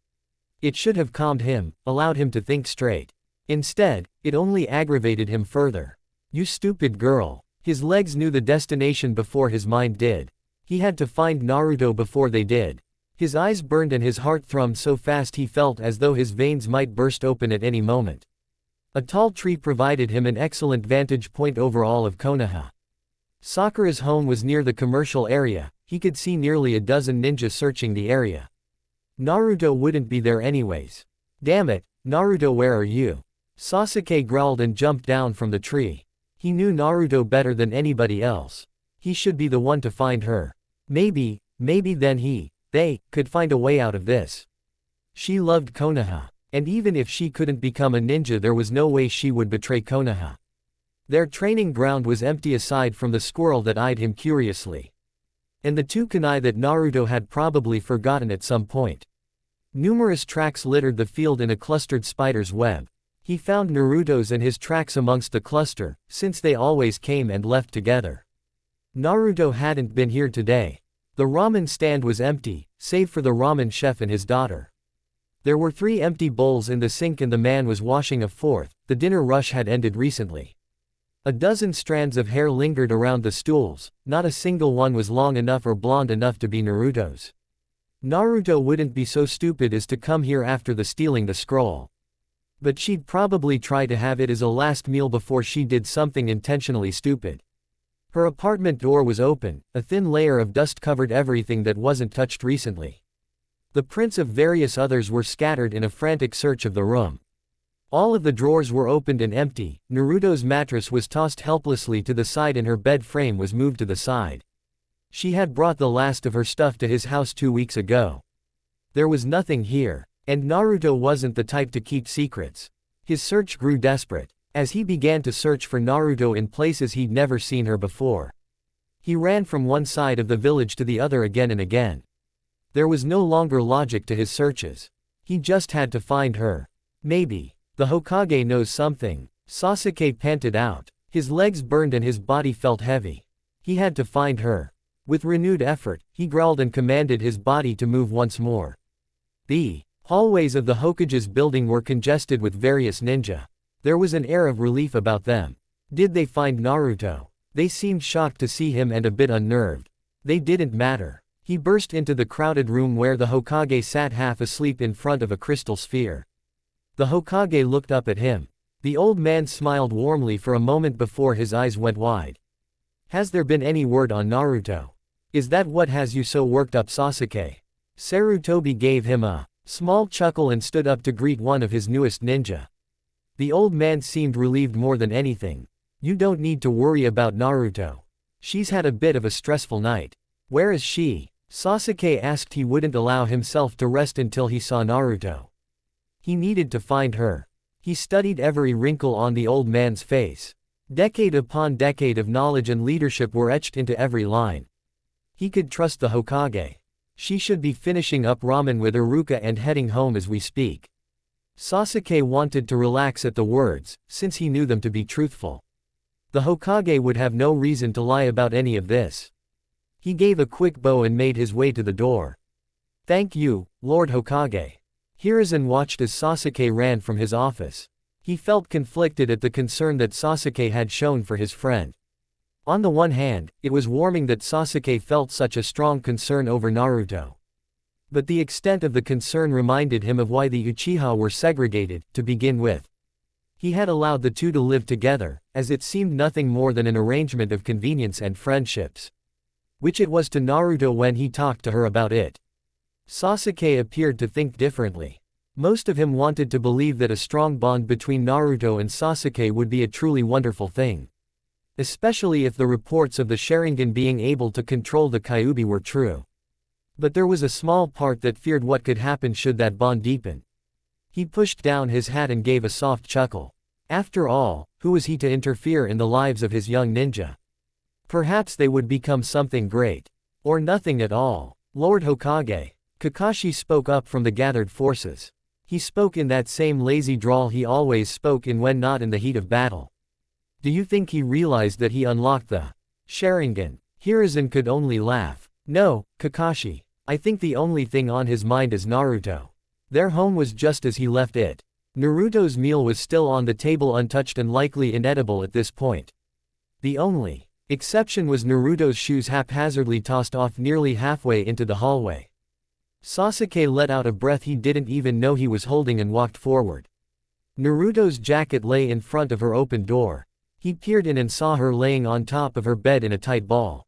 It should have calmed him, allowed him to think straight. Instead, it only aggravated him further. You stupid girl. His legs knew the destination before his mind did. He had to find Naruto before they did. His eyes burned and his heart thrummed so fast he felt as though his veins might burst open at any moment. A tall tree provided him an excellent vantage point over all of Konoha. Sakura's home was near the commercial area. He could see nearly a dozen ninjas searching the area. Naruto wouldn't be there anyways. Damn it, Naruto, where are you? Sasuke growled and jumped down from the tree. He knew Naruto better than anybody else. He should be the one to find her. Maybe then they could find a way out of this. She loved Konoha. And even if she couldn't become a ninja, there was no way she would betray Konoha. Their training ground was empty aside from the squirrel that eyed him curiously. And the 2 kunai that Naruto had probably forgotten at some point. Numerous tracks littered the field in a clustered spider's web. He found Naruto's and his tracks amongst the cluster, since they always came and left together. Naruto hadn't been here today. The ramen stand was empty, save for the ramen chef and his daughter. There were 3 empty bowls in the sink and the man was washing a 4th, the dinner rush had ended recently. A dozen strands of hair lingered around the stools, not a single one was long enough or blonde enough to be Naruto's. Naruto wouldn't be so stupid as to come here after the stealing the scroll. But she'd probably try to have it as a last meal before she did something intentionally stupid. Her apartment door was open, a thin layer of dust covered everything that wasn't touched recently. The prints of various others were scattered in a frantic search of the room. All of the drawers were opened and empty. Naruto's mattress was tossed helplessly to the side and her bed frame was moved to the side. She had brought the last of her stuff to his house 2 weeks ago. There was nothing here, and Naruto wasn't the type to keep secrets. His search grew desperate, as he began to search for Naruto in places he'd never seen her before. He ran from one side of the village to the other again and again. There was no longer logic to his searches. He just had to find her. Maybe the Hokage knows something. Sasuke panted out. His legs burned and his body felt heavy. He had to find her. With renewed effort, he growled and commanded his body to move once more. The Hallways of the Hokage's building were congested with various ninja. There was an air of relief about them. Did they find Naruto? They seemed shocked to see him and a bit unnerved. They didn't matter. He burst into the crowded room where the Hokage sat half asleep in front of a crystal sphere. The Hokage looked up at him. The old man smiled warmly for a moment before his eyes went wide. Has there been any word on Naruto? Is that what has you so worked up, Sasuke? Sarutobi gave him a small chuckle and stood up to greet one of his newest ninja. The old man seemed relieved more than anything. You don't need to worry about Naruto. She's had a bit of a stressful night. Where is she? Sasuke asked. He wouldn't allow himself to rest until he saw Naruto. He needed to find her. He studied every wrinkle on the old man's face. Decade upon decade of knowledge and leadership were etched into every line. He could trust the Hokage. She should be finishing up ramen with Iruka and heading home as we speak. Sasuke wanted to relax at the words, since he knew them to be truthful. The Hokage would have no reason to lie about any of this. He gave a quick bow and made his way to the door. Thank you, Lord Hokage. Hiruzen watched as Sasuke ran from his office. He felt conflicted at the concern that Sasuke had shown for his friend. On the one hand, it was warming that Sasuke felt such a strong concern over Naruto. But the extent of the concern reminded him of why the Uchiha were segregated, to begin with. He had allowed the two to live together, as it seemed nothing more than an arrangement of convenience and friendships. Which it was to Naruto when he talked to her about it. Sasuke appeared to think differently. Most of him wanted to believe that a strong bond between Naruto and Sasuke would be a truly wonderful thing. Especially if the reports of the Sharingan being able to control the Kyuubi were true. But there was a small part that feared what could happen should that bond deepen. He pushed down his hat and gave a soft chuckle. After all, who was he to interfere in the lives of his young ninja? Perhaps they would become something great. Or nothing at all. Lord Hokage. Kakashi spoke up from the gathered forces. He spoke in that same lazy drawl he always spoke in when not in the heat of battle. Do you think he realized that he unlocked the Sharingan? Hiruzen could only laugh. No, Kakashi. I think the only thing on his mind is Naruto. Their home was just as he left it. Naruto's meal was still on the table untouched and likely inedible at this point. The only exception was Naruto's shoes haphazardly tossed off nearly halfway into the hallway. Sasuke let out a breath he didn't even know he was holding and walked forward. Naruto's jacket lay in front of her open door. He peered in and saw her laying on top of her bed in a tight ball.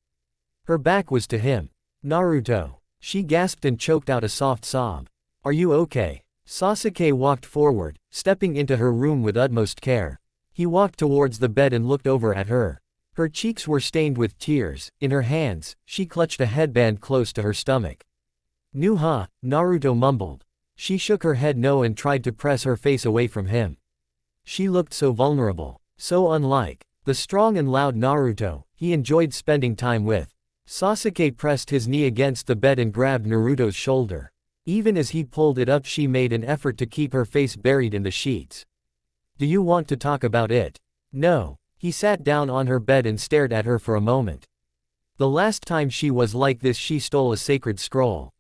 Her back was to him. Naruto. She gasped and choked out a soft sob. Are you okay? Sasuke walked forward, stepping into her room with utmost care. He walked towards the bed and looked over at her. Her cheeks were stained with tears. In her hands, she clutched a headband close to her stomach. "Nu huh," Naruto mumbled. She shook her head no and tried to press her face away from him. She looked so vulnerable, so unlike the strong and loud Naruto he enjoyed spending time with. Sasuke pressed his knee against the bed and grabbed Naruto's shoulder. Even as he pulled it up, she made an effort to keep her face buried in the sheets. Do you want to talk about it? No. He sat down on her bed and stared at her for a moment. The last time she was like this, she stole a sacred scroll.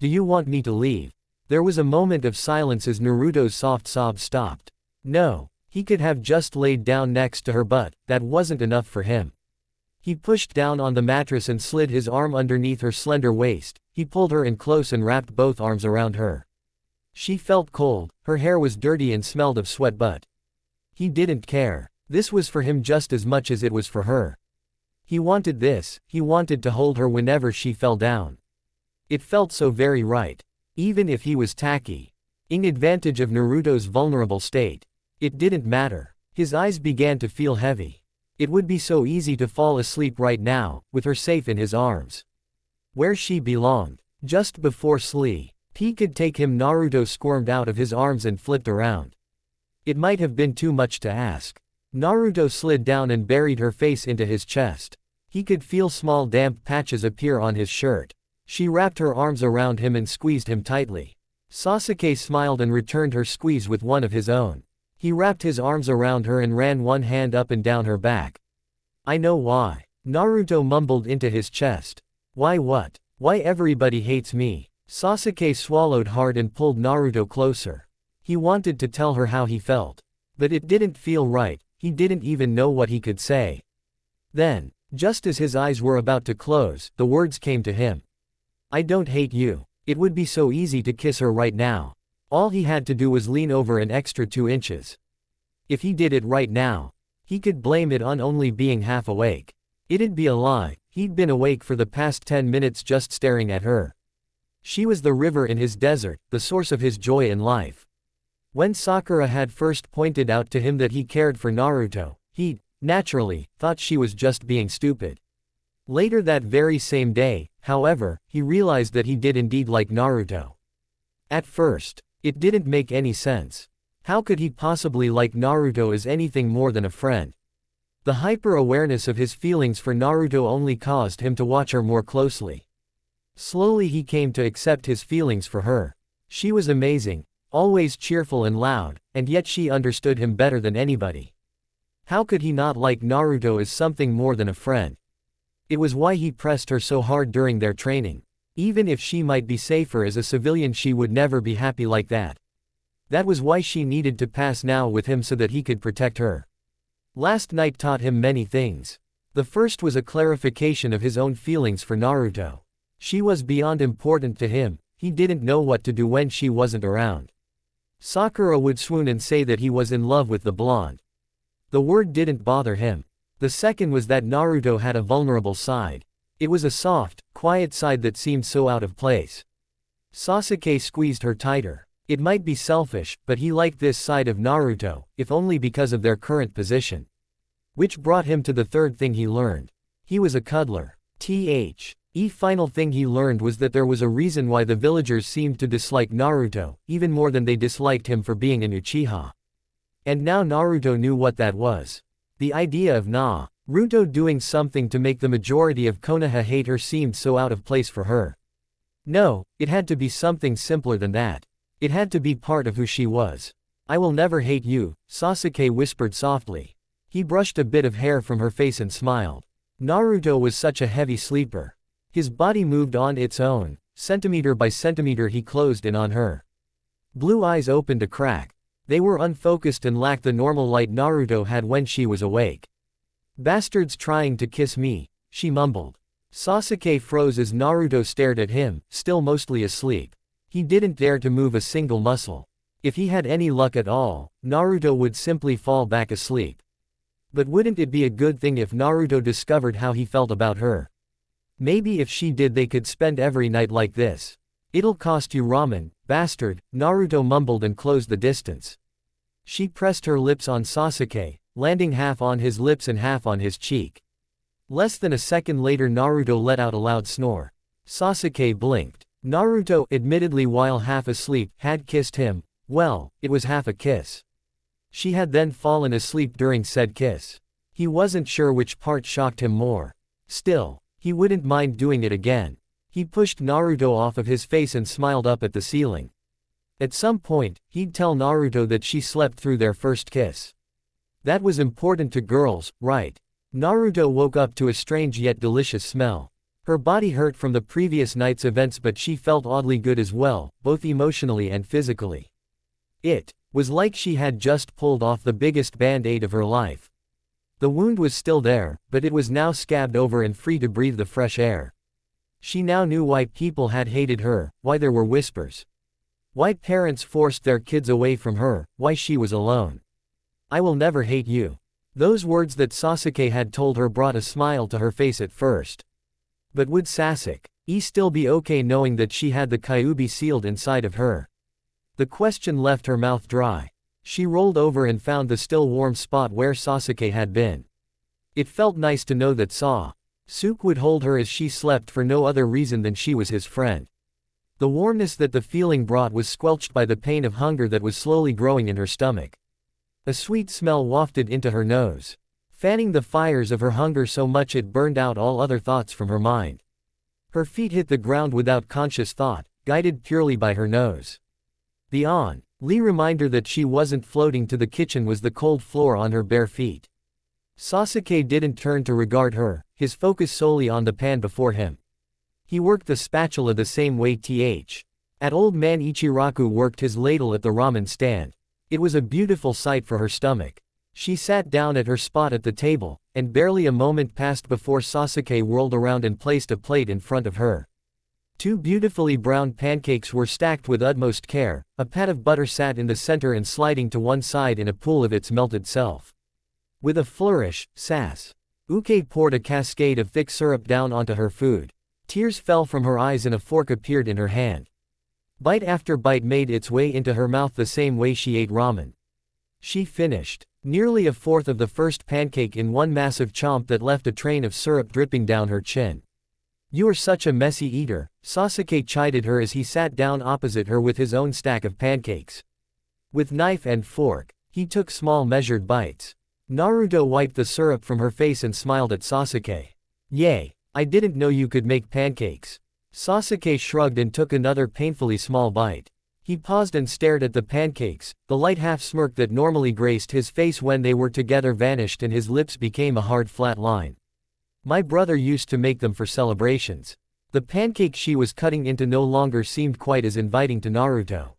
Do you want me to leave? There was a moment of silence as Naruto's soft sob stopped. No. He could have just laid down next to her, but that wasn't enough for him. He pushed down on the mattress and slid his arm underneath her slender waist. He pulled her in close and wrapped both arms around her. She felt cold, her hair was dirty and smelled of sweat, but he didn't care. This was for him just as much as it was for her. He wanted this, he wanted to hold her whenever she fell down. It felt so very right. Even if he was tacky. In advantage of Naruto's vulnerable state. It didn't matter. His eyes began to feel heavy. It would be so easy to fall asleep right now, with her safe in his arms. Where she belonged. Just before sleep, he could take him. Naruto squirmed out of his arms and flipped around. It might have been too much to ask. Naruto slid down and buried her face into his chest. He could feel small damp patches appear on his shirt. She wrapped her arms around him and squeezed him tightly. Sasuke smiled and returned her squeeze with one of his own. He wrapped his arms around her and ran one hand up and down her back. I know why. Naruto mumbled into his chest. Why what? Why everybody hates me? Sasuke swallowed hard and pulled Naruto closer. He wanted to tell her how he felt. But it didn't feel right, he didn't even know what he could say. Then, just as his eyes were about to close, the words came to him. I don't hate you. It would be so easy to kiss her right now. All he had to do was lean over an extra 2 inches. If he did it right now, he could blame it on only being half awake. It'd be a lie, he'd been awake for the past 10 minutes just staring at her. She was the river in his desert, the source of his joy in life. When Sakura had first pointed out to him that he cared for Naruto, he, naturally, thought she was just being stupid. Later that very same day, however, he realized that he did indeed like Naruto. At first, it didn't make any sense. How could he possibly like Naruto as anything more than a friend? The hyper-awareness of his feelings for Naruto only caused him to watch her more closely. Slowly he came to accept his feelings for her. She was amazing, always cheerful and loud, and yet she understood him better than anybody. How could he not like Naruto as something more than a friend? It was why he pressed her so hard during their training. Even if she might be safer as a civilian, she would never be happy like that. That was why she needed to pass now with him so that he could protect her. Last night taught him many things. The first was a clarification of his own feelings for Naruto. She was beyond important to him, he didn't know what to do when she wasn't around. Sakura would swoon and say that he was in love with the blonde. The word didn't bother him. The second was that Naruto had a vulnerable side. It was a soft, quiet side that seemed so out of place. Sasuke squeezed her tighter. It might be selfish, but he liked this side of Naruto, if only because of their current position. Which brought him to the third thing he learned. He was a cuddler. Final thing he learned was that there was a reason why the villagers seemed to dislike Naruto, even more than they disliked him for being an Uchiha. And now Naruto knew what that was. The idea of Naruto doing something to make the majority of Konoha hate her seemed so out of place for her. No, it had to be something simpler than that. It had to be part of who she was. I will never hate you, Sasuke whispered softly. He brushed a bit of hair from her face and smiled. Naruto was such a heavy sleeper. His body moved on its own, centimeter by centimeter he closed in on her. Blue eyes opened a crack. They were unfocused and lacked the normal light Naruto had when she was awake. Bastards trying to kiss me, she mumbled. Sasuke froze as Naruto stared at him, still mostly asleep. He didn't dare to move a single muscle. If he had any luck at all, Naruto would simply fall back asleep. But wouldn't it be a good thing if Naruto discovered how he felt about her? Maybe if she did, they could spend every night like this. It'll cost you ramen, bastard, Naruto mumbled and closed the distance. She pressed her lips on Sasuke, landing half on his lips and half on his cheek. Less than a second later Naruto let out a loud snore. Sasuke blinked. Naruto, admittedly while half asleep, had kissed him. Well, it was half a kiss. She had then fallen asleep during said kiss. He wasn't sure which part shocked him more. Still, he wouldn't mind doing it again. He pushed Naruto off of his face and smiled up at the ceiling. At some point, he'd tell Naruto that she slept through their first kiss. That was important to girls, right? Naruto woke up to a strange yet delicious smell. Her body hurt from the previous night's events, but she felt oddly good as well, both emotionally and physically. It was like she had just pulled off the biggest band-aid of her life. The wound was still there, but it was now scabbed over and free to breathe the fresh air. She now knew why people had hated her, why there were whispers. Why parents forced their kids away from her, why she was alone. I will never hate you. Those words that Sasuke had told her brought a smile to her face at first. But would Sasuke still be okay knowing that she had the Kyuubi sealed inside of her? The question left her mouth dry. She rolled over and found the still warm spot where Sasuke had been. It felt nice to know that Sasuke would hold her as she slept for no other reason than she was his friend. The warmness that the feeling brought was squelched by the pain of hunger that was slowly growing in her stomach. A sweet smell wafted into her nose, fanning the fires of her hunger so much it burned out all other thoughts from her mind. Her feet hit the ground without conscious thought, guided purely by her nose. The only reminder that she wasn't floating to the kitchen was the cold floor on her bare feet. Sasuke didn't turn to regard her, his focus solely on the pan before him. He worked the spatula the same way at old man Ichiraku worked his ladle at the ramen stand. It was a beautiful sight for her stomach. She sat down at her spot at the table, and barely a moment passed before Sasuke whirled around and placed a plate in front of her. Two beautifully browned pancakes were stacked with utmost care, a pat of butter sat in the center and sliding to one side in a pool of its melted self. With a flourish, Sasuke poured a cascade of thick syrup down onto her food. Tears fell from her eyes and a fork appeared in her hand. Bite after bite made its way into her mouth the same way she ate ramen. She finished nearly a fourth of the first pancake in one massive chomp that left a train of syrup dripping down her chin. "You are such a messy eater," Sasuke chided her as he sat down opposite her with his own stack of pancakes. With knife and fork, he took small measured bites. Naruto wiped the syrup from her face and smiled at Sasuke. "Yay, I didn't know you could make pancakes." Sasuke shrugged and took another painfully small bite. He paused and stared at the pancakes, the light half-smirk that normally graced his face when they were together vanished and his lips became a hard flat line. "My brother used to make them for celebrations." The pancake she was cutting into no longer seemed quite as inviting to Naruto.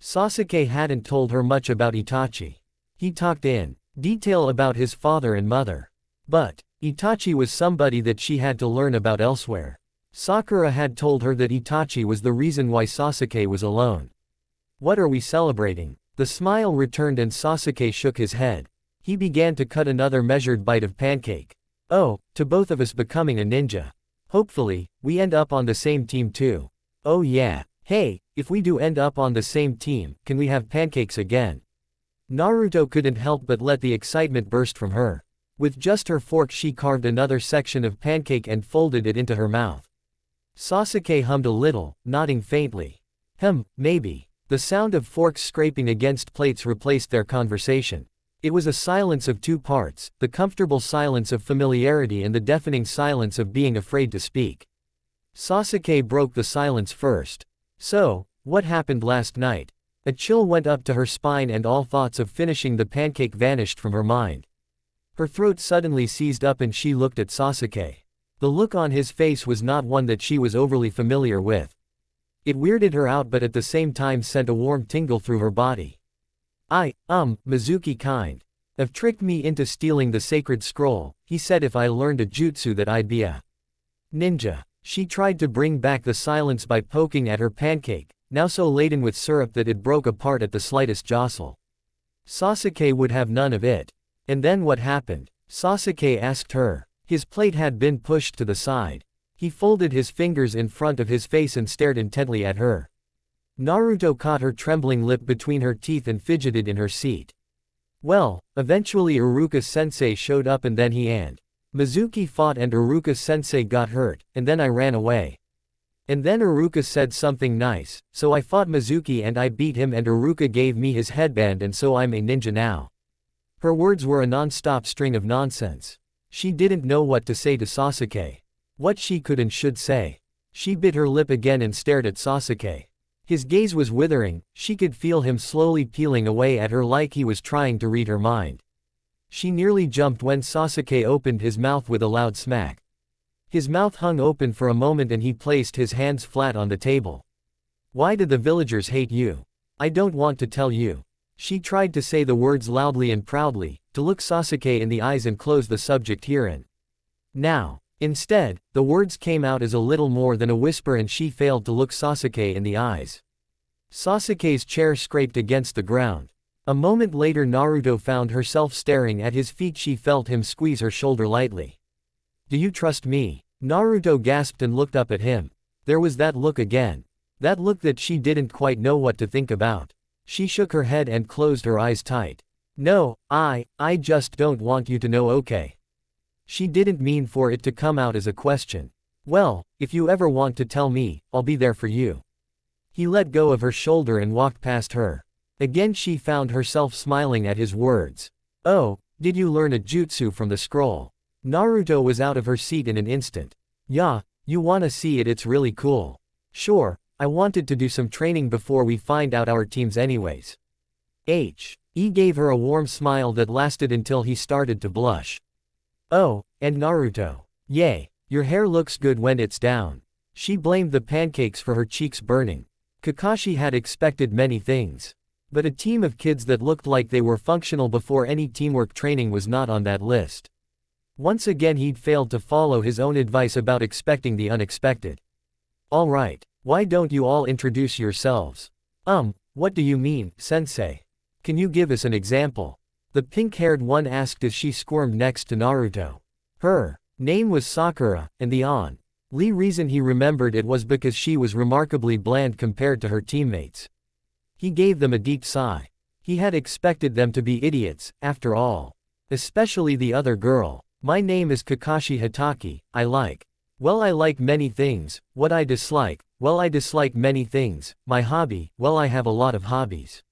Sasuke hadn't told her much about Itachi. He talked in detail about his father and mother. But Itachi was somebody that she had to learn about elsewhere. Sakura had told her that Itachi was the reason why Sasuke was alone. "What are we celebrating?" The smile returned and Sasuke shook his head. He began to cut another measured bite of pancake. "Oh, to both of us becoming a ninja. Hopefully, we end up on the same team too." "Oh yeah. Hey, if we do end up on the same team, can we have pancakes again?" Naruto couldn't help but let the excitement burst from her. With just her fork she carved another section of pancake and folded it into her mouth. Sasuke hummed a little, nodding faintly. Maybe." The sound of forks scraping against plates replaced their conversation. It was a silence of two parts, the comfortable silence of familiarity and the deafening silence of being afraid to speak. Sasuke broke the silence first. "So, what happened last night?" A chill went up to her spine and all thoughts of finishing the pancake vanished from her mind. Her throat suddenly seized up and she looked at Sasuke. The look on his face was not one that she was overly familiar with. It weirded her out but at the same time sent a warm tingle through her body. Mizuki kind of tricked me into stealing the sacred scroll. He said if I learned a jutsu that I'd be a ninja." She tried to bring back the silence by poking at her pancake, now so laden with syrup that it broke apart at the slightest jostle. Sasuke would have none of it. "And then what happened?" Sasuke asked her. His plate had been pushed to the side. He folded his fingers in front of his face and stared intently at her. Naruto caught her trembling lip between her teeth and fidgeted in her seat. "Well, eventually Iruka-sensei showed up and then he and Mizuki fought and Iruka-sensei got hurt, and then I ran away. And then Iruka said something nice, so I fought Mizuki and I beat him and Iruka gave me his headband and so I'm a ninja now." Her words were a non-stop string of nonsense. She didn't know what to say to Sasuke. What she could and should say. She bit her lip again and stared at Sasuke. His gaze was withering, she could feel him slowly peeling away at her like he was trying to read her mind. She nearly jumped when Sasuke opened his mouth with a loud smack. His mouth hung open for a moment and he placed his hands flat on the table. "Why do the villagers hate you? I don't want to tell you." She tried to say the words loudly and proudly, to look Sasuke in the eyes and close the subject herein. Now, instead, the words came out as a little more than a whisper and she failed to look Sasuke in the eyes. Sasuke's chair scraped against the ground. A moment later Naruto found herself staring at his feet. She felt him squeeze her shoulder lightly. "Do you trust me?" Naruto gasped and looked up at him. There was that look again. That look that she didn't quite know what to think about. She shook her head and closed her eyes tight. "No, I just don't want you to know, okay?" She didn't mean for it to come out as a question. "Well, if you ever want to tell me, I'll be there for you." He let go of her shoulder and walked past her. Again she found herself smiling at his words. "Oh, did you learn a jutsu from the scroll?" Naruto was out of her seat in an instant. "Yeah, you wanna see it? It's really cool." "Sure, I wanted to do some training before we find out our teams anyways." He gave her a warm smile that lasted until he started to blush. "Oh, and Naruto. Yay, your hair looks good when it's down." She blamed the pancakes for her cheeks burning. Kakashi had expected many things. But a team of kids that looked like they were functional before any teamwork training was not on that list. Once again he'd failed to follow his own advice about expecting the unexpected. Alright, why don't you all introduce yourselves? What do you mean, sensei? Can you give us an example? The pink-haired one asked as she squirmed next to Naruto. Her name was Sakura, and the only reason he remembered it was because she was remarkably bland compared to her teammates. He gave them a deep sigh. He had expected them to be idiots, after all. Especially the other girl. My name is Kakashi Hatake, I like many things. What I dislike, well I dislike many things. My hobby, well I have a lot of hobbies.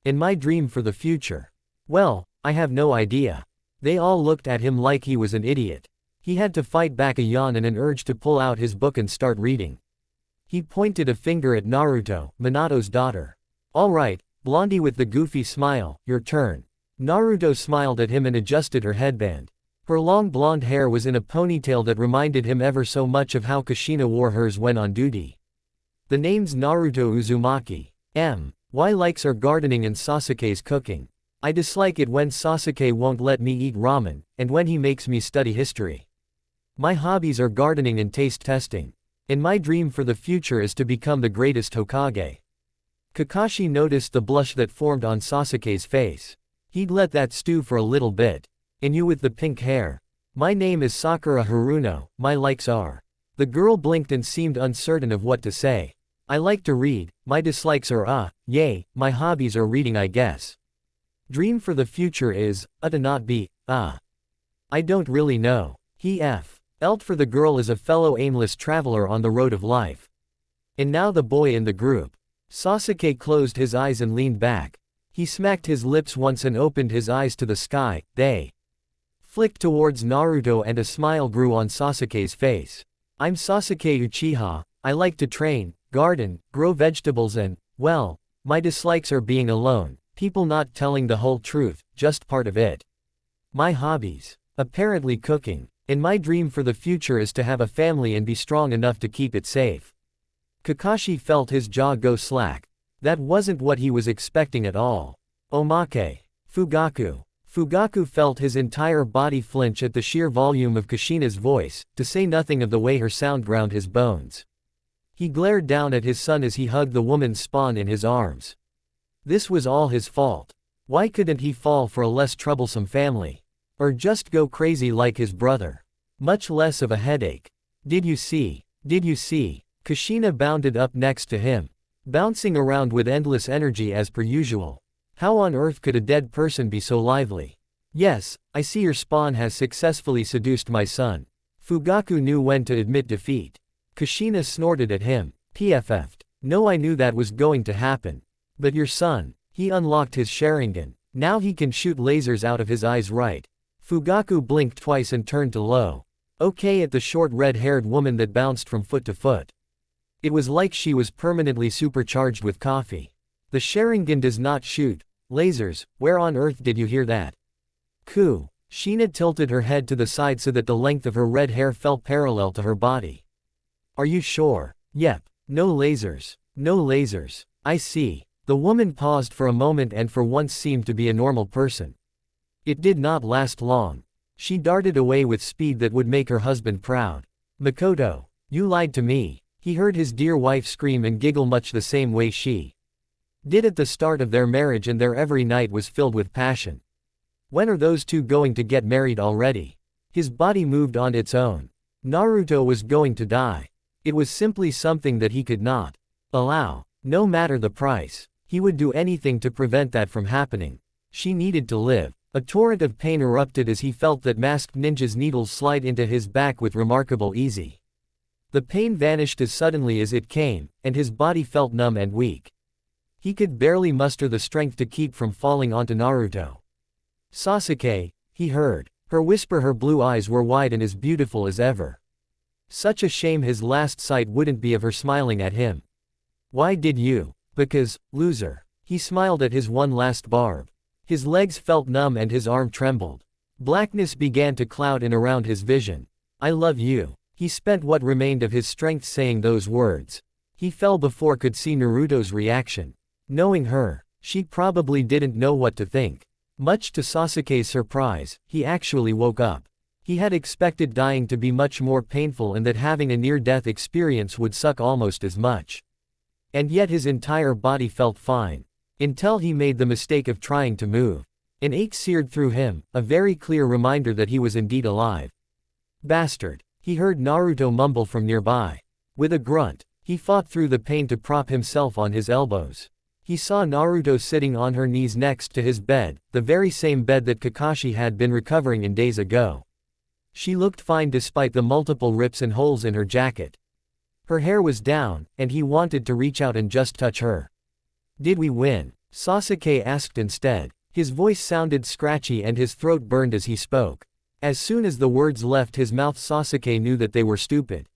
And my dream for the future? Well, I have no idea. They all looked at him like he was an idiot. He had to fight back a yawn and an urge to pull out his book and start reading. He pointed a finger at Naruto, Minato's daughter. Alright, blondie with the goofy smile, your turn. Naruto smiled at him and adjusted her headband. Her long blonde hair was in a ponytail that reminded him ever so much of how Kushina wore hers when on duty. The name's Naruto Uzumaki. Why likes are gardening and Sasuke's cooking. I dislike it when Sasuke won't let me eat ramen, and when he makes me study history. My hobbies are gardening and taste testing. And my dream for the future is to become the greatest Hokage. Kakashi noticed the blush that formed on Sasuke's face. He'd let that stew for a little bit. And you with the pink hair. My name is Sakura Haruno, my likes are. The girl blinked and seemed uncertain of what to say. I like to read, my dislikes are yay, my hobbies are reading I guess. Dream for the future is, to not be, I don't really know. He felt for the girl as a fellow aimless traveler on the road of life. And now the boy in the group. Sasuke closed his eyes and leaned back. He smacked his lips once and opened his eyes to the sky. They flicked towards Naruto and a smile grew on Sasuke's face. I'm Sasuke Uchiha, I like to train, garden, grow vegetables and, well, my dislikes are being alone, people not telling the whole truth, just part of it. My hobbies. Apparently cooking. And my dream for the future is to have a family and be strong enough to keep it safe. Kakashi felt his jaw go slack. That wasn't what he was expecting at all. Omake. Fugaku. Fugaku felt his entire body flinch at the sheer volume of Kushina's voice, to say nothing of the way her sound ground his bones. He glared down at his son as he hugged the woman's spawn in his arms. This was all his fault. Why couldn't he fall for a less troublesome family? Or just go crazy like his brother? Much less of a headache. Did you see? Kushina bounded up next to him, bouncing around with endless energy as per usual. How on earth could a dead person be so lively? Yes, I see your spawn has successfully seduced my son. Fugaku knew when to admit defeat. Kushina snorted at him. PFF'd. No, I knew that was going to happen. But your son, he unlocked his Sharingan. Now he can shoot lasers out of his eyes, right? Fugaku blinked twice and turned to low. Okay at the short red-haired woman that bounced from foot to foot. It was like she was permanently supercharged with coffee. The Sharingan does not shoot lasers, where on earth did you hear that? Sheena tilted her head to the side so that the length of her red hair fell parallel to her body. Are you sure? Yep. No lasers. I see. The woman paused for a moment and for once seemed to be a normal person. It did not last long. She darted away with speed that would make her husband proud. Makoto, you lied to me. He heard his dear wife scream and giggle much the same way she did at the start of their marriage, and their every night was filled with passion. When are those two going to get married already? His body moved on its own. Naruto was going to die. It was simply something that he could not allow. No matter the price. He would do anything to prevent that from happening. She needed to live. A torrent of pain erupted as he felt that masked ninja's needles slide into his back with remarkable ease. The pain vanished as suddenly as it came, and his body felt numb and weak. He could barely muster the strength to keep from falling onto Naruto. Sasuke, he heard her whisper. Her blue eyes were wide and as beautiful as ever. Such a shame his last sight wouldn't be of her smiling at him. Why did you? Because, loser. He smiled at his one last barb. His legs felt numb and his arm trembled. Blackness began to cloud in around his vision. I love you. He spent what remained of his strength saying those words. He fell before could see Naruto's reaction. Knowing her, she probably didn't know what to think. Much to Sasuke's surprise, he actually woke up. He had expected dying to be much more painful and that having a near-death experience would suck almost as much. And yet his entire body felt fine. Until he made the mistake of trying to move. An ache seared through him, a very clear reminder that he was indeed alive. Bastard. He heard Naruto mumble from nearby. With a grunt, he fought through the pain to prop himself on his elbows. He saw Naruto sitting on her knees next to his bed, the very same bed that Kakashi had been recovering in days ago. She looked fine despite the multiple rips and holes in her jacket. Her hair was down, and he wanted to reach out and just touch her. Did we win? Sasuke asked instead. His voice sounded scratchy and his throat burned as he spoke. As soon as the words left his mouth, Sasuke knew that they were stupid.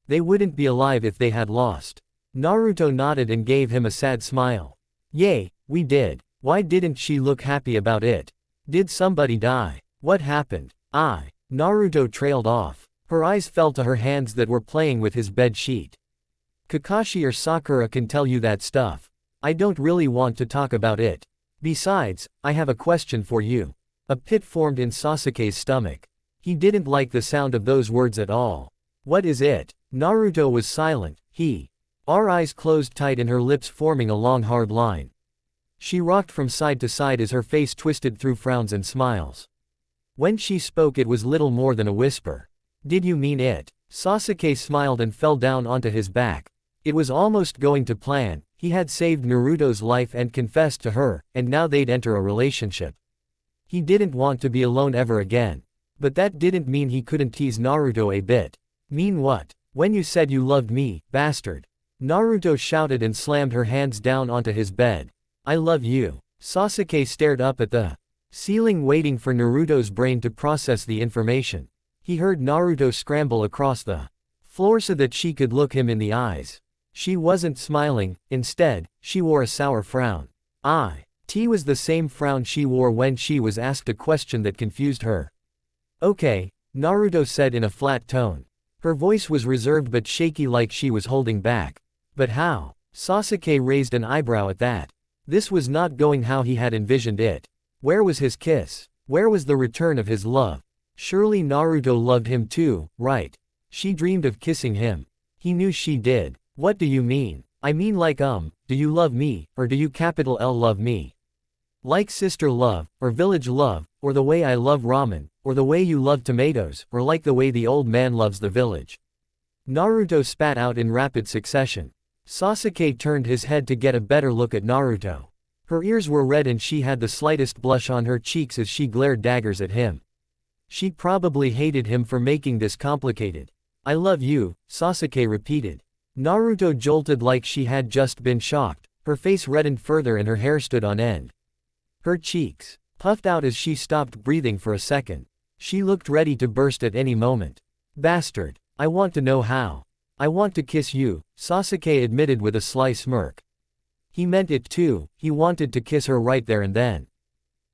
They wouldn't be alive if they had lost. Naruto nodded and gave him a sad smile. Yay, we did. Why didn't she look happy about it? Did somebody die? What happened? Naruto trailed off. Her eyes fell to her hands that were playing with his bed sheet. Kakashi or Sakura can tell you that stuff. I don't really want to talk about it. Besides, I have a question for you. A pit formed in Sasuke's stomach. He didn't like the sound of those words at all. What is it? Naruto was silent. Her eyes closed tight and her lips forming a long hard line. She rocked from side to side as her face twisted through frowns and smiles. When she spoke it was little more than a whisper. Did you mean it? Sasuke smiled and fell down onto his back. It was almost going to plan. He had saved Naruto's life and confessed to her, and now they'd enter a relationship. He didn't want to be alone ever again. But that didn't mean he couldn't tease Naruto a bit. Mean what? When you said you loved me, bastard. Naruto shouted and slammed her hands down onto his bed. I love you. Sasuke stared up at the ceiling waiting for Naruto's brain to process the information. He heard Naruto scramble across the floor so that she could look him in the eyes. She wasn't smiling, instead, she wore a sour frown. It was the same frown she wore when she was asked a question that confused her. Okay, Naruto said in a flat tone. Her voice was reserved but shaky like she was holding back. But how? Sasuke raised an eyebrow at that. This was not going how he had envisioned it. Where was his kiss? Where was the return of his love? Surely Naruto loved him too, right? She dreamed of kissing him. He knew she did. What do you mean? I mean like do you love me, or do you capital L love me? Like sister love, or village love, or the way I love ramen, or the way you love tomatoes, or like the way the old man loves the village. Naruto spat out in rapid succession. Sasuke turned his head to get a better look at Naruto. Her ears were red and she had the slightest blush on her cheeks as she glared daggers at him. She probably hated him for making this complicated. I love you, Sasuke repeated. Naruto jolted like she had just been shocked, her face reddened further and her hair stood on end. Her cheeks puffed out as she stopped breathing for a second. She looked ready to burst at any moment. Bastard. I want to know how. I want to kiss you, Sasuke admitted with a sly smirk. He meant it too, he wanted to kiss her right there and then.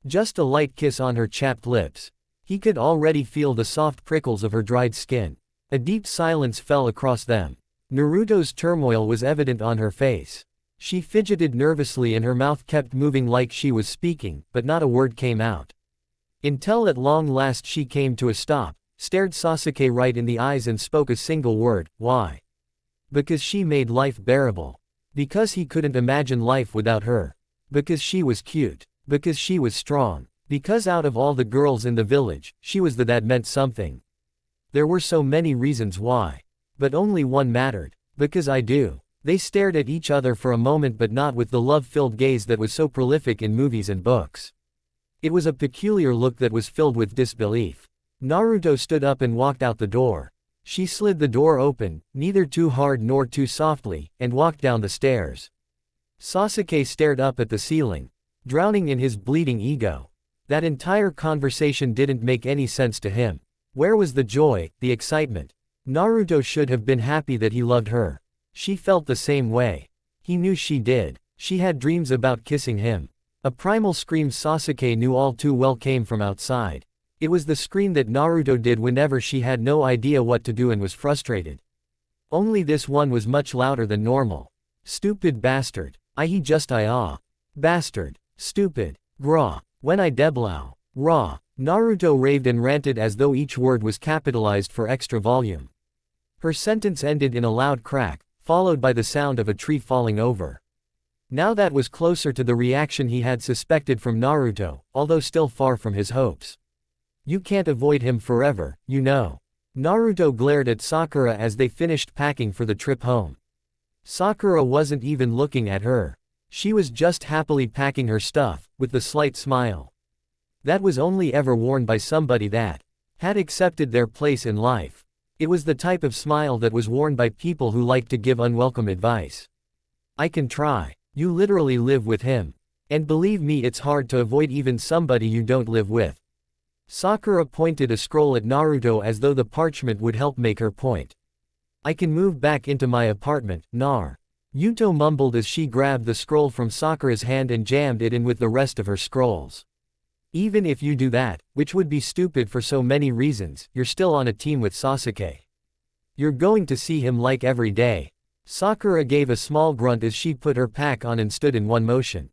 Just a light kiss on her chapped lips. He could already feel the soft prickles of her dried skin. A deep silence fell across them. Naruto's turmoil was evident on her face. She fidgeted nervously and her mouth kept moving like she was speaking, but not a word came out. Until at long last she came to a stop, stared Sasuke right in the eyes and spoke a single word, why? Because she made life bearable. Because he couldn't imagine life without her. Because she was cute. Because she was strong. Because out of all the girls in the village, she was the that meant something. There were so many reasons why. But only one mattered. Because I do. They stared at each other for a moment but not with the love-filled gaze that was so prolific in movies and books. It was a peculiar look that was filled with disbelief. Naruto stood up and walked out the door. She slid the door open, neither too hard nor too softly, and walked down the stairs. Sasuke stared up at the ceiling, drowning in his bleeding ego. That entire conversation didn't make any sense to him. Where was the joy, the excitement? Naruto should have been happy that he loved her. She felt the same way. He knew she did. She had dreams about kissing him. A primal scream Sasuke knew all too well came from outside. It was the scream that Naruto did whenever she had no idea what to do and was frustrated. Only this one was much louder than normal. Stupid bastard. He just Bastard. Stupid. Gra. When I deblau. Raw. Naruto raved and ranted as though each word was capitalized for extra volume. Her sentence ended in a loud crack, followed by the sound of a tree falling over. Now that was closer to the reaction he had suspected from Naruto, although still far from his hopes. You can't avoid him forever, you know. Naruto glared at Sakura as they finished packing for the trip home. Sakura wasn't even looking at her. She was just happily packing her stuff, with a slight smile. That was only ever worn by somebody that had accepted their place in life. It was the type of smile that was worn by people who like to give unwelcome advice. I can try. You literally live with him. And believe me, it's hard to avoid even somebody you don't live with. Sakura pointed a scroll at Naruto as though the parchment would help make her point. I can move back into my apartment, Nar. Yuto mumbled as she grabbed the scroll from Sakura's hand and jammed it in with the rest of her scrolls. Even if you do that, which would be stupid for so many reasons, you're still on a team with Sasuke. You're going to see him like every day. Sakura gave a small grunt as she put her pack on and stood in one motion.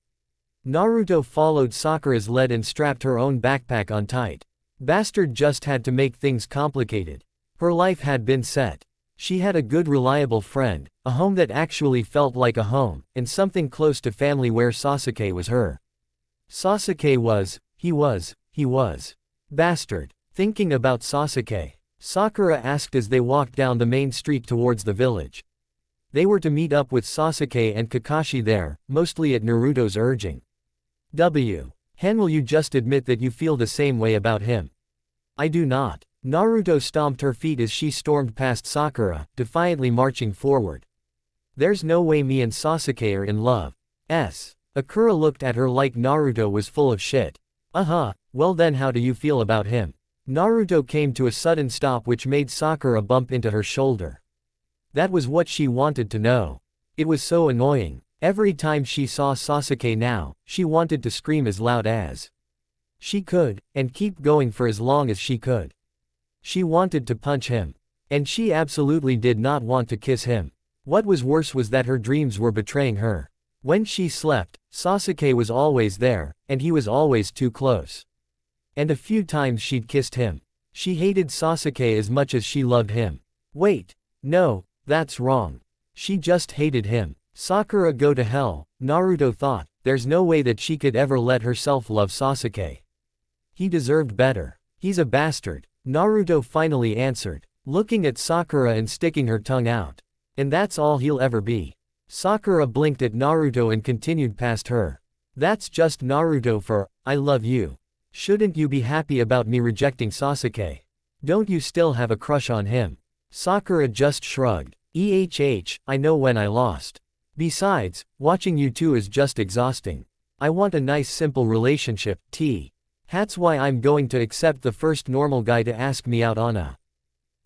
Naruto followed Sakura's lead and strapped her own backpack on tight. Bastard just had to make things complicated. Her life had been set. She had a good reliable friend, a home that actually felt like a home, and something close to family where Sasuke was her. Sasuke was. Bastard. Thinking about Sasuke, Sakura asked as they walked down the main street towards the village. They were to meet up with Sasuke and Kakashi there, mostly at Naruto's urging. Will you just admit that you feel the same way about him? I do not. Naruto stomped her feet as she stormed past Sakura, defiantly marching forward. There's no way me and Sasuke are in love. Akira looked at her like Naruto was full of shit. Well then how do you feel about him? Naruto came to a sudden stop which made Sakura bump into her shoulder. That was what she wanted to know. It was so annoying. Every time she saw Sasuke now, she wanted to scream as loud as she could, and keep going for as long as she could. She wanted to punch him. And she absolutely did not want to kiss him. What was worse was that her dreams were betraying her. When she slept, Sasuke was always there, and he was always too close. And a few times she'd kissed him. She hated Sasuke as much as she loved him. Wait. No, that's wrong. She just hated him. Sakura go to hell, Naruto thought. There's no way that she could ever let herself love Sasuke. He deserved better. He's a bastard, Naruto finally answered, looking at Sakura and sticking her tongue out. And that's all he'll ever be. Sakura blinked at Naruto and continued past her. That's just Naruto for, I love you. Shouldn't you be happy about me rejecting Sasuke? Don't you still have a crush on him? Sakura just shrugged. I know when I lost. Besides, watching you two is just exhausting. I want a nice simple relationship, That's why I'm going to accept the first normal guy to ask me out on a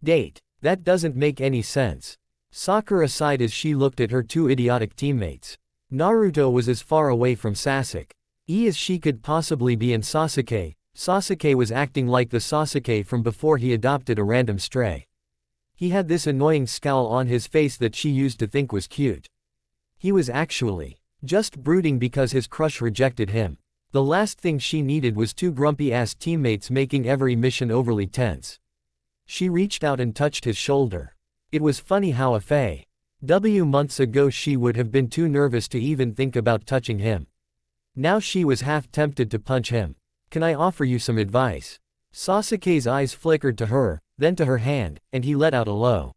date. That doesn't make any sense. Sakura sighed as she looked at her two idiotic teammates. Naruto was as far away from Sasuke as she could possibly be, and Sasuke was acting like the Sasuke from before he adopted a random stray. He had this annoying scowl on his face that she used to think was cute. He was actually just brooding because his crush rejected him. The last thing she needed was two grumpy-ass teammates making every mission overly tense. She reached out and touched his shoulder. It was funny how months ago she would have been too nervous to even think about touching him. Now she was half tempted to punch him. Can I offer you some advice? Sasuke's eyes flickered to her, then to her hand, and he let out a low,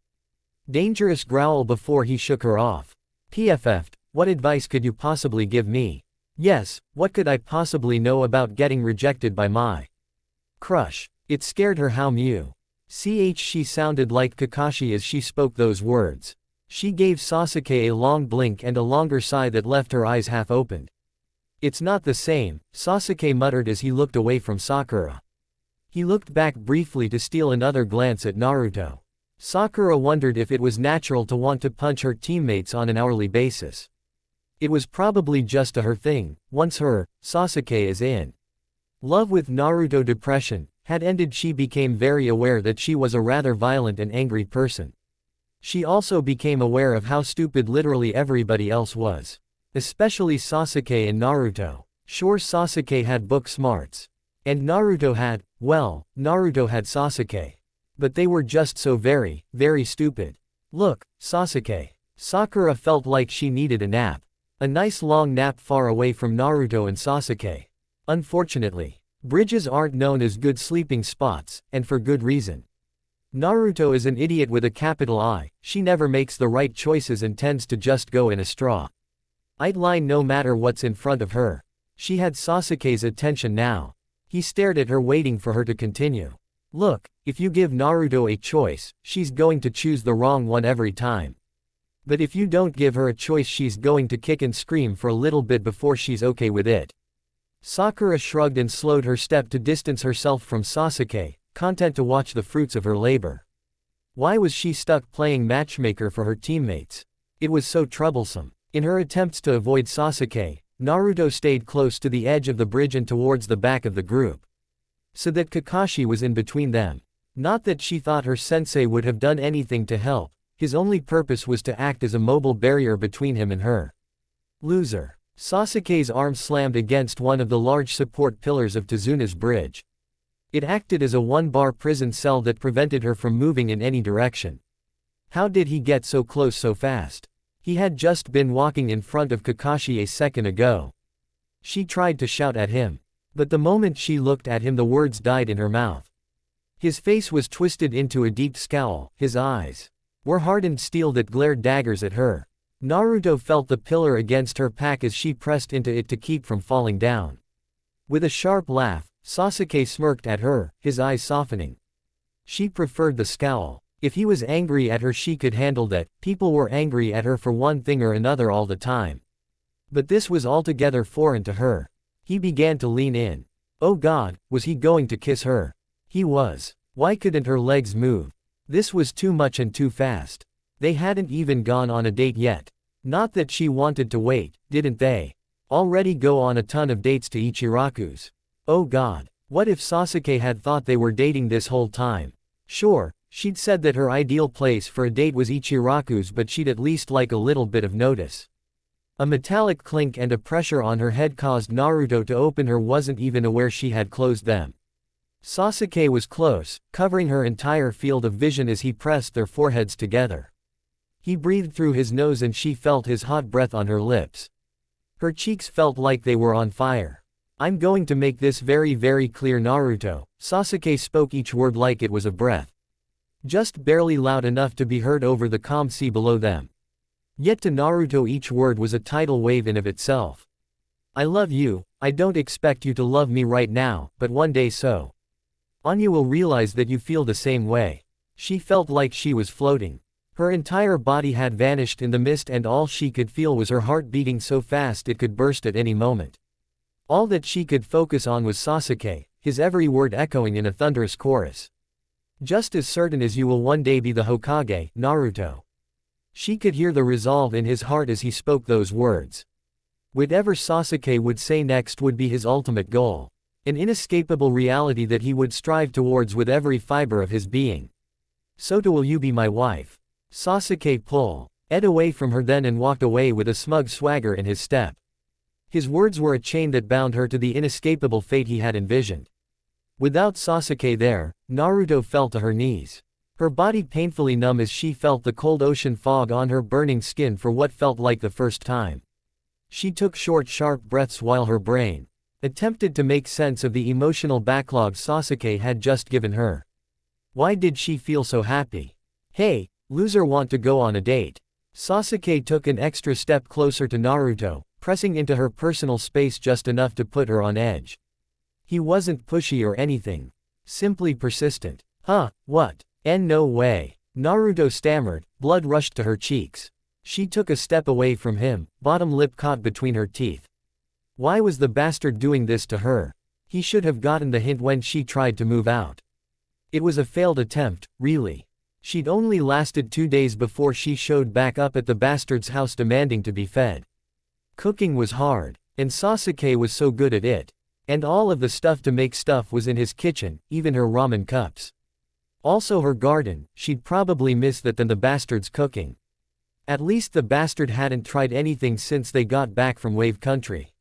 dangerous growl before he shook her off. What advice could you possibly give me? Yes, what could I possibly know about getting rejected by my crush? It scared her how she sounded like Kakashi as she spoke those words. She gave Sasuke a long blink and a longer sigh that left her eyes half opened. It's not the same, Sasuke muttered as he looked away from Sakura. He looked back briefly to steal another glance at Naruto. Sakura wondered if it was natural to want to punch her teammates on an hourly basis. It was probably just a her thing. Once Sasuke is in love with Naruto. Depression, had ended, she became very aware that she was a rather violent and angry person. She also became aware of how stupid literally everybody else was. Especially Sasuke and Naruto. Sure, Sasuke had book smarts. And Naruto had Sasuke. But they were just so very, very stupid. Look, Sasuke. Sakura felt like she needed a nap. A nice long nap far away from Naruto and Sasuke. Unfortunately, bridges aren't known as good sleeping spots, and for good reason. Naruto is an idiot with a capital I. She never makes the right choices and tends to just go in a straight line no matter what's in front of her. She had Sasuke's attention now. He stared at her, waiting for her to continue. Look, if you give Naruto a choice, she's going to choose the wrong one every time. But if you don't give her a choice, she's going to kick and scream for a little bit before she's okay with it. Sakura shrugged and slowed her step to distance herself from Sasuke, content to watch the fruits of her labor. Why was she stuck playing matchmaker for her teammates? It was so troublesome. In her attempts to avoid Sasuke, Naruto stayed close to the edge of the bridge and towards the back of the group, so that Kakashi was in between them. Not that she thought her sensei would have done anything to help, his only purpose was to act as a mobile barrier between him and her. Loser. Sasuke's arm slammed against one of the large support pillars of Tezuna's bridge. It acted as a one-bar prison cell that prevented her from moving in any direction. How did he get so close so fast? He had just been walking in front of Kakashi a second ago. She tried to shout at him. But the moment she looked at him, the words died in her mouth. His face was twisted into a deep scowl, his eyes were hardened steel that glared daggers at her. Naruto felt the pillar against her back as she pressed into it to keep from falling down. With a sharp laugh, Sasuke smirked at her, his eyes softening. She preferred the scowl. If he was angry at her, she could handle that. People were angry at her for one thing or another all the time. But this was altogether foreign to her. He began to lean in. Oh God, was he going to kiss her? He was. Why couldn't her legs move? This was too much and too fast. They hadn't even gone on a date yet. Not that she wanted to wait, didn't they? Already go on a ton of dates to Ichiraku's. Oh God, what if Sasuke had thought they were dating this whole time? Sure, she'd said that her ideal place for a date was Ichiraku's, but she'd at least like a little bit of notice. A metallic clink and a pressure on her head caused Naruto to open her, wasn't even aware she had closed them. Sasuke was close, covering her entire field of vision as he pressed their foreheads together. He breathed through his nose and she felt his hot breath on her lips. Her cheeks felt like they were on fire. I'm going to make this very, very clear, Naruto. Sasuke spoke each word like it was a breath. Just barely loud enough to be heard over the calm sea below them. Yet to Naruto each word was a tidal wave in of itself. I love you. I don't expect you to love me right now, but one day so. Anya will realize that you feel the same way. She felt like she was floating. Her entire body had vanished in the mist and all she could feel was her heart beating so fast it could burst at any moment. All that she could focus on was Sasuke, his every word echoing in a thunderous chorus. Just as certain as you will one day be the Hokage, Naruto. She could hear the resolve in his heart as he spoke those words. Whatever Sasuke would say next would be his ultimate goal. An inescapable reality that he would strive towards with every fiber of his being. So will you be my wife? Sasuke pulled Ed away from her then and walked away with a smug swagger in his step. His words were a chain that bound her to the inescapable fate he had envisioned. Without Sasuke there, Naruto fell to her knees. Her body painfully numb as she felt the cold ocean fog on her burning skin for what felt like the first time. She took short, sharp breaths while her brain attempted to make sense of the emotional backlog Sasuke had just given her. Why did she feel so happy? Hey, loser, want to go on a date? Sasuke took an extra step closer to Naruto, pressing into her personal space just enough to put her on edge. He wasn't pushy or anything. Simply persistent. Huh, what? No way. Naruto stammered, blood rushed to her cheeks. She took a step away from him, bottom lip caught between her teeth. Why was the bastard doing this to her? He should have gotten the hint when she tried to move out. It was a failed attempt, really. She'd only lasted 2 days before she showed back up at the bastard's house demanding to be fed. Cooking was hard, and Sasuke was so good at it. And all of the stuff to make stuff was in his kitchen, even her ramen cups. Also her garden, she'd probably miss that than the bastard's cooking. At least the bastard hadn't tried anything since they got back from Wave Country.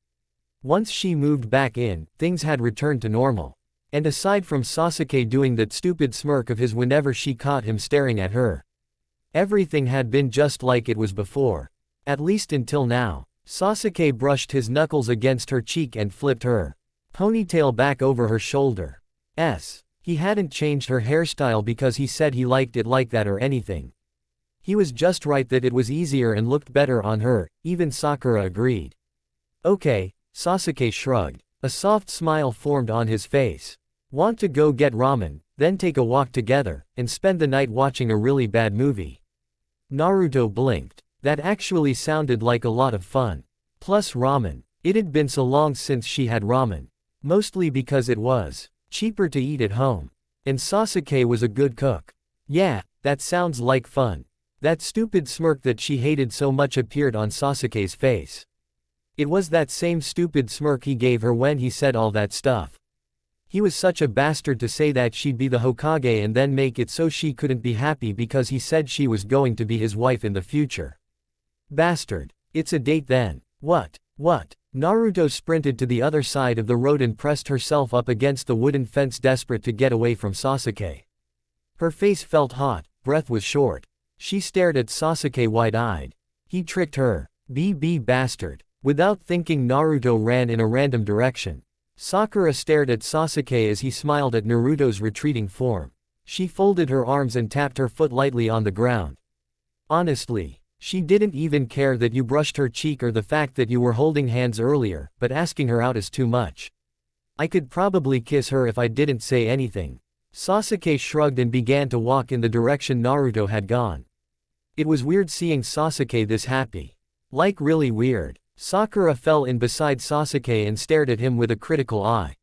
Once she moved back in, things had returned to normal. And aside from Sasuke doing that stupid smirk of his whenever she caught him staring at her, everything had been just like it was before. At least until now. Sasuke brushed his knuckles against her cheek and flipped her ponytail back over her shoulder. He hadn't changed her hairstyle because he said he liked it like that or anything. He was just right that it was easier and looked better on her, even Sakura agreed. Okay, Sasuke shrugged. A soft smile formed on his face. Want to go get ramen, then take a walk together, and spend the night watching a really bad movie? Naruto blinked. That actually sounded like a lot of fun. Plus ramen. It had been so long since she had ramen. Mostly because it was cheaper to eat at home. And Sasuke was a good cook. Yeah, that sounds like fun. That stupid smirk that she hated so much appeared on Sasuke's face. It was that same stupid smirk he gave her when he said all that stuff. He was such a bastard to say that she'd be the Hokage and then make it so she couldn't be happy because he said she was going to be his wife in the future. Bastard. It's a date then. What? Naruto sprinted to the other side of the road and pressed herself up against the wooden fence desperate to get away from Sasuke. Her face felt hot, breath was short. She stared at Sasuke wide-eyed. He tricked her. BB bastard. Without thinking Naruto ran in a random direction. Sakura stared at Sasuke as he smiled at Naruto's retreating form. She folded her arms and tapped her foot lightly on the ground. Honestly, she didn't even care that you brushed her cheek or the fact that you were holding hands earlier, but asking her out is too much. I could probably kiss her if I didn't say anything. Sasuke shrugged and began to walk in the direction Naruto had gone. It was weird seeing Sasuke this happy. Like really weird. Sakura fell in beside Sasuke and stared at him with a critical eye.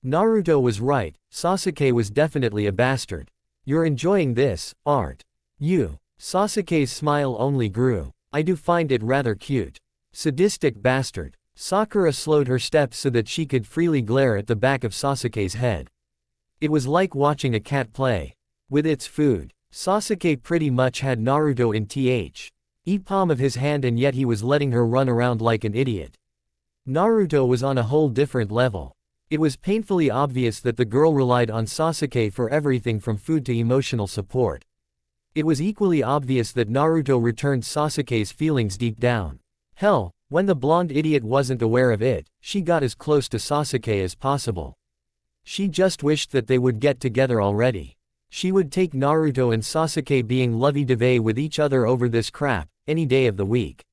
Naruto was right, Sasuke was definitely a bastard. You're enjoying this, aren't you? Sasuke's smile only grew. I do find it rather cute. Sadistic bastard. Sakura slowed her steps so that she could freely glare at the back of Sasuke's head. It was like watching a cat play with its food. Sasuke pretty much had Naruto in the palm of his hand and yet he was letting her run around like an idiot. Naruto was on a whole different level. It was painfully obvious that the girl relied on Sasuke for everything from food to emotional support. It was equally obvious that Naruto returned Sasuke's feelings deep down. Hell, when the blonde idiot wasn't aware of it, she got as close to Sasuke as possible. She just wished that they would get together already. She would take Naruto and Sasuke being lovey-dovey with each other over this crap, any day of the week.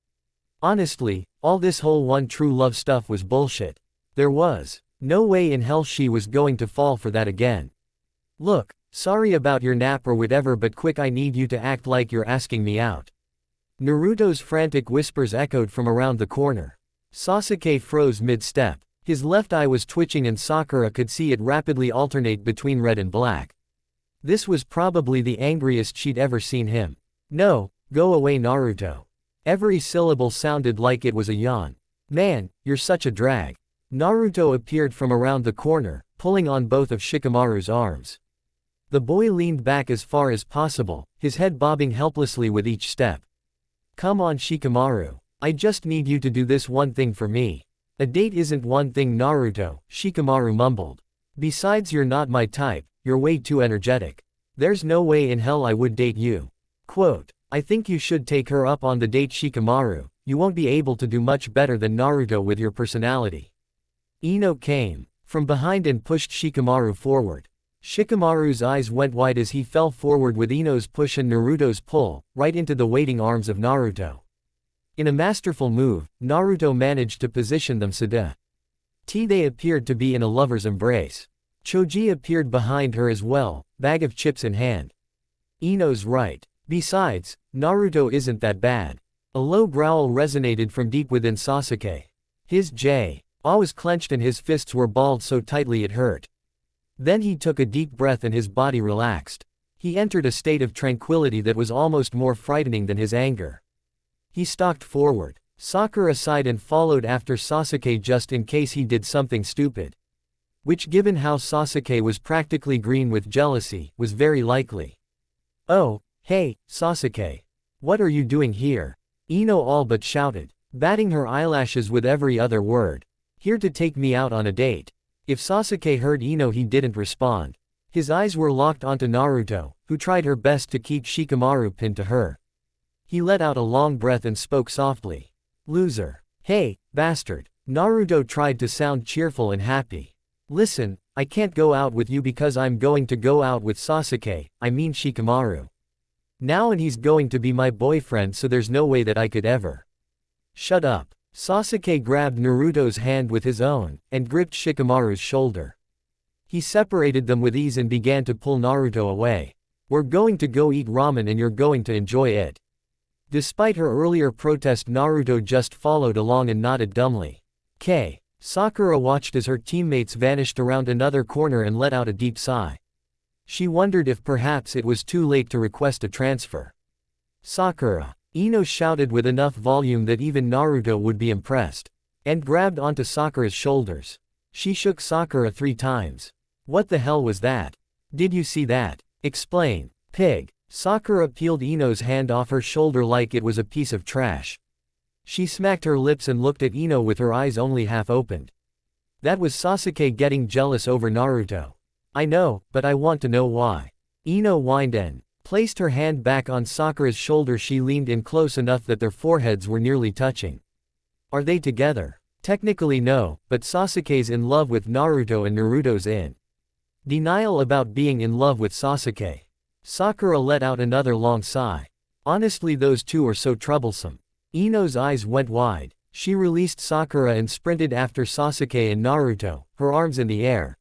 Honestly, all this whole one true love stuff was bullshit. There was no way in hell she was going to fall for that again. Look, sorry about your nap or whatever but quick I need you to act like you're asking me out. Naruto's frantic whispers echoed from around the corner. Sasuke froze mid-step. His left eye was twitching and Sakura could see it rapidly alternate between red and black. This was probably the angriest she'd ever seen him. No, go away Naruto. Every syllable sounded like it was a yawn. Man, you're such a drag. Naruto appeared from around the corner, pulling on both of Shikamaru's arms. The boy leaned back as far as possible, his head bobbing helplessly with each step. Come on Shikamaru. I just need you to do this one thing for me. A date isn't one thing Naruto, Shikamaru mumbled. Besides you're not my type, you're way too energetic. There's no way in hell I would date you. Quote, I think you should take her up on the date Shikamaru, you won't be able to do much better than Naruto with your personality. Ino came from behind and pushed Shikamaru forward. Shikamaru's eyes went wide as he fell forward with Ino's push and Naruto's pull, right into the waiting arms of Naruto. In a masterful move, Naruto managed to position them so that they appeared to be in a lover's embrace. Choji appeared behind her as well, bag of chips in hand. Ino's right. Besides, Naruto isn't that bad. A low growl resonated from deep within Sasuke. His jaw was clenched and his fists were balled so tightly it hurt. Then he took a deep breath and his body relaxed. He entered a state of tranquility that was almost more frightening than his anger. He stalked forward. Sakura sighed and followed after Sasuke just in case he did something stupid. which given how Sasuke was practically green with jealousy, was very likely. "Oh, hey, Sasuke. What are you doing here?" Ino all but shouted, batting her eyelashes with every other word. "Here to take me out on a date." If Sasuke heard Ino, he didn't respond. His eyes were locked onto Naruto, who tried her best to keep Shikamaru pinned to her. He let out a long breath and spoke softly. "Loser. Hey, bastard." Naruto tried to sound cheerful and happy. "Listen, I can't go out with you because I'm going to go out with Sasuke, I mean Shikamaru. Now and he's going to be my boyfriend, so there's no way that I could ever." "Shut up." Sasuke grabbed Naruto's hand with his own, and gripped Shikamaru's shoulder. He separated them with ease and began to pull Naruto away. "We're going to go eat ramen and you're going to enjoy it." Despite her earlier protest, Naruto just followed along and nodded dumbly. Sakura watched as her teammates vanished around another corner and let out a deep sigh. She wondered if perhaps it was too late to request a transfer. "Sakura!" Ino shouted with enough volume that even Naruto would be impressed, and grabbed onto Sakura's shoulders. She shook Sakura 3 times. "What the hell was that? Did you see that? Explain, pig." Sakura peeled Ino's hand off her shoulder like it was a piece of trash. She smacked her lips and looked at Ino with her eyes only half opened. That was Sasuke getting jealous over Naruto. "I know, but I want to know why." Ino whined and placed her hand back on Sakura's shoulder. She leaned in close enough that their foreheads were nearly touching. "Are they together?" "Technically no, but Sasuke's in love with Naruto and Naruto's in denial about being in love with Sasuke." Sakura let out another long sigh. "Honestly, those two are so troublesome." Ino's eyes went wide. She released Sakura and sprinted after Sasuke and Naruto, her arms in the air.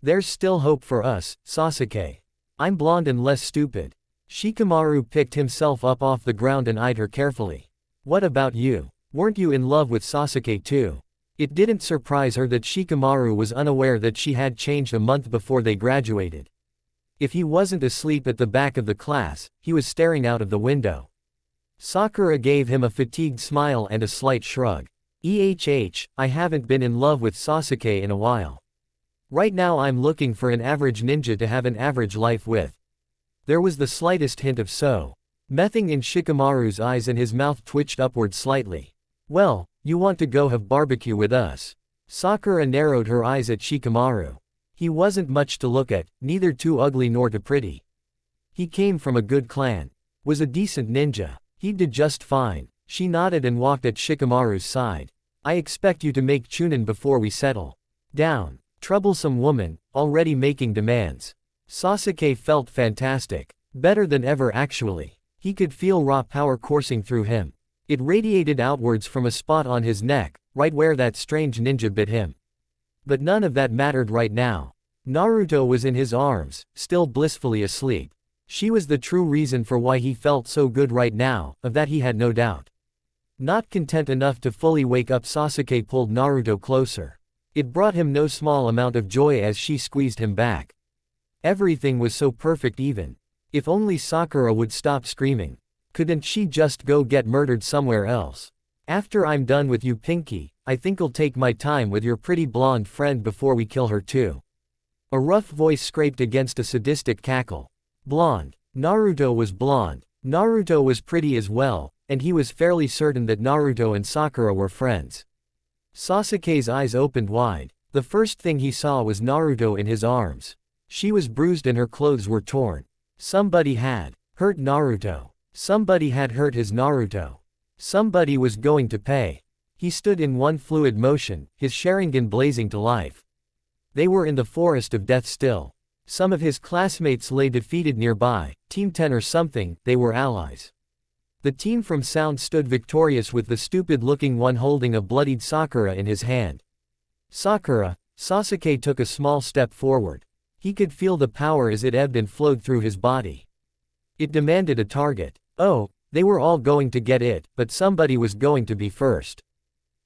"There's still hope for us, Sasuke. I'm blonde and less stupid." Shikamaru picked himself up off the ground and eyed her carefully. "What about you? Weren't you in love with Sasuke too?" It didn't surprise her that Shikamaru was unaware that she had changed a month before they graduated. If he wasn't asleep at the back of the class, he was staring out of the window. Sakura gave him a fatigued smile and a slight shrug. I haven't been in love with Sasuke in a while. Right now I'm looking for an average ninja to have an average life with." There was the slightest hint of mething in Shikamaru's eyes and his mouth twitched upward slightly. "Well, you want to go have barbecue with us?" Sakura narrowed her eyes at Shikamaru. He wasn't much to look at, neither too ugly nor too pretty. He came from a good clan. Was a decent ninja. He'd do just fine. She nodded and walked at Shikamaru's side. "I expect you to make Chunin before we settle down." Troublesome woman, already making demands. Sasuke felt fantastic. Better than ever actually. He could feel raw power coursing through him. It radiated outwards from a spot on his neck, right where that strange ninja bit him. But none of that mattered right now. Naruto was in his arms, still blissfully asleep. She was the true reason for why he felt so good right now, of that he had no doubt. Not content enough to fully wake up, Sasuke pulled Naruto closer. It brought him no small amount of joy as she squeezed him back. Everything was so perfect even. If only Sakura would stop screaming. Couldn't she just go get murdered somewhere else? "After I'm done with you, Pinky, I think I'll take my time with your pretty blonde friend before we kill her too." A rough voice scraped against a sadistic cackle. Blonde. Naruto was blonde. Naruto was pretty as well, and he was fairly certain that Naruto and Sakura were friends. Sasuke's eyes opened wide. The first thing he saw was Naruto in his arms. She was bruised and her clothes were torn. Somebody had hurt Naruto. Somebody had hurt his Naruto. Somebody was going to pay. He stood in one fluid motion, his Sharingan blazing to life. They were in the forest of death still. Some of his classmates lay defeated nearby, Team 10 or something, they were allies. The team from Sound stood victorious with the stupid-looking one holding a bloodied Sakura in his hand. "Sakura." Sasuke took a small step forward. He could feel the power as it ebbed and flowed through his body. It demanded a target. Oh, they were all going to get it, but somebody was going to be first.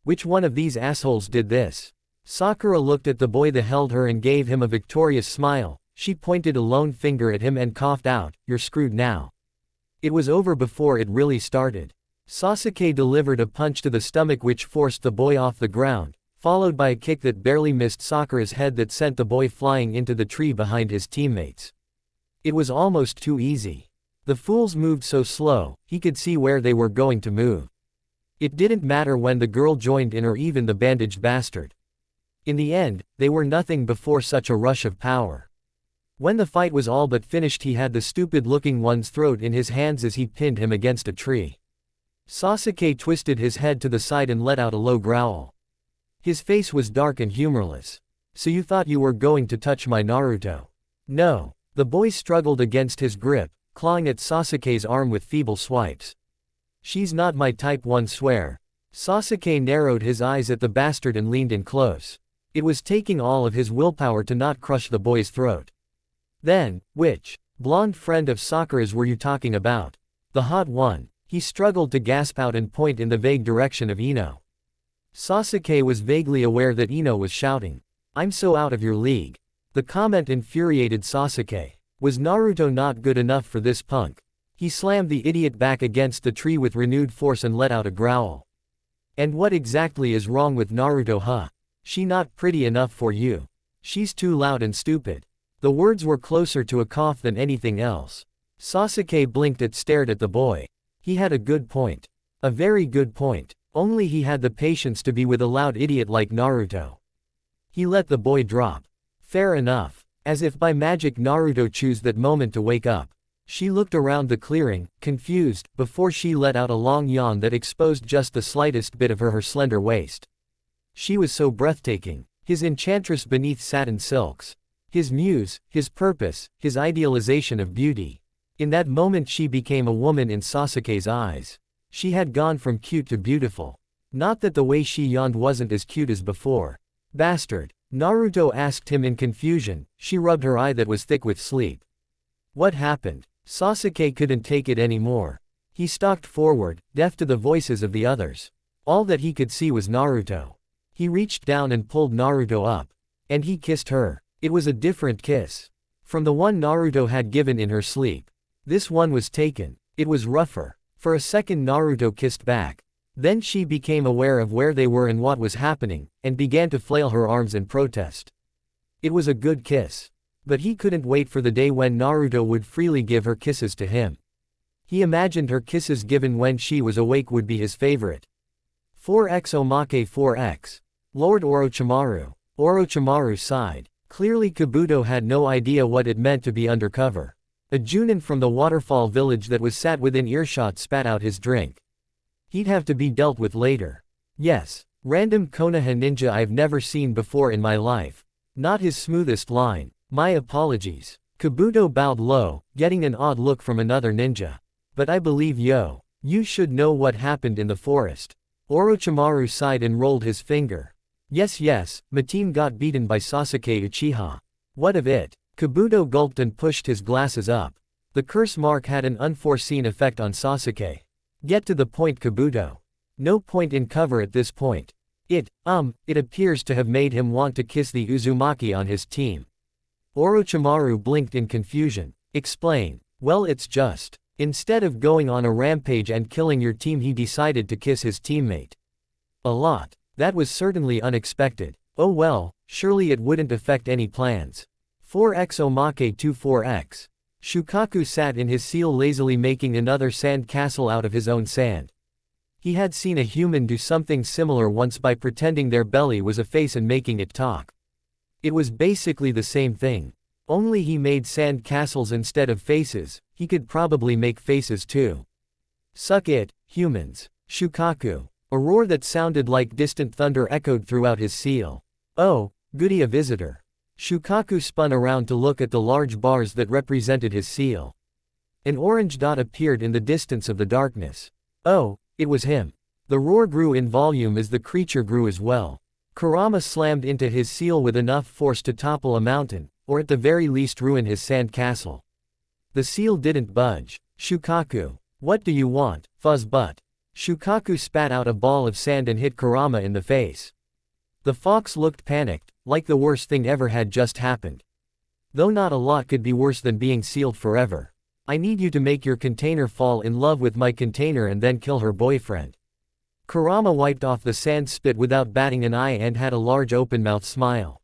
Which one of these assholes did this? Sakura looked at the boy that held her and gave him a victorious smile. She pointed a lone finger at him and coughed out, "You're screwed now." It was over before it really started. Sasuke delivered a punch to the stomach which forced the boy off the ground, followed by a kick that barely missed Sakura's head that sent the boy flying into the tree behind his teammates. It was almost too easy. The fools moved so slow, he could see where they were going to move. It didn't matter when the girl joined in or even the bandaged bastard. In the end, they were nothing before such a rush of power. When the fight was all but finished, he had the stupid-looking one's throat in his hands as he pinned him against a tree. Sasuke twisted his head to the side and let out a low growl. His face was dark and humorless. "So you thought you were going to touch my Naruto?" "No." The boy struggled against his grip, clawing at Sasuke's arm with feeble swipes. "She's not my type, one swear." Sasuke narrowed his eyes at the bastard and leaned in close. It was taking all of his willpower to not crush the boy's throat. "Then, which blonde friend of Sakura's were you talking about?" "The hot one." He struggled to gasp out and point in the vague direction of Ino. Sasuke was vaguely aware that Ino was shouting, "I'm so out of your league." The comment infuriated Sasuke. Was Naruto not good enough for this punk? He slammed the idiot back against the tree with renewed force and let out a growl. "And what exactly is wrong with Naruto, huh? She not pretty enough for you? She's too loud and stupid." The words were closer to a cough than anything else. Sasuke blinked and stared at the boy. He had a good point. A very good point. Only he had the patience to be with a loud idiot like Naruto. He let the boy drop. Fair enough. As if by magic, Naruto chose that moment to wake up. She looked around the clearing, confused, before she let out a long yawn that exposed just the slightest bit of her slender waist. She was so breathtaking. His enchantress beneath satin silks. His muse, his purpose, his idealization of beauty. In that moment she became a woman in Sasuke's eyes. She had gone from cute to beautiful. Not that the way she yawned wasn't as cute as before. "Bastard," Naruto asked him in confusion. She rubbed her eye that was thick with sleep. "What happened?" Sasuke couldn't take it anymore. He stalked forward, deaf to the voices of the others. All that he could see was Naruto. He reached down and pulled Naruto up. And he kissed her. It was a different kiss. From the one Naruto had given in her sleep. This one was taken. It was rougher. For a second Naruto kissed back. Then she became aware of where they were and what was happening, and began to flail her arms in protest. It was a good kiss. But he couldn't wait for the day when Naruto would freely give her kisses to him. He imagined her kisses given when she was awake would be his favorite. 4x Omake 4x. Lord Orochimaru. Orochimaru sighed. Clearly Kabuto had no idea what it meant to be undercover. A Junin from the waterfall village that was sat within earshot spat out his drink. He'd have to be dealt with later. Yes. Random Konoha ninja I've never seen before in my life. Not his smoothest line. My apologies. Kabuto bowed low, getting an odd look from another ninja. But I believe you should know what happened in the forest. Orochimaru sighed and rolled his finger. Yes, my team got beaten by Sasuke Uchiha. What of it? Kabuto gulped and pushed his glasses up. The curse mark had an unforeseen effect on Sasuke. Get to the point, Kabuto. No point in cover at this point. It appears to have made him want to kiss the Uzumaki on his team. Orochimaru blinked in confusion. Explain. Well, it's just. Instead of going on a rampage and killing your team, he decided to kiss his teammate. A lot. That was certainly unexpected. Oh well, surely it wouldn't affect any plans. 4x Omake 2 4x. Shukaku sat in his seal lazily making another sand castle out of his own sand. He had seen a human do something similar once by pretending their belly was a face and making it talk. It was basically the same thing. Only he made sand castles instead of faces. He could probably make faces too. Suck it, humans. Shukaku. A roar that sounded like distant thunder echoed throughout his seal. Oh, goody, a visitor. Shukaku spun around to look at the large bars that represented his seal. An orange dot appeared in the distance of the darkness. Oh, it was him. The roar grew in volume as the creature grew as well. Kurama slammed into his seal with enough force to topple a mountain, or at the very least ruin his sand castle. The seal didn't budge. Shukaku. What do you want, fuzz butt? Shukaku spat out a ball of sand and hit Kurama in the face. The fox looked panicked, like the worst thing ever had just happened. Though not a lot could be worse than being sealed forever. I need you to make your container fall in love with my container and then kill her boyfriend. Kurama wiped off the sand spit without batting an eye and had a large open-mouthed smile.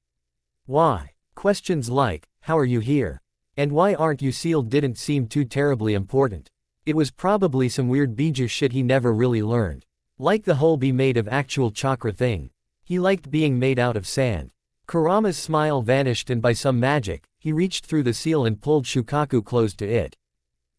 Why? Questions like, how are you here? And why aren't you sealed didn't seem too terribly important. It was probably some weird bija shit he never really learned. Like the whole be made of actual chakra thing. He liked being made out of sand. Kurama's smile vanished and by some magic, he reached through the seal and pulled Shukaku closed to it.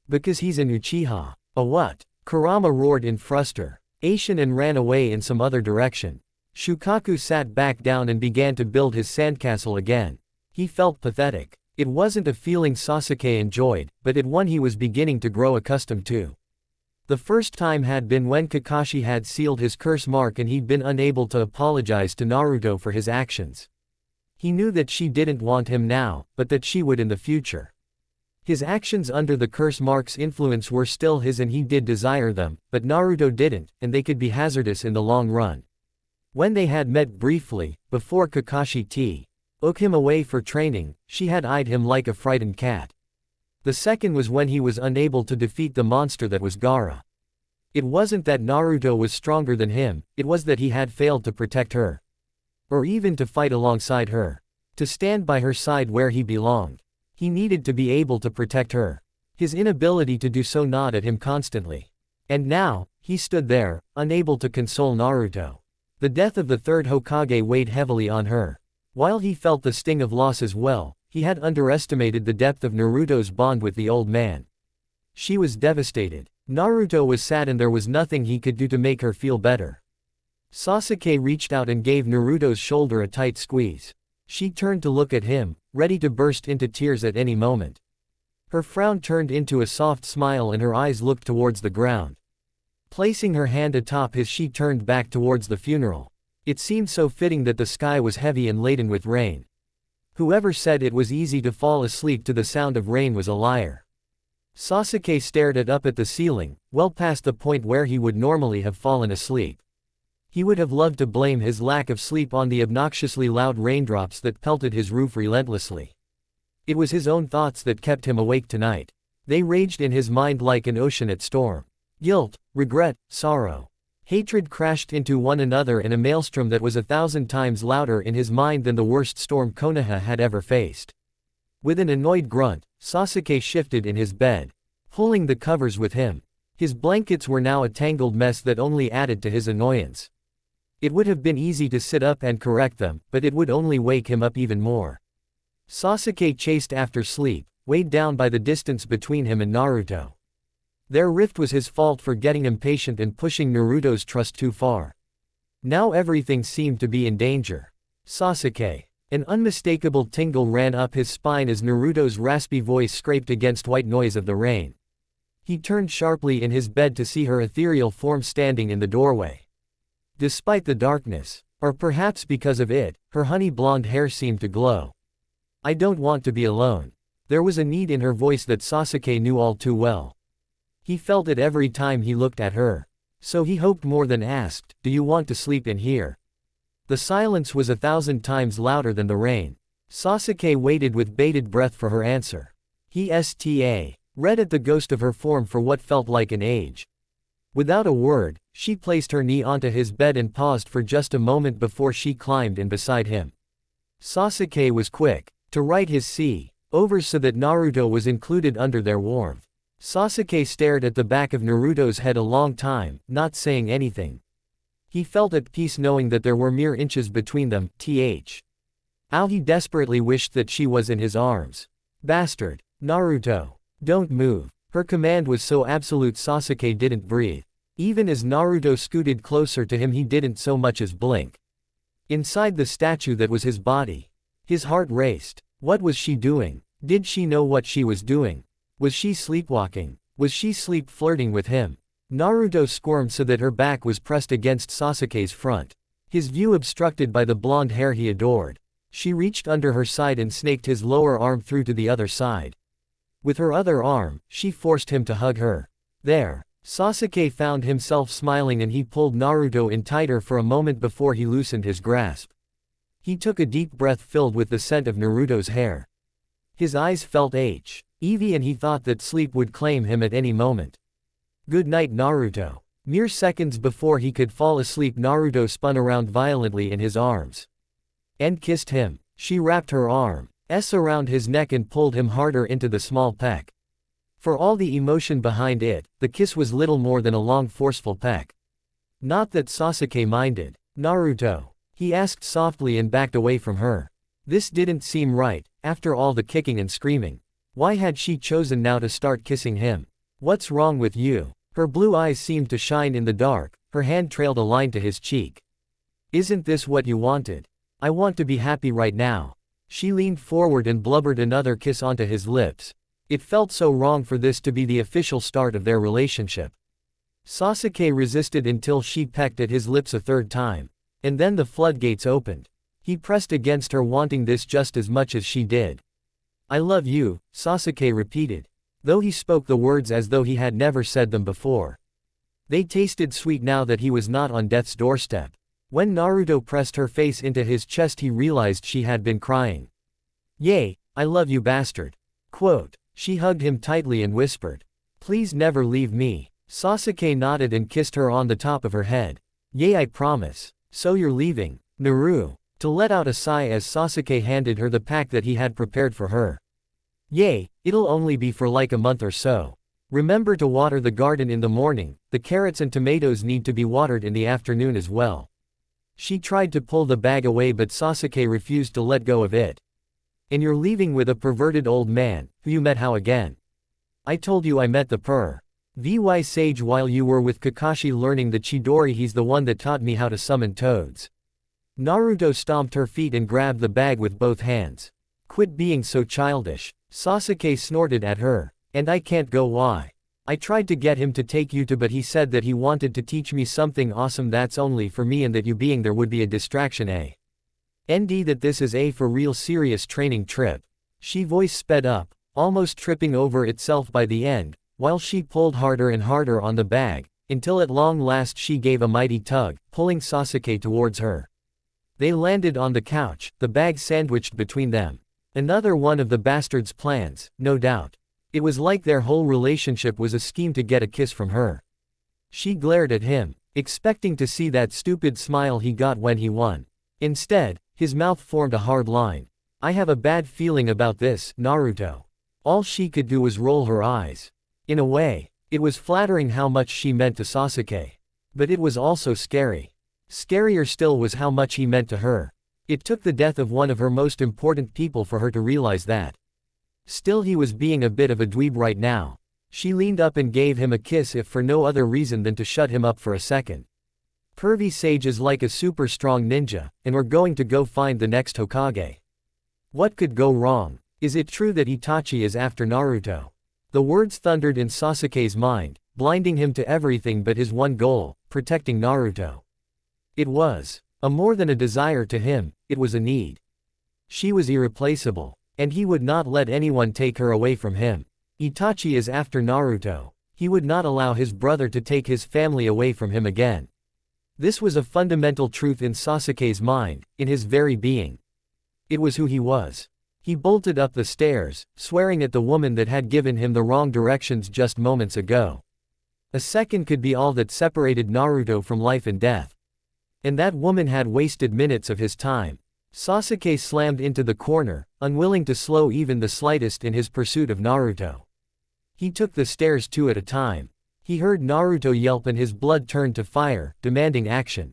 Because he's an Uchiha. A what? Kurama roared in frustration and ran away in some other direction. Shukaku sat back down and began to build his sandcastle again. He felt pathetic. It wasn't a feeling Sasuke enjoyed, but it one he was beginning to grow accustomed to. The first time had been when Kakashi had sealed his curse mark and he'd been unable to apologize to Naruto for his actions. He knew that she didn't want him now, but that she would in the future. His actions under the curse mark's influence were still his and he did desire them, but Naruto didn't, and they could be hazardous in the long run. When they had met briefly, before Kakashi took him away for training, she had eyed him like a frightened cat. The second was when he was unable to defeat the monster that was Gaara. It wasn't that Naruto was stronger than him, it was that he had failed to protect her. Or even to fight alongside her. To stand by her side where he belonged. He needed to be able to protect her. His inability to do so gnawed at him constantly. And now, he stood there, unable to console Naruto. The death of the third Hokage weighed heavily on her. While he felt the sting of loss as well, he had underestimated the depth of Naruto's bond with the old man. She was devastated. Naruto was sad and there was nothing he could do to make her feel better. Sasuke reached out and gave Naruto's shoulder a tight squeeze. She turned to look at him, ready to burst into tears at any moment. Her frown turned into a soft smile and her eyes looked towards the ground. Placing her hand atop his, she turned back towards the funeral. It seemed so fitting that the sky was heavy and laden with rain. Whoever said it was easy to fall asleep to the sound of rain was a liar. Sasuke stared up at the ceiling, well past the point where he would normally have fallen asleep. He would have loved to blame his lack of sleep on the obnoxiously loud raindrops that pelted his roof relentlessly. It was his own thoughts that kept him awake tonight. They raged in his mind like an ocean at storm. Guilt, regret, sorrow. Hatred crashed into one another in a maelstrom that was 1,000 times louder in his mind than the worst storm Konoha had ever faced. With an annoyed grunt, Sasuke shifted in his bed, pulling the covers with him. His blankets were now a tangled mess that only added to his annoyance. It would have been easy to sit up and correct them, but it would only wake him up even more. Sasuke chased after sleep, weighed down by the distance between him and Naruto. Their rift was his fault for getting impatient and pushing Naruto's trust too far. Now everything seemed to be in danger. Sasuke. An unmistakable tingle ran up his spine as Naruto's raspy voice scraped against white noise of the rain. He turned sharply in his bed to see her ethereal form standing in the doorway. Despite the darkness, or perhaps because of it, her honey blonde hair seemed to glow. I don't want to be alone. There was a need in her voice that Sasuke knew all too well. He felt it every time he looked at her. So he hoped more than asked, do you want to sleep in here? The silence was 1,000 times louder than the rain. Sasuke waited with bated breath for her answer. He read at the ghost of her form for what felt like an age. Without a word, she placed her knee onto his bed and paused for just a moment before she climbed in beside him. Sasuke was quick to write his over so that Naruto was included under their warmth. Sasuke stared at the back of Naruto's head a long time, not saying anything. He felt at peace knowing that there were mere inches between them. How he desperately wished that she was in his arms. Bastard. Naruto. Don't move. Her command was so absolute Sasuke didn't breathe. Even as Naruto scooted closer to him he didn't so much as blink. Inside the statue that was his body. His heart raced. What was she doing? Did she know what she was doing? Was she sleepwalking? Was she sleep flirting with him? Naruto squirmed so that her back was pressed against Sasuke's front. His view obstructed by the blonde hair he adored. She reached under her side and snaked his lower arm through to the other side. With her other arm, she forced him to hug her. There. Sasuke found himself smiling and he pulled Naruto in tighter for a moment before he loosened his grasp. He took a deep breath filled with the scent of Naruto's hair. His eyes felt heavy and he thought that sleep would claim him at any moment. Good night Naruto. Mere seconds before he could fall asleep, Naruto spun around violently in his arms and kissed him. She wrapped her arms around his neck and pulled him harder into the small peck. For all the emotion behind it, the kiss was little more than a long forceful peck. Not that Sasuke minded. Naruto, he asked softly and backed away from her. This didn't seem right, after all the kicking and screaming. Why had she chosen now to start kissing him? What's wrong with you? Her blue eyes seemed to shine in the dark, her hand trailed a line to his cheek. Isn't this what you wanted? I want to be happy right now. She leaned forward and blubbered another kiss onto his lips. It felt so wrong for this to be the official start of their relationship. Sasuke resisted until she pecked at his lips a third time. And then the floodgates opened. He pressed against her, wanting this just as much as she did. I love you, Sasuke repeated, though he spoke the words as though he had never said them before. They tasted sweet now that he was not on death's doorstep. When Naruto pressed her face into his chest, he realized she had been crying. Yay, I love you, bastard. Quote. She hugged him tightly and whispered, please never leave me. Sasuke nodded and kissed her on the top of her head. Yay, I promise. So you're leaving, Naru. To let out a sigh as Sasuke handed her the pack that he had prepared for her. Yay, it'll only be for like a month or so. Remember to water the garden in the morning, the carrots and tomatoes need to be watered in the afternoon as well. She tried to pull the bag away, but Sasuke refused to let go of it. And you're leaving with a perverted old man, who you met how again? I told you I met the VY sage while you were with Kakashi learning the Chidori. He's the one that taught me how to summon toads. Naruto stomped her feet and grabbed the bag with both hands. Quit being so childish. Sasuke snorted at her. And I can't go. Why? I tried to get him to take you to, but he said that he wanted to teach me something awesome that's only for me and that you being there would be a distraction. ND that this is a for real serious training trip. She voice sped up, almost tripping over itself by the end, while she pulled harder and harder on the bag, until at long last she gave a mighty tug, pulling Sasuke towards her. They landed on the couch, the bag sandwiched between them. Another one of the bastard's plans, no doubt. It was like their whole relationship was a scheme to get a kiss from her. She glared at him, expecting to see that stupid smile he got when he won. Instead, his mouth formed a hard line. I have a bad feeling about this, Naruto. All she could do was roll her eyes. In a way, it was flattering how much she meant to Sasuke. But it was also scary. Scarier still was how much he meant to her. It took the death of one of her most important people for her to realize that. Still, he was being a bit of a dweeb right now. She leaned up and gave him a kiss, if for no other reason than to shut him up for a second. Pervy Sage is like a super strong ninja, and we're going to go find the next Hokage. What could go wrong? Is it true that Itachi is after Naruto? The words thundered in Sasuke's mind, blinding him to everything but his one goal, protecting Naruto. It was more than a desire to him, it was a need. She was irreplaceable, and he would not let anyone take her away from him. Itachi is after Naruto. He would not allow his brother to take his family away from him again. This was a fundamental truth in Sasuke's mind, in his very being. It was who he was. He bolted up the stairs, swearing at the woman that had given him the wrong directions just moments ago. A second could be all that separated Naruto from life and death. And that woman had wasted minutes of his time. Sasuke slammed into the corner, unwilling to slow even the slightest in his pursuit of Naruto. He took the stairs two at a time. He heard Naruto yelp and his blood turned to fire, demanding action.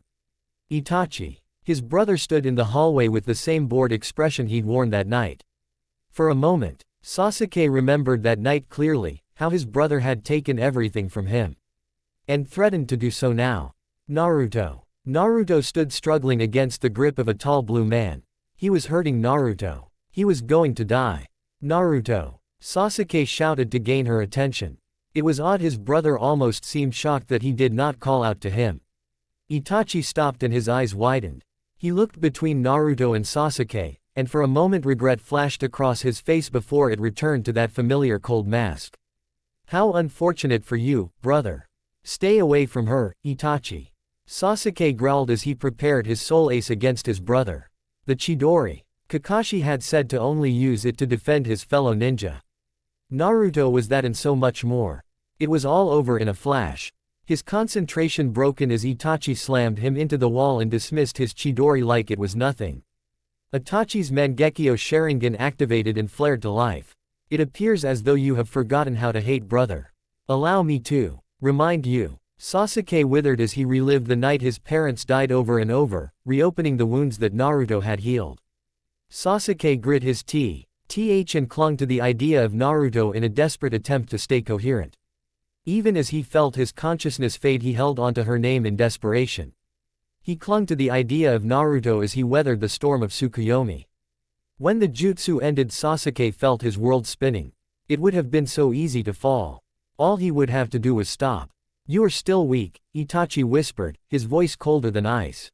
Itachi. His brother stood in the hallway with the same bored expression he'd worn that night. For a moment, Sasuke remembered that night clearly, how his brother had taken everything from him. And threatened to do so now. Naruto. Naruto stood struggling against the grip of a tall blue man. He was hurting Naruto. He was going to die. Naruto. Sasuke shouted to gain her attention. It was odd, his brother almost seemed shocked that he did not call out to him. Itachi stopped and his eyes widened. He looked between Naruto and Sasuke, and for a moment regret flashed across his face before it returned to that familiar cold mask. How unfortunate for you, brother. Stay away from her, Itachi. Sasuke growled as he prepared his soul ace against his brother. The Chidori. Kakashi had said to only use it to defend his fellow ninja. Naruto was that and so much more. It was all over in a flash. His concentration broken as Itachi slammed him into the wall and dismissed his Chidori like it was nothing. Itachi's Mangekyo Sharingan activated and flared to life. It appears as though you have forgotten how to hate, brother. Allow me to remind you. Sasuke withered as he relived the night his parents died over and over, reopening the wounds that Naruto had healed. Sasuke grit his teeth and clung to the idea of Naruto in a desperate attempt to stay coherent. Even as he felt his consciousness fade, he held onto her name in desperation. He clung to the idea of Naruto as he weathered the storm of Tsukuyomi. When the jutsu ended, Sasuke felt his world spinning. It would have been so easy to fall. All he would have to do was stop. "You are still weak," Itachi whispered, his voice colder than ice.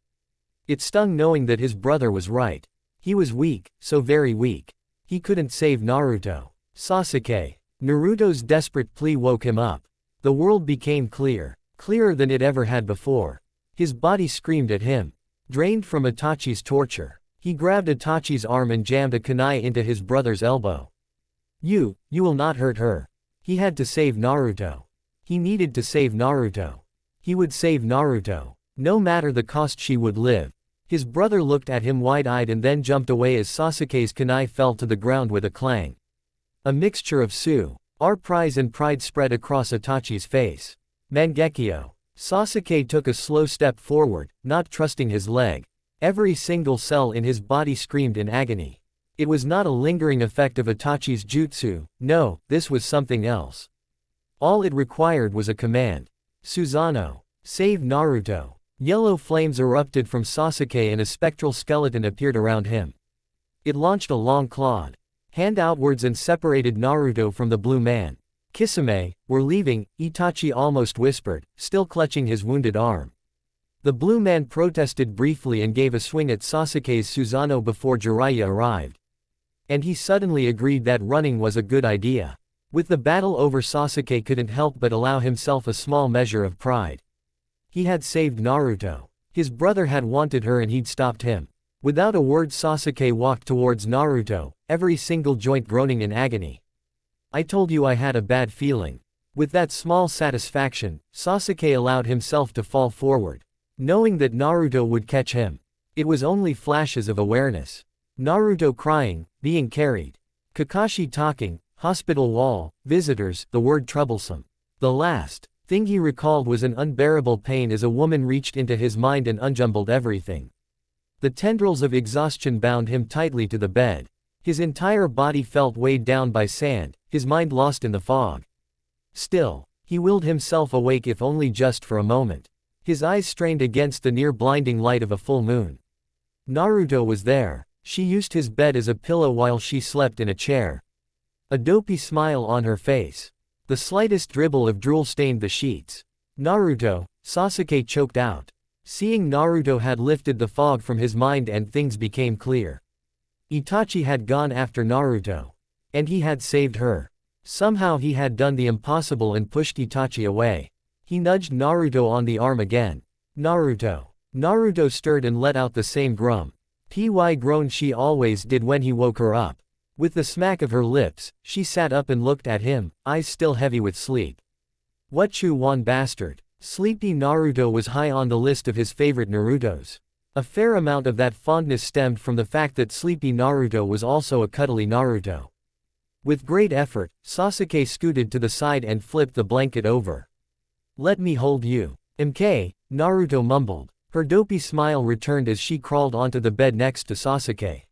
It stung knowing that his brother was right. He was weak, so very weak. He couldn't save Naruto. "Sasuke." Naruto's desperate plea woke him up. The world became clear, clearer than it ever had before. His body screamed at him. Drained from Itachi's torture, he grabbed Itachi's arm and jammed a kunai into his brother's elbow. You will not hurt her." He had to save Naruto. He needed to save Naruto. He would save Naruto. No matter the cost, she would live. His brother looked at him wide-eyed and then jumped away as Sasuke's kunai fell to the ground with a clang. A mixture of our prize and pride spread across Itachi's face. Mangekyo. Sasuke took a slow step forward, not trusting his leg. Every single cell in his body screamed in agony. It was not a lingering effect of Itachi's jutsu, no, this was something else. All it required was a command. "Susanoo. Save Naruto." Yellow flames erupted from Sasuke and a spectral skeleton appeared around him. It launched a long clawed hand outwards and separated Naruto from the blue man. "Kisame, we're leaving," Itachi almost whispered, still clutching his wounded arm. The blue man protested briefly and gave a swing at Sasuke's Susanoo before Jiraiya arrived. And he suddenly agreed that running was a good idea. With the battle over, Sasuke couldn't help but allow himself a small measure of pride. He had saved Naruto. His brother had wanted her and he'd stopped him. Without a word, Sasuke walked towards Naruto, every single joint groaning in agony. "I told you I had a bad feeling." With that small satisfaction, Sasuke allowed himself to fall forward. Knowing that Naruto would catch him. It was only flashes of awareness. Naruto crying, being carried. Kakashi talking, hospital wall, visitors, the word troublesome. The last thing he recalled was an unbearable pain as a woman reached into his mind and unjumbled everything. The tendrils of exhaustion bound him tightly to the bed. His entire body felt weighed down by sand, his mind lost in the fog. Still, he willed himself awake, if only just for a moment. His eyes strained against the near-blinding light of a full moon. Naruto was there. She used his bed as a pillow while she slept in a chair. A dopey smile on her face. The slightest dribble of drool stained the sheets. "Naruto," Sasuke choked out. Seeing Naruto had lifted the fog from his mind and things became clear. Itachi had gone after Naruto. And he had saved her. Somehow he had done the impossible and pushed Itachi away. He nudged Naruto on the arm again. "Naruto." Naruto stirred and let out the same groan she always did when he woke her up. With the smack of her lips, she sat up and looked at him, eyes still heavy with sleep. "What Chu-wan bastard." Sleepy Naruto was high on the list of his favorite Narutos. A fair amount of that fondness stemmed from the fact that Sleepy Naruto was also a cuddly Naruto. With great effort, Sasuke scooted to the side and flipped the blanket over. "Let me hold you." "MK," Naruto mumbled. Her dopey smile returned as she crawled onto the bed next to Sasuke.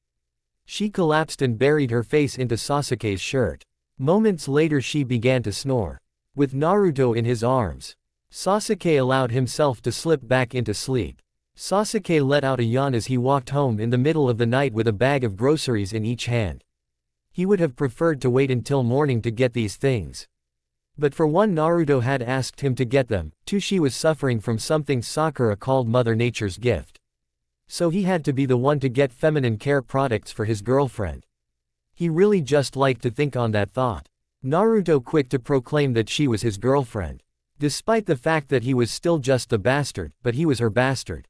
She collapsed and buried her face into Sasuke's shirt. Moments later she began to snore. With Naruto in his arms, Sasuke allowed himself to slip back into sleep. Sasuke let out a yawn as he walked home in the middle of the night with a bag of groceries in each hand. He would have preferred to wait until morning to get these things. But for one, Naruto had asked him to get them, two, she was suffering from something Sakura called Mother Nature's gift. So he had to be the one to get feminine care products for his girlfriend. He really just liked to think on that thought. Naruto quick to proclaim that she was his girlfriend. Despite the fact that he was still just the bastard, but he was her bastard.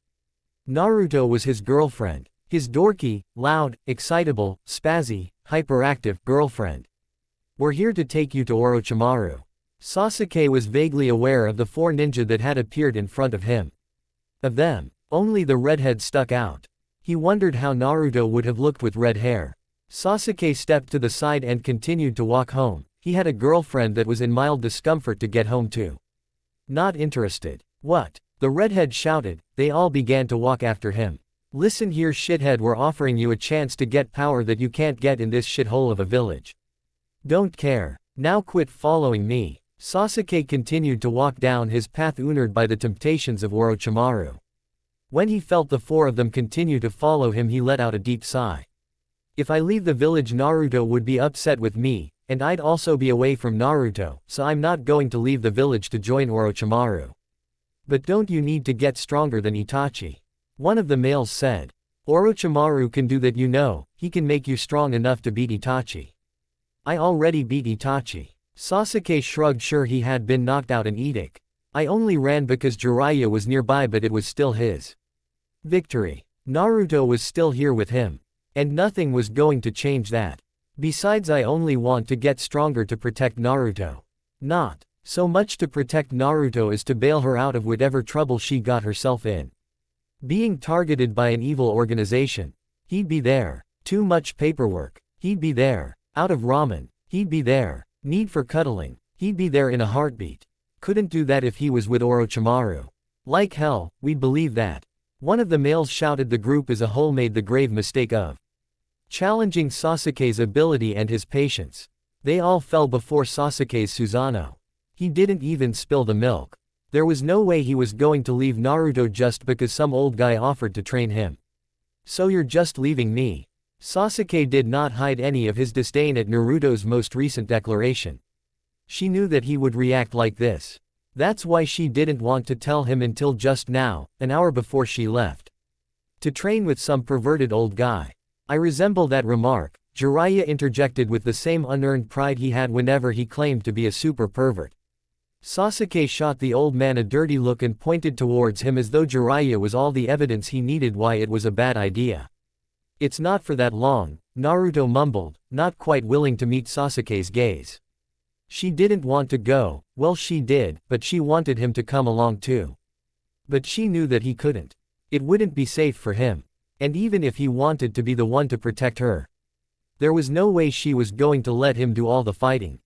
Naruto was his girlfriend. His dorky, loud, excitable, spazzy, hyperactive girlfriend. "We're here to take you to Orochimaru." Sasuke was vaguely aware of the 4 ninja that had appeared in front of him. Of them, only the redhead stuck out. He wondered how Naruto would have looked with red hair. Sasuke stepped to the side and continued to walk home. He had a girlfriend that was in mild discomfort to get home to. Not interested. What? The redhead shouted. They all began to walk after him. Listen here, shithead, we're offering you a chance to get power that you can't get in this shithole of a village. Don't care. Now quit following me. Sasuke continued to walk down his path, unnerved by the temptations of Orochimaru. When he felt the 4 of them continue to follow him, he let out a deep sigh. If I leave the village, Naruto would be upset with me, and I'd also be away from Naruto, so I'm not going to leave the village to join Orochimaru. But don't you need to get stronger than Itachi? One of the males said. Orochimaru can do that, you know, he can make you strong enough to beat Itachi. I already beat Itachi. Sasuke shrugged, sure he had been knocked out in edict. I only ran because Jiraiya was nearby, but it was still his victory. Naruto was still here with him. And nothing was going to change that. Besides, I only want to get stronger to protect Naruto. Not so much to protect Naruto as to bail her out of whatever trouble she got herself in. Being targeted by an evil organization. He'd be there. Too much paperwork. He'd be there. Out of ramen. He'd be there. Need for cuddling. He'd be there in a heartbeat. Couldn't do that if he was with Orochimaru. Like hell, we'd believe that. One of the males shouted. The group as a whole made the grave mistake of challenging Sasuke's ability and his patience. They all fell before Sasuke's Susanoo. He didn't even spill the milk. There was no way he was going to leave Naruto just because some old guy offered to train him. So you're just leaving me? Sasuke did not hide any of his disdain at Naruto's most recent declaration. She knew that he would react like this. That's why she didn't want to tell him until just now, an hour before she left. To train with some perverted old guy. I resemble that remark, Jiraiya interjected with the same unearned pride he had whenever he claimed to be a super pervert. Sasuke shot the old man a dirty look and pointed towards him as though Jiraiya was all the evidence he needed why it was a bad idea. It's not for that long, Naruto mumbled, not quite willing to meet Sasuke's gaze. She didn't want to go, well she did, but she wanted him to come along too. But she knew that he couldn't. It wouldn't be safe for him. And even if he wanted to be the one to protect her, there was no way she was going to let him do all the fighting.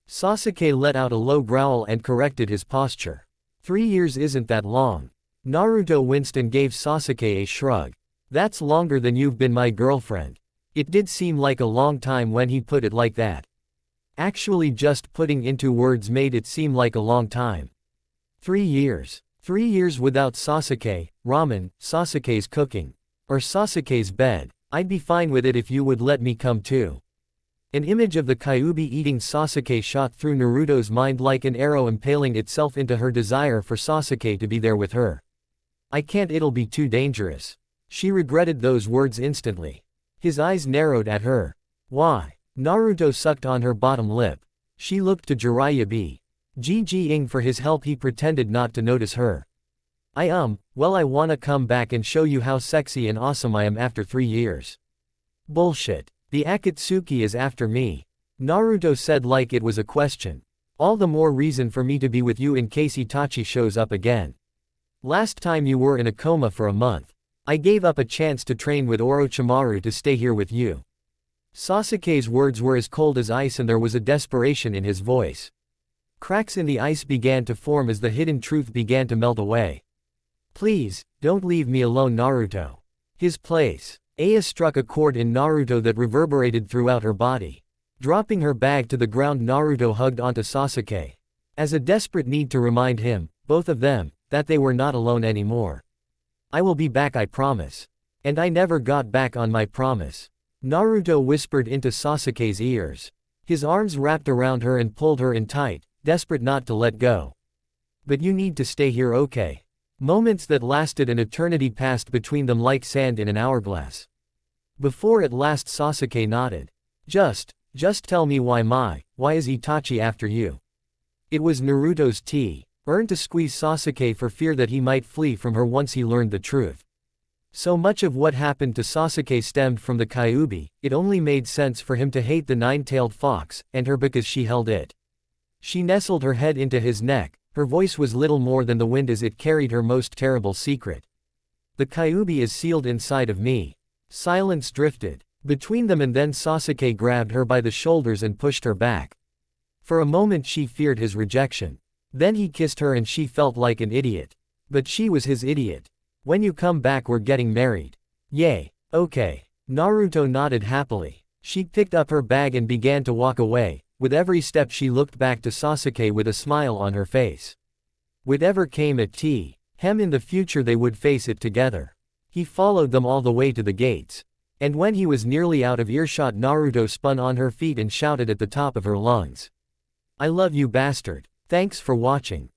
Sasuke let out a low growl and corrected his posture. 3 years isn't that long. Naruto winced and gave Sasuke a shrug. That's longer than you've been my girlfriend. It did seem like a long time when he put it like that. Actually, just putting into words made it seem like a long time. 3 years. 3 years without Sasuke, ramen, Sasuke's cooking, or Sasuke's bed. I'd be fine with it if you would let me come too. An image of the Kyuubi eating Sasuke shot through Naruto's mind like an arrow, impaling itself into her desire for Sasuke to be there with her. I can't, it'll be too dangerous. She regretted those words instantly. His eyes narrowed at her. Why? Naruto sucked on her bottom lip. She looked to Jiraiya GGing for his help. He pretended not to notice her. Well, I wanna come back and show you how sexy and awesome I am after 3 years. Bullshit. The Akatsuki is after me. Naruto said like it was a question. All the more reason for me to be with you in case Itachi shows up again. Last time you were in a coma for a month. I gave up a chance to train with Orochimaru to stay here with you. Sasuke's words were as cold as ice and there was a desperation in his voice. Cracks in the ice began to form as the hidden truth began to melt away. Please, don't leave me alone, Naruto. His place. Aya struck a chord in Naruto that reverberated throughout her body. Dropping her bag to the ground, Naruto hugged onto Sasuke. As a desperate need to remind him, both of them, that they were not alone anymore. I will be back, I promise. And I never got back on my promise. Naruto whispered into Sasuke's ears. His arms wrapped around her and pulled her in tight, desperate not to let go. But you need to stay here, okay? Moments that lasted an eternity passed between them like sand in an hourglass. Before at last Sasuke nodded. Just tell me why is Itachi after you? It was Naruto's turn to squeeze Sasuke for fear that he might flee from her once he learned the truth. So much of what happened to Sasuke stemmed from the Kyuubi, it only made sense for him to hate the nine-tailed fox, and her because she held it. She nestled her head into his neck, her voice was little more than the wind as it carried her most terrible secret. The Kyuubi is sealed inside of me. Silence drifted between them and then Sasuke grabbed her by the shoulders and pushed her back. For a moment she feared his rejection. Then he kissed her and she felt like an idiot. But she was his idiot. When you come back we're getting married. Yay. Okay. Naruto nodded happily. She picked up her bag and began to walk away. With every step she looked back to Sasuke with a smile on her face. Whatever came at in the future they would face it together. He followed them all the way to the gates. And when he was nearly out of earshot Naruto spun on her feet and shouted at the top of her lungs. I love you bastard. Thanks for watching.